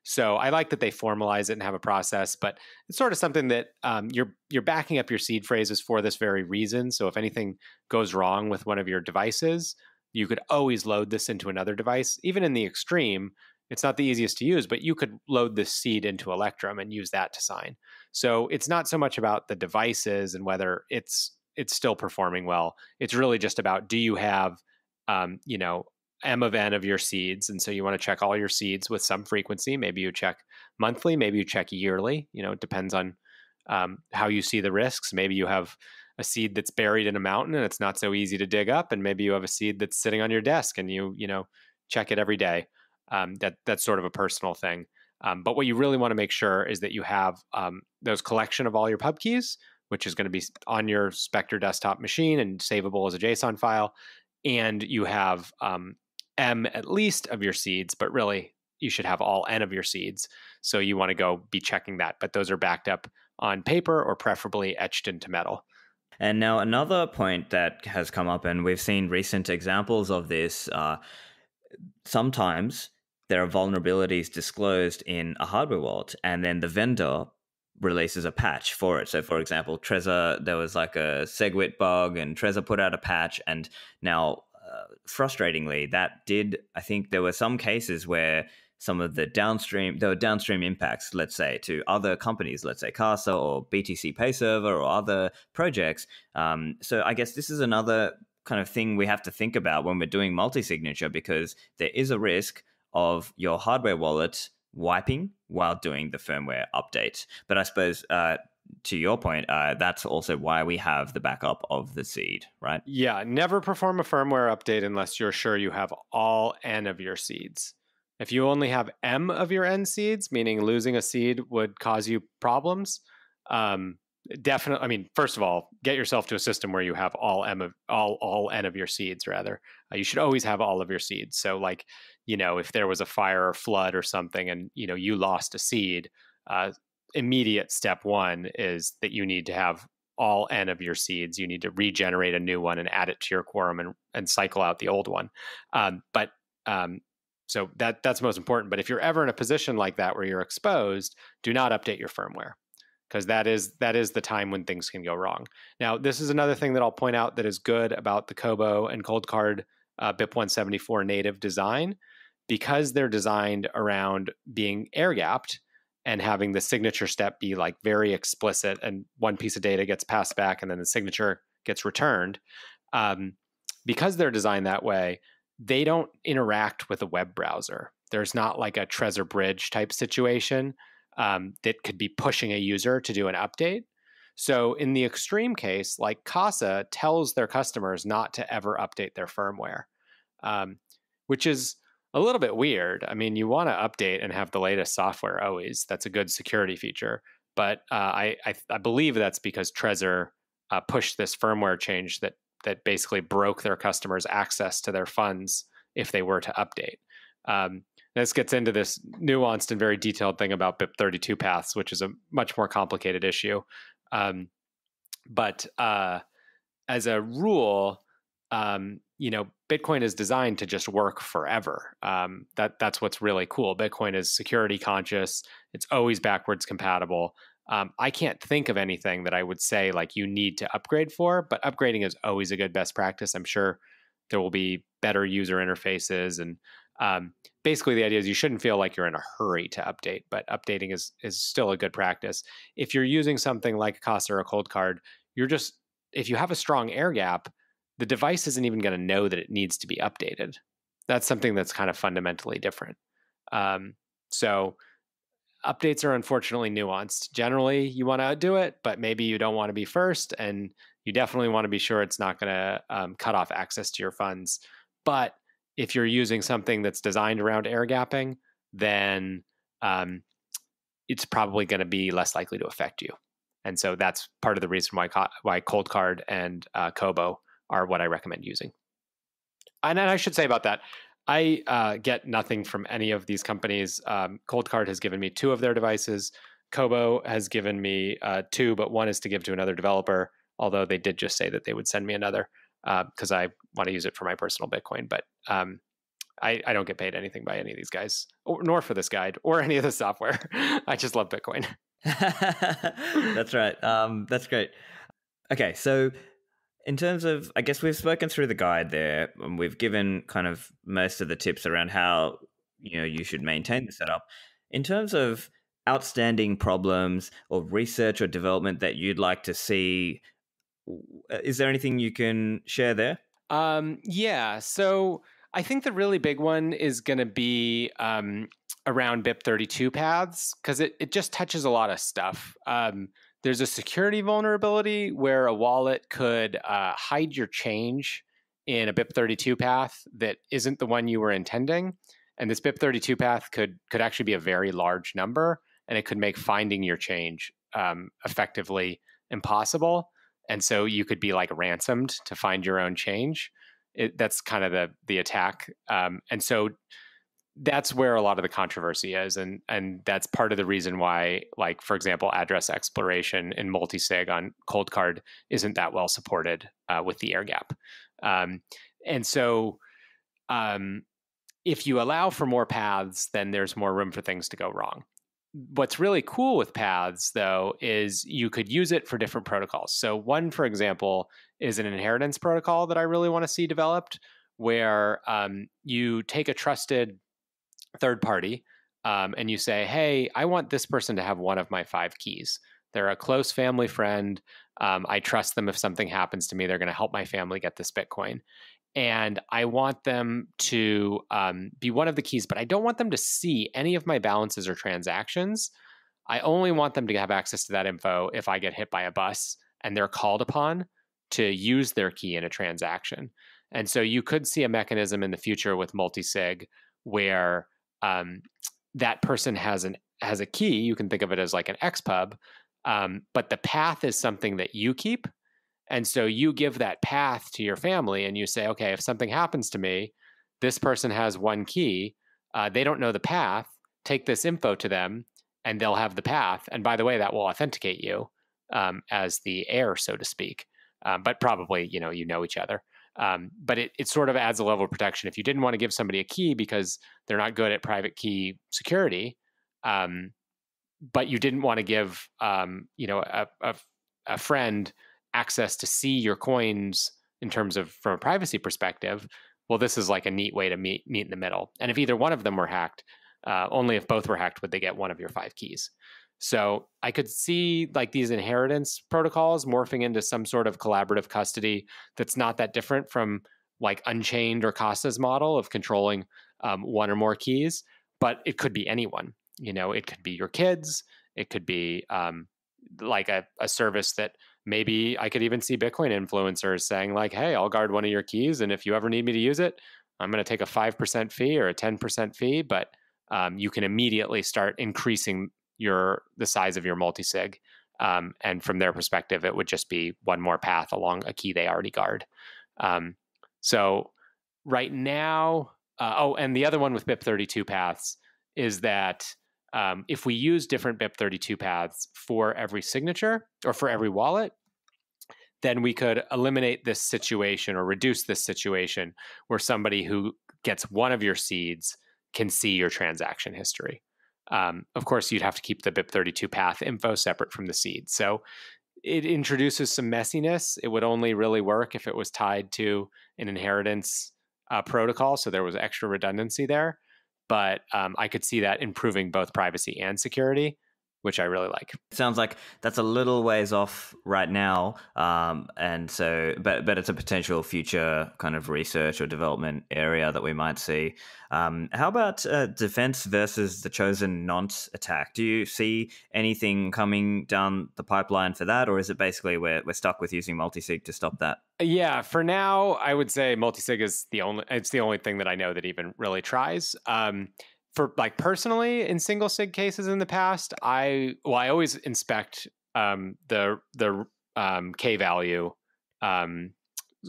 B: So I like that they formalize it and have a process, but it's sort of something that you're backing up your seed phrases for this very reason. So if anything goes wrong with one of your devices, you could always load this into another device. Even in the extreme, it's not the easiest to use, but you could load this seed into Electrum and use that to sign. So it's not so much about the devices and whether it's still performing well. It's really just about, do you have, M of N of your seeds? And so you want to check all your seeds with some frequency. Maybe you check monthly, maybe you check yearly. It depends on how you see the risks. Maybe you have a seed that's buried in a mountain and it's not so easy to dig up. And maybe you have a seed that's sitting on your desk and you check it every day. That's sort of a personal thing. But what you really want to make sure is that you have those collection of all your pub keys, which is going to be on your Spectre Desktop machine and savable as a JSON file. And you have M at least of your seeds, but really you should have all N of your seeds. So you want to go be checking that. But those are backed up on paper or preferably etched into metal.
A: And now another point that has come up, and we've seen recent examples of this, sometimes there are vulnerabilities disclosed in a hardware wallet, and then the vendor releases a patch for it. So, for example, Trezor, there was like a SegWit bug, and Trezor put out a patch, and now, frustratingly, I think there were some cases where some of there were downstream impacts, let's say, to other companies, let's say Casa or BTC Pay Server or other projects. So I guess this is another kind of thing we have to think about when we're doing multi-signature, because there is a risk of your hardware wallet wiping while doing the firmware update. But I suppose to your point, that's also why we have the backup of the seed, right?
B: Yeah, never perform a firmware update unless you're sure you have all N of your seeds. If you only have M of your N seeds, meaning losing a seed would cause you problems, definitely. I mean, first of all, get yourself to a system where you have all N of your seeds. Rather, you should always have all of your seeds. So, like, if there was a fire or flood or something, and you lost a seed, immediate step one is that you need to have all N of your seeds. You need to regenerate a new one and add it to your quorum and cycle out the old one. So that's most important. But if you're ever in a position like that where you're exposed, do not update your firmware, because that is the time when things can go wrong. Now, this is another thing that I'll point out that is good about the Cobo and Coldcard BIP174 native design, because they're designed around being air-gapped and having the signature step be like very explicit, and one piece of data gets passed back and then the signature gets returned. Because they're designed that way, they don't interact with a web browser. There's not like a Trezor bridge type situation. that could be pushing a user to do an update. So in the extreme case, like Casa tells their customers not to ever update their firmware, which is a little bit weird. I mean, you want to update and have the latest software always. That's a good security feature. But I believe that's because Trezor pushed this firmware change that basically broke their customers' access to their funds if they were to update. This gets into this nuanced and very detailed thing about BIP32 paths, which is a much more complicated issue. But as a rule, Bitcoin is designed to just work forever. That's what's really cool. Bitcoin is security conscious. It's always backwards compatible. I can't think of anything that I would say like you need to upgrade for, but upgrading is always a good best practice. I'm sure there will be better user interfaces, and basically the idea is you shouldn't feel like you're in a hurry to update, but updating is still a good practice. If you're using something like a Casa or a Coldcard, if you have a strong air gap, the device isn't even going to know that it needs to be updated. That's something that's kind of fundamentally different. So updates are unfortunately nuanced. Generally, you want to do it, but maybe you don't want to be first, and you definitely want to be sure it's not going to cut off access to your funds. But if you're using something that's designed around air gapping, then it's probably going to be less likely to affect you. And so that's part of the reason why Coldcard and Kobo are what I recommend using. And I should say about that, I get nothing from any of these companies. Coldcard has given me 2 of their devices. Kobo has given me 2, but 1 is to give to another developer, although they did just say that they would send me another because I want to use it for my personal Bitcoin. But I don't get paid anything by any of these guys, nor for this guide or any of the software. I just love Bitcoin.
A: That's right. That's great. Okay, so in terms of, I guess we've spoken through the guide there, and we've given kind of most of the tips around how you should maintain the setup. In terms of outstanding problems or research or development that you'd like to see, is there anything you can share there?
B: Yeah. So I think the really big one is going to be around BIP32 paths, because it just touches a lot of stuff. There's a security vulnerability where a wallet could hide your change in a BIP32 path that isn't the one you were intending. And this BIP32 path could actually be a very large number, and it could make finding your change effectively impossible. And so you could be like ransomed to find your own change. That's kind of the attack. And so that's where a lot of the controversy is. And that's part of the reason why, like, for example, address exploration in Multisig on Coldcard isn't that well supported with the air gap. And so if you allow for more paths, then there's more room for things to go wrong. What's really cool with paths, though, is you could use it for different protocols. So one, for example, is an inheritance protocol that I really want to see developed, where you take a trusted third party and you say, hey, I want this person to have one of my 5 keys. They're a close family friend. I trust them. If something happens to me, they're going to help my family get this Bitcoin. And I want them to be one of the keys, but I don't want them to see any of my balances or transactions. I only want them to have access to that info if I get hit by a bus and they're called upon to use their key in a transaction. And so you could see a mechanism in the future with Multisig where that person has a key. You can think of it as like an XPub, but the path is something that you keep. And so you give that path to your family and you say, okay, if something happens to me, this person has 1 key. They don't know the path. Take this info to them and they'll have the path. And by the way, that will authenticate you as the heir, so to speak. But probably, you know each other. But it sort of adds a level of protection. If you didn't want to give somebody a key because they're not good at private key security, but you didn't want to give a friend access to see your coins in terms of from a privacy perspective, well, this is like a neat way to meet in the middle. And if either one of them were hacked, only if both were hacked would they get one of your 5 keys. So I could see like these inheritance protocols morphing into some sort of collaborative custody that's not that different from like Unchained or Casa's model of controlling 1 or more keys, but it could be anyone. It could be your kids. It could be like a service that maybe I could even see Bitcoin influencers saying like, hey, I'll guard one of your keys. And if you ever need me to use it, I'm going to take a 5% fee or a 10% fee. But you can immediately start increasing the size of your multisig. And from their perspective, it would just be one more path along a key they already guard. So right now, and the other one with BIP32 paths is that if we use different BIP32 paths for every signature or for every wallet, then we could eliminate this situation or reduce this situation where somebody who gets one of your seeds can see your transaction history. Of course, you'd have to keep the BIP32 path info separate from the seed. So it introduces some messiness. It would only really work if it was tied to an inheritance protocol. So there was extra redundancy there. But I could see that improving both privacy and security, which I really like.
A: Sounds like that's a little ways off right now, and so, but it's a potential future kind of research or development area that we might see. How about defense versus the chosen nonce attack? Do you see anything coming down the pipeline for that, or is it basically we're stuck with using multisig to stop that?
B: Yeah, for now, I would say multisig is the only thing that I know that even really tries. For like personally in single sig cases in the past, I always inspect the K value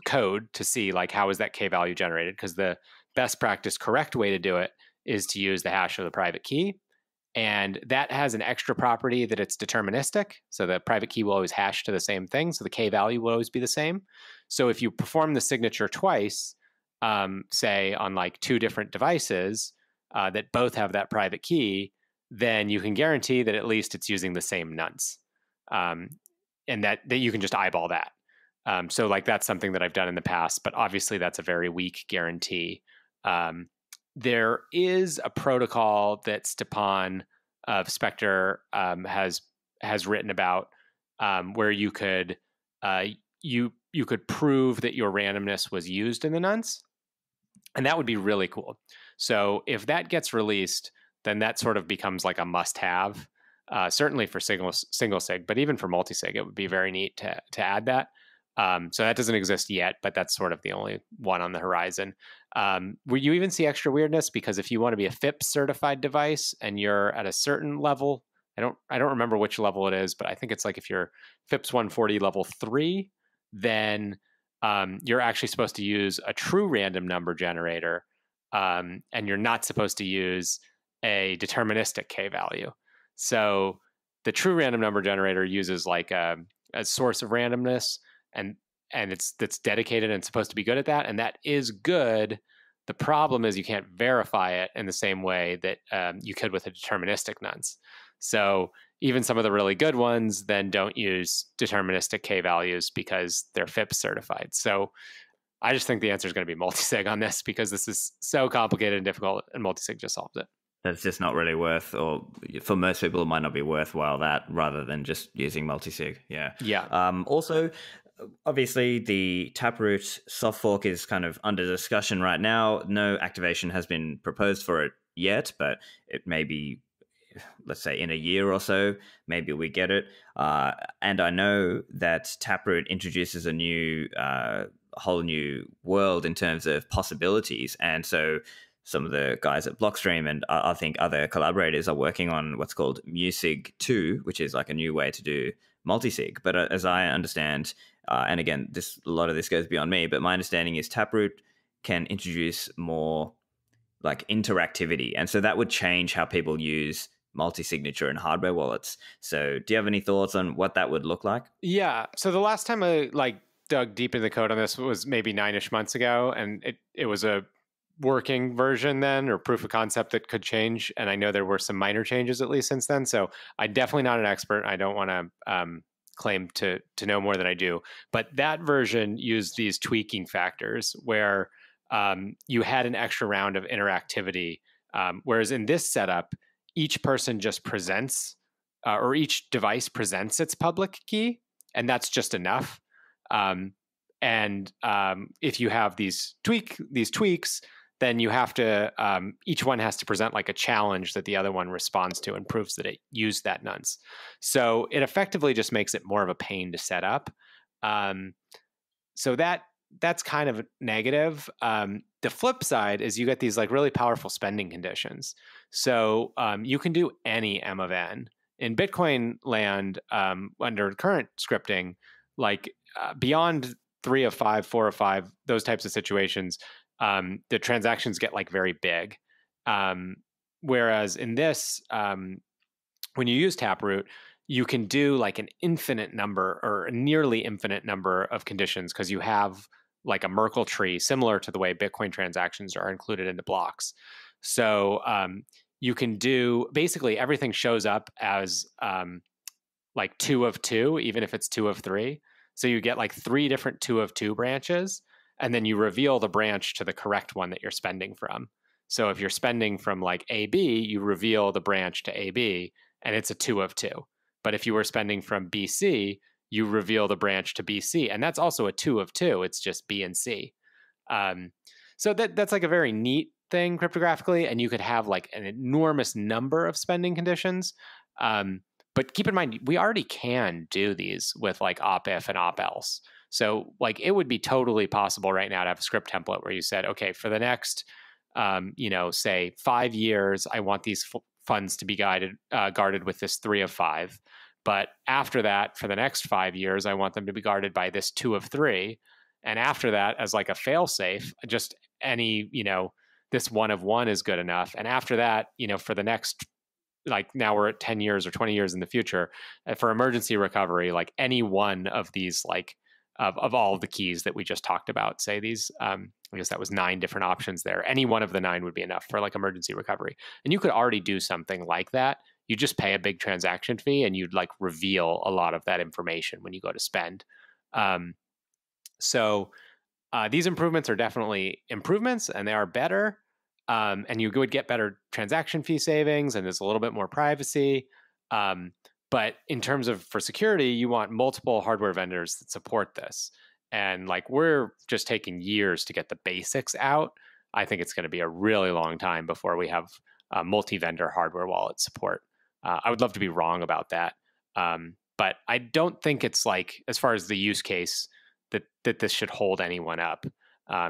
B: code to see like how is that K value generated, because the best practice correct way to do it is to use the hash of the private key. And that has an extra property that it's deterministic. So the private key will always hash to the same thing. So the K value will always be the same. So if you perform the signature twice, say on like two different devices that both have that private key, then you can guarantee that at least it's using the same nonce. And that you can just eyeball that. So like that's something that I've done in the past, but obviously that's a very weak guarantee. There is a protocol that Stepan of Spectre has written about where you could you could prove that your randomness was used in the nonce, and that would be really cool. So if that gets released, then that sort of becomes like a must-have, certainly for single sig, but even for multisig, it would be very neat to add that. So that doesn't exist yet, but that's sort of the only one on the horizon. Where you even see extra weirdness, because if you want to be a FIPS certified device and you're at a certain level, I don't remember which level it is, but I think it's like if you're FIPS 140 level 3, then you're actually supposed to use a true random number generator, and you're not supposed to use a deterministic K value. So the true random number generator uses like a source of randomness, and that's dedicated and supposed to be good at that, and that is good. The problem is you can't verify it in the same way that you could with a deterministic nonce. So even some of the really good ones then don't use deterministic K values because they're FIPS certified. So I just think the answer is going to be multisig on this, because this is so complicated and difficult, and multisig just solves it.
A: That's just not really worth, or for most people, it might not be worthwhile that rather than just using multisig. Yeah.
B: Yeah.
A: Also, obviously, the Taproot soft fork is kind of under discussion right now. No activation has been proposed for it yet, but it may be, let's say, in a year or so, maybe we get it. And I know that Taproot introduces a whole new world in terms of possibilities. And so some of the guys at Blockstream and I think other collaborators are working on what's called Multisig 2, which is like a new way to do multisig. But as I understand, and again, a lot of this goes beyond me, but my understanding is Taproot can introduce more like interactivity. And so that would change how people use multi-signature and hardware wallets. So do you have any thoughts on what that would look like?
B: Yeah. So the last time I dug deep into the code on this was maybe 9-ish months ago, and it was a working version then, or proof of concept that could change. And I know there were some minor changes at least since then. So I'm definitely not an expert. I don't want to claim to know more than I do. But that version used these tweaking factors where you had an extra round of interactivity. Whereas in this setup, each person just presents, or each device presents its public key, and that's just enough. And if you have these tweaks, then you have to, each one has to present like a challenge that the other one responds to and proves that it used that nonce. So it effectively just makes it more of a pain to set up. So that's kind of negative. The flip side is you get these like really powerful spending conditions. So you can do any M of n. In Bitcoin land, under current scripting, like beyond 3 of 5, 4 of 5, those types of situations, the transactions get like very big. Whereas in this, when you use Taproot, you can do like an infinite number or a nearly infinite number of conditions because you have like a Merkle tree, similar to the way Bitcoin transactions are included into blocks. So you can do basically everything shows up as like 2 of 2, even if it's 2 of 3. So you get like 3 different 2 of 2 branches, and then you reveal the branch to the correct one that you're spending from. So if you're spending from like AB, you reveal the branch to AB, and it's a 2 of 2. But if you were spending from BC, you reveal the branch to BC, and that's also a 2 of 2. It's just B and C. So that's like a very neat thing cryptographically, and you could have like an enormous number of spending conditions. But keep in mind, we already can do these with like op-if and op-else. So like it would be totally possible right now to have a script template where you said, okay, for the next, say 5 years, I want these funds to be guarded with this 3 of 5. But after that, for the next 5 years, I want them to be guarded by this 2 of 3. And after that, as like a fail-safe, just any, this 1 of 1 is good enough. And after that, for the next, like now we're at 10 years or 20 years in the future, for emergency recovery, like any one of these, like of all of the keys that we just talked about, say these, I guess that was 9 different options there. Any one of the 9 would be enough for like emergency recovery. And you could already do something like that. You just pay a big transaction fee and you'd like reveal a lot of that information when you go to spend. So these improvements are definitely improvements, and they are better. And you would get better transaction fee savings, and there's a little bit more privacy. But in terms of for security, you want multiple hardware vendors that support this. And like we're just taking years to get the basics out. I think it's going to be a really long time before we have multi-vendor hardware wallet support. I would love to be wrong about that. But I don't think it's like, as far as the use case, that this should hold anyone up.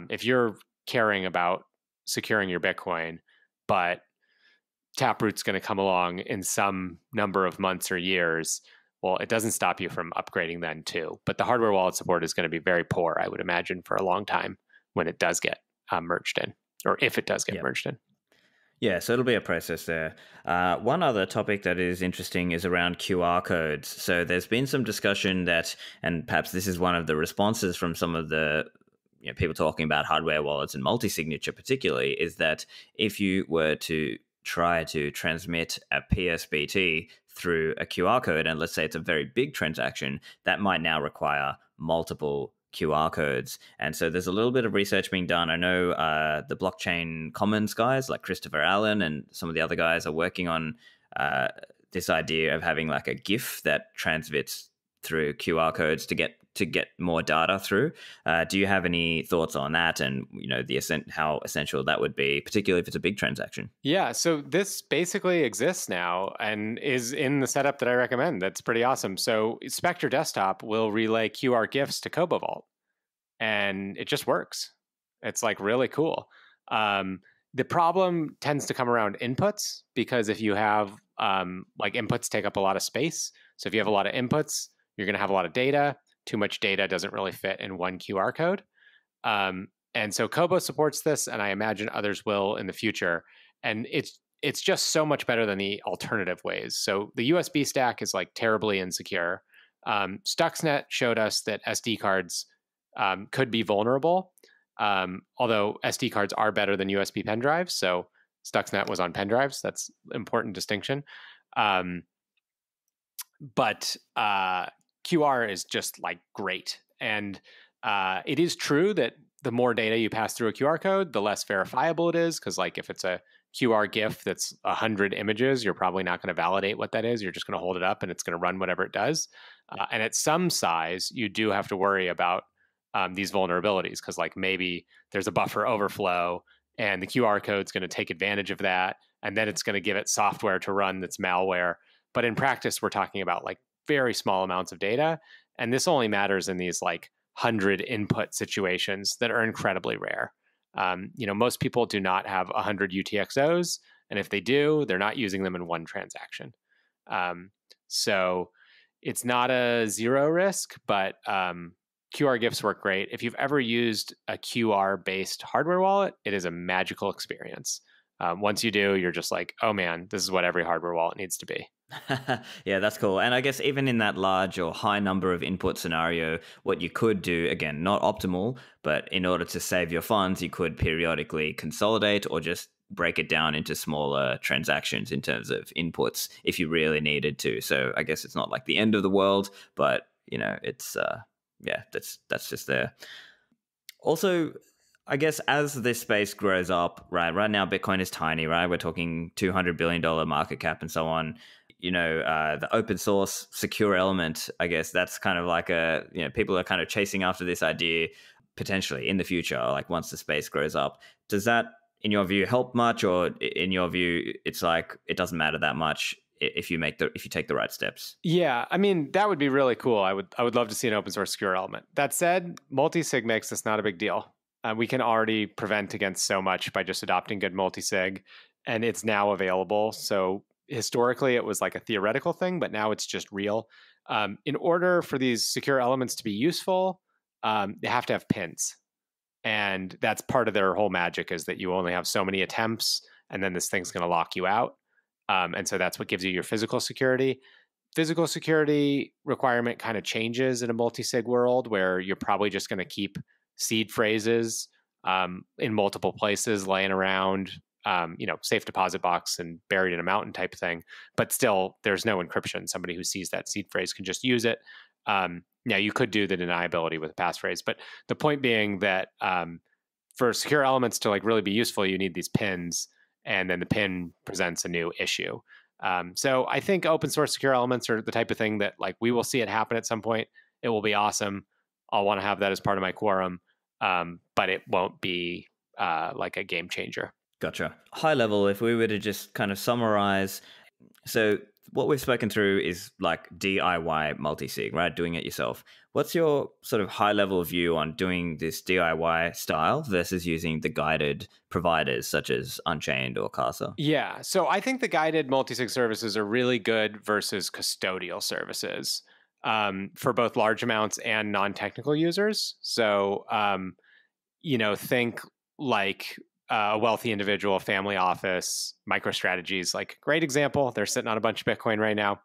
B: If you're caring about securing your Bitcoin, but Taproot's going to come along in some number of months or years, well, it doesn't stop you from upgrading then too. But the hardware wallet support is going to be very poor, I would imagine, for a long time when it does get merged in, or if it does get merged in.
A: Yeah, so it'll be a process there. One other topic that is interesting is around QR codes. So there's been some discussion that, and perhaps this is one of the responses from some of the people talking about hardware wallets and multi-signature particularly, is that if you were to try to transmit a PSBT through a QR code, and let's say it's a very big transaction, that might now require multiple QR codes. And so there's a little bit of research being done. I know the blockchain commons guys like Christopher Allen and some of the other guys are working on this idea of having like a GIF that transmits through QR codes to get more data through. Do you have any thoughts on that, and how essential that would be, particularly if it's a big transaction?
B: Yeah, so this basically exists now and is in the setup that I recommend. That's pretty awesome. So Spectre Desktop will relay QR GIFs to Kobo Vault, and it just works. It's like really cool. The problem tends to come around inputs, because if you have like inputs take up a lot of space. So if you have a lot of inputs, you're going to have a lot of data. Too much data doesn't really fit in one QR code. And so Kobo supports this, and I imagine others will in the future. And it's just so much better than the alternative ways. So the USB stack is like terribly insecure. Stuxnet showed us that SD cards could be vulnerable, although SD cards are better than USB pen drives. So Stuxnet was on pen drives. That's an important distinction. But QR is just like great. And it is true that the more data you pass through a QR code, the less verifiable it is. Because like if it's a QR GIF that's 100 images, you're probably not going to validate what that is. You're just going to hold it up and it's going to run whatever it does. And at some size, you do have to worry about these vulnerabilities, because like maybe there's a buffer overflow and the QR code is going to take advantage of that, and then it's going to give it software to run that's malware. But in practice, we're talking about like very small amounts of data, and this only matters in these like 100 input situations that are incredibly rare. Most people do not have 100 UTXOs, and if they do, they're not using them in one transaction. So it's not a zero risk, but QR gifts work great. If you've ever used a QR-based hardware wallet, it is a magical experience. Once you do, you're just like, oh man, this is what every hardware wallet needs to be.
A: Yeah, that's cool. And I guess even in that large or high number of input scenario, what you could do, again, not optimal, but in order to save your funds, you could periodically consolidate or just break it down into smaller transactions in terms of inputs if you really needed to. So I guess it's not like the end of the world, but it's that's just there. Also, I guess as this space grows up, right now Bitcoin is tiny, right? We're talking $200 billion market cap and so on. The open source secure element, I guess that's kind of like people are kind of chasing after this idea potentially in the future, like once the space grows up. Does that, in your view, help much, or in your view, it's like it doesn't matter that much if you take the right steps?
B: Yeah, I mean, that would be really cool. I would love to see an open source secure element. That said, multisig makes this not a big deal. We can already prevent against so much by just adopting good multisig, and it's now available. So historically, it was like a theoretical thing, but now it's just real. In order for these secure elements to be useful, they have to have pins. And that's part of their whole magic, is that you only have so many attempts, and then this thing's going to lock you out. And so that's what gives you your physical security. Physical security requirement kind of changes in a multisig world, where you're probably just going to keep seed phrases in multiple places laying around, safe deposit box and buried in a mountain type of thing. But still, there's no encryption. Somebody who sees that seed phrase can just use it. Now, you could do the deniability with a passphrase, but the point being that for secure elements to like really be useful, you need these pins, and then the pin presents a new issue. So I think open source secure elements are the type of thing that like we will see it happen at some point. It will be awesome. I'll want to have that as part of my quorum, but it won't be like a game changer.
A: Gotcha. High level, if we were to just kind of summarize, so what we've spoken through is like DIY multisig, right? Doing it yourself. What's your sort of high level view on doing this DIY style versus using the guided providers such as Unchained or Casa?
B: Yeah. So I think the guided multisig services are really good versus custodial services for both large amounts and non-technical users. So, think like a wealthy individual, family office, MicroStrategies, like great example. They're sitting on a bunch of Bitcoin right now.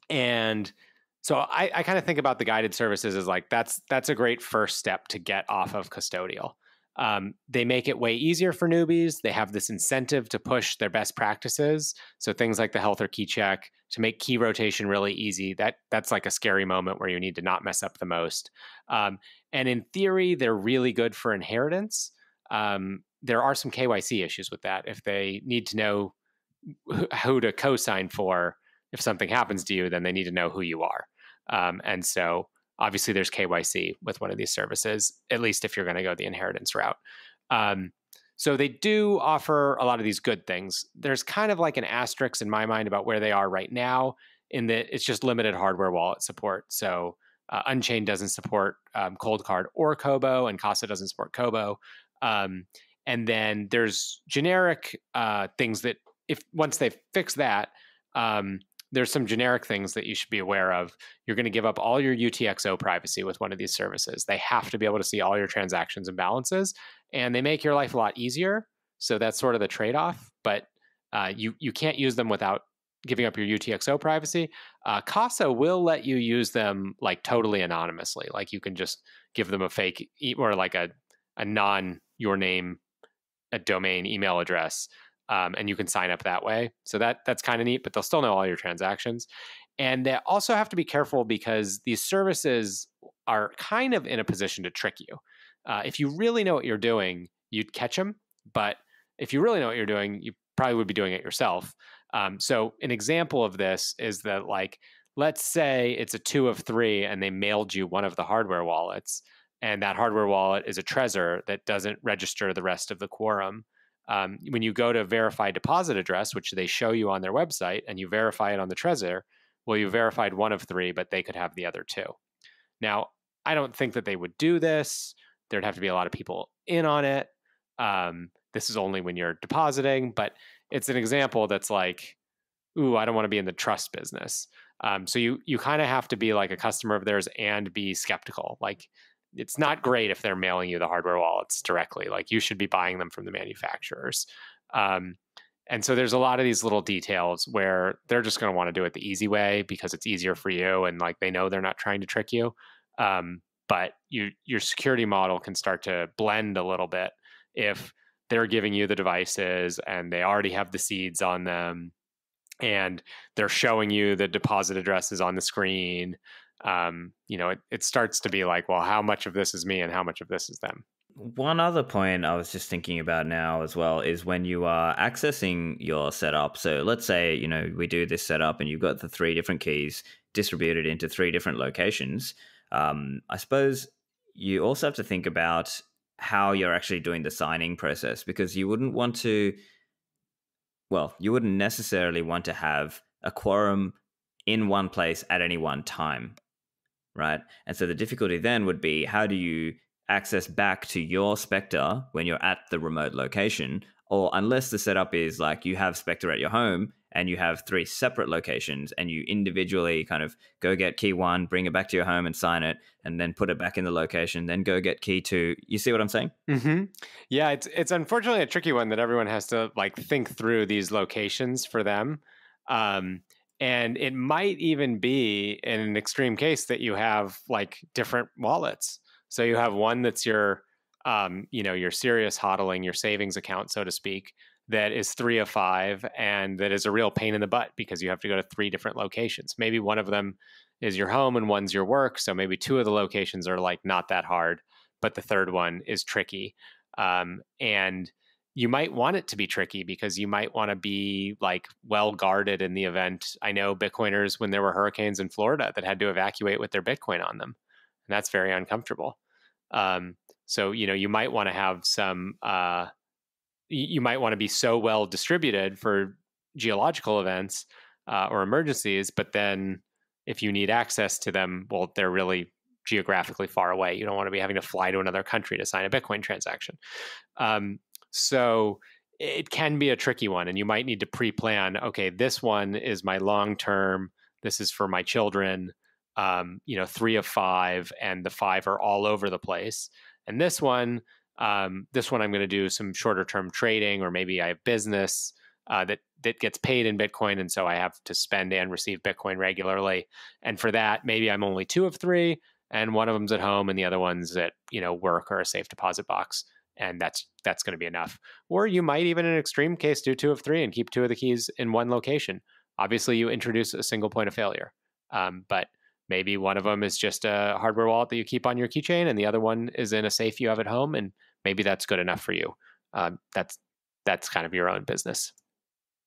B: And so I kind of think about the guided services as like, that's a great first step to get off of custodial. They make it way easier for newbies. They have this incentive to push their best practices. So things like the health or key check to make key rotation really easy. That's like a scary moment where you need to not mess up the most. And in theory, they're really good for inheritance. There are some KYC issues with that. If they need to know who to co-sign for, if something happens to you, then they need to know who you are. And so obviously there's KYC with one of these services, at least if you're going to go the inheritance route. So they do offer a lot of these good things. There's kind of like an asterisk in my mind about where they are right now, in that it's just limited hardware wallet support. So Unchained doesn't support Coldcard or Kobo, and Casa doesn't support Kobo. And then there's generic things that once they fix that, there's some generic things that you should be aware of. You're going to give up all your UTXO privacy with one of these services. They have to be able to see all your transactions and balances, and they make your life a lot easier. So that's sort of the trade-off, but you can't use them without giving up your UTXO privacy. Casa will let you use them like totally anonymously. Like you can just give them a fake or like a non your name, a domain email address. And you can sign up that way. So that's kind of neat, but they'll still know all your transactions. And they also have to be careful because these services are kind of in a position to trick you. If you really know what you're doing, you'd catch them. But if you really know what you're doing, you probably would be doing it yourself. So an example of this is that, like, let's say it's a 2 of 3 and they mailed you one of the hardware wallets, and that hardware wallet is a Trezor that doesn't register the rest of the quorum. When you go to verify deposit address, which they show you on their website, and you verify it on the Trezor, well, you verified one of three, but they could have the other two. Now, I don't think that they would do this. There'd have to be a lot of people in on it. This is only when you're depositing, but it's an example that's like, ooh, I don't want to be in the trust business. So you kind of have to be like a customer of theirs and be skeptical. Like, it's not great if they're mailing you the hardware wallets directly. Like, you should be buying them from the manufacturers. And so there's a lot of these little details where they're just going to want to do it the easy way because it's easier for you, and like they know they're not trying to trick you. But your security model can start to blend a little bit if they're giving you the devices and they already have the seeds on them, and they're showing you the deposit addresses on the screen. It starts to be like, well, how much of this is me and how much of this is them?
A: One other point I was just thinking about now as well is when you are accessing your setup. So let's say, we do this setup and you've got the 3 different keys distributed into 3 different locations. I suppose you also have to think about how you're actually doing the signing process, because you wouldn't necessarily want to have a quorum in one place at any one time, right? And so the difficulty then would be, how do you access back to your Spectre when you're at the remote location? Or unless the setup is like you have Spectre at your home and you have 3 separate locations and you individually kind of go get key 1, bring it back to your home and sign it, and then put it back in the location, then go get key 2. You see what I'm saying?
B: Mm-hmm. Yeah, it's unfortunately a tricky one that everyone has to like think through these locations for them. And it might even be in an extreme case that you have like different wallets. So you have one that's your serious hodling, your savings account, so to speak, that is 3 of 5, and that is a real pain in the butt because you have to go to 3 different locations. Maybe one of them is your home and one's your work. So maybe 2 of the locations are like not that hard, but the third one is tricky. And you might want it to be tricky because you might want to be like well guarded in the event. I know Bitcoiners, when there were hurricanes in Florida, that had to evacuate with their Bitcoin on them. And that's very uncomfortable. So, you might want to have some, you might want to be so well distributed for geological events or emergencies, but then if you need access to them, well, they're really geographically far away. You don't want to be having to fly to another country to sign a Bitcoin transaction. So it can be a tricky one, and you might need to pre-plan, okay, this one is my long-term, this is for my children, 3 of 5, and the 5 are all over the place. And this one I'm going to do some shorter term trading, or maybe I have business that gets paid in Bitcoin, and so I have to spend and receive Bitcoin regularly. And for that, maybe I'm only 2 of 3, and one of them's at home, and the other one's at work or a safe deposit box, and that's going to be enough. Or you might even, in an extreme case, do 2 of 3 and keep 2 of the keys in one location. Obviously, you introduce a single point of failure, but maybe one of them is just a hardware wallet that you keep on your keychain, and the other one is in a safe you have at home, and maybe that's good enough for you. That's kind of your own business.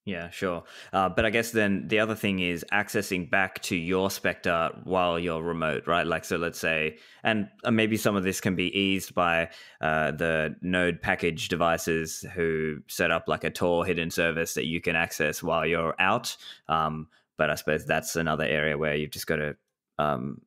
A: Yeah, sure. But I guess then the other thing is accessing back to your Spectre while you're remote, right? Like, so let's say, and maybe some of this can be eased by the node package devices who set up like a Tor hidden service that you can access while you're out. But I suppose that's another area where you've just got to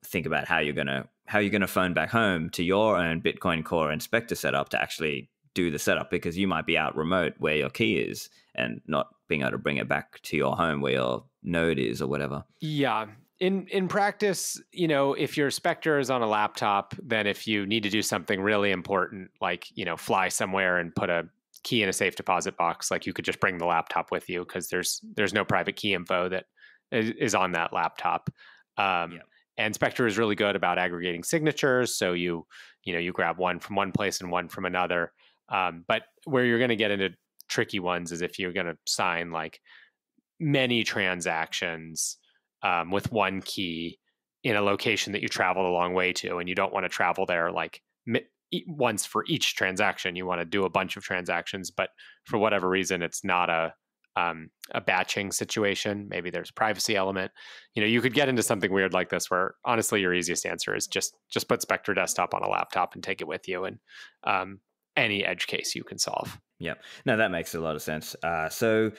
A: think about how you're gonna phone back home to your own Bitcoin Core and Spectre setup to actually do the setup, because you might be out remote where your key is and not being able to bring it back to your home where your node is or whatever.
B: Yeah. In practice, if your Spectre is on a laptop, then if you need to do something really important, like, fly somewhere and put a key in a safe deposit box, like you could just bring the laptop with you because there's no private key info that is on that laptop. And Spectre is really good about aggregating signatures. So you grab one from one place and one from another. But where you're going to get into tricky ones is if you're going to sign like many transactions with one key in a location that you traveled a long way to, and you don't want to travel there like once for each transaction. You want to do a bunch of transactions, but for whatever reason, it's not a a batching situation. Maybe there's a privacy element. You could get into something weird like this where honestly your easiest answer is just put Spectre Desktop on a laptop and take it with you, and any edge case you can solve.
A: Yep. No, that makes a lot of sense. So,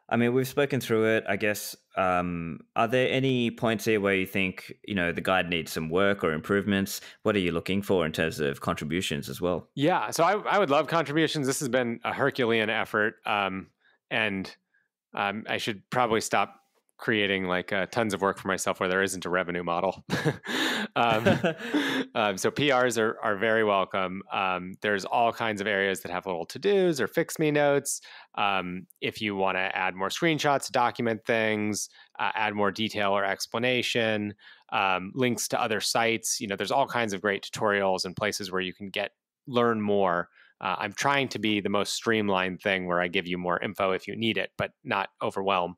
A: I mean, we've spoken through it. I guess, are there any points here where you think, the guide needs some work or improvements? What are you looking for in terms of contributions as well?
B: Yeah, so I would love contributions. This has been a Herculean effort, and I should probably stop creating like tons of work for myself where there isn't a revenue model. So PRs are very welcome. There's all kinds of areas that have little to-dos or fix me notes. If you want to add more screenshots, document things, add more detail or explanation, links to other sites. There's all kinds of great tutorials and places where you can learn more. I'm trying to be the most streamlined thing where I give you more info if you need it, but not overwhelm.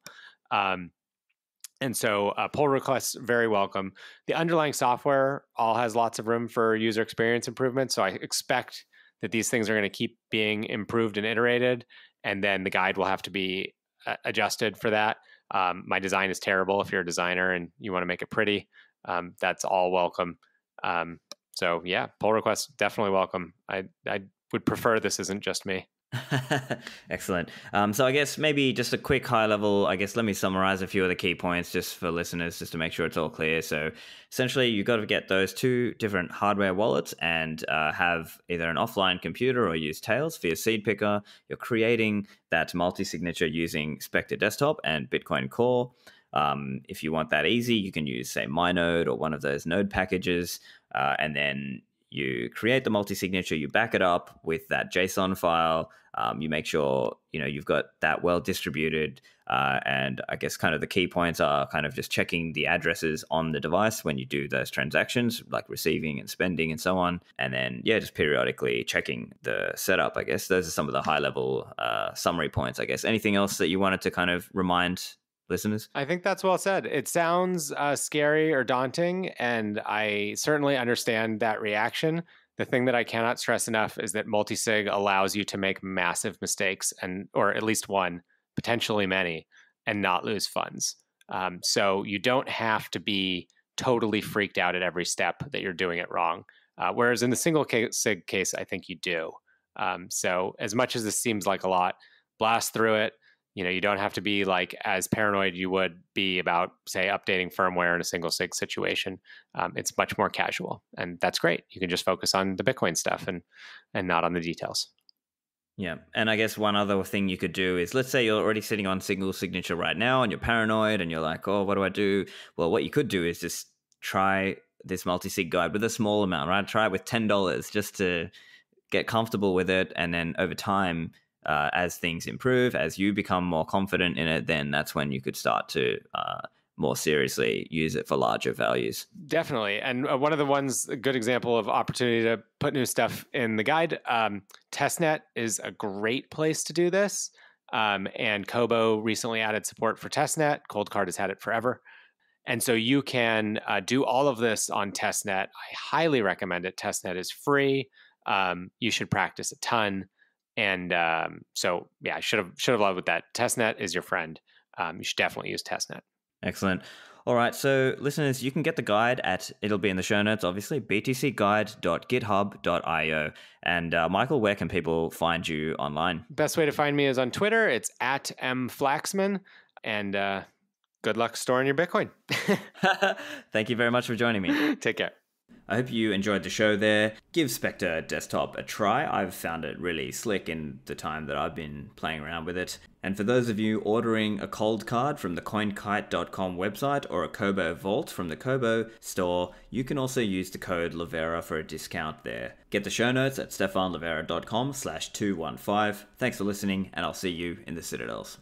B: And so pull requests, very welcome. The underlying software all has lots of room for user experience improvement. So I expect that these things are going to keep being improved and iterated. And then the guide will have to be adjusted for that. My design is terrible. If you're a designer and you want to make it pretty, that's all welcome. So yeah, pull requests, definitely welcome. I would prefer this isn't just me.
A: Excellent. So I guess maybe just a quick high level, let me summarize a few of the key points just for listeners, just to make sure it's all clear. So essentially you've got to get those two different hardware wallets and have either an offline computer or use Tails for your Seedpicker. You're creating that multi-signature using Spectre Desktop and Bitcoin Core. If you want that easy, you can use, say, MyNode or one of those node packages, and then you create the multi-signature, you back it up with that JSON file, you make sure you've got that well distributed, and I guess kind of the key points are kind of just checking the addresses on the device when you do those transactions, like receiving and spending and so on, and then just periodically checking the setup. I guess those are some of the high level summary points. I guess anything else that you wanted to kind of remind listeners?
B: I think that's well said. It sounds scary or daunting, and I certainly understand that reaction. The thing that I cannot stress enough is that multisig allows you to make massive mistakes, or at least one, potentially many, and not lose funds. So you don't have to be totally freaked out at every step that you're doing it wrong. Whereas in the single sig case, I think you do. So as much as this seems like a lot, blast through it. You don't have to be like as paranoid you would be about, say, updating firmware in a single sig situation. It's much more casual, and that's great. You can just focus on the Bitcoin stuff and not on the details.
A: Yeah, and I guess one other thing you could do is, let's say you're already sitting on single signature right now and you're paranoid and you're like, oh, what do I do? Well, what you could do is just try this multi-sig guide with a small amount, right? Try it with $10 just to get comfortable with it, and then over time, as things improve, as you become more confident in it, then that's when you could start to more seriously use it for larger values.
B: Definitely. And one of the ones, a good example of opportunity to put new stuff in the guide, testnet is a great place to do this. And Kobo recently added support for testnet. Coldcard has had it forever. And so you can do all of this on testnet. I highly recommend it. Testnet is free. You should practice a ton. And so, yeah, I should have led with that. Testnet is your friend. You should definitely use testnet.
A: Excellent. All right, so listeners, you can get the guide it'll be in the show notes, obviously, btcguide.github.io. And Michael, where can people find you online?
B: Best way to find me is on Twitter. It's @mflaxman. And good luck storing your Bitcoin.
A: Thank you very much for joining me.
B: Take care.
A: I hope you enjoyed the show there. Give Spectre Desktop a try. I've found it really slick in the time that I've been playing around with it. And for those of you ordering a Coldcard from the coinkite.com website or a Kobo Vault from the Cobo store, you can also use the code Livera for a discount there. Get the show notes at stefanlivera.com/215. Thanks for listening, and I'll see you in the Citadels.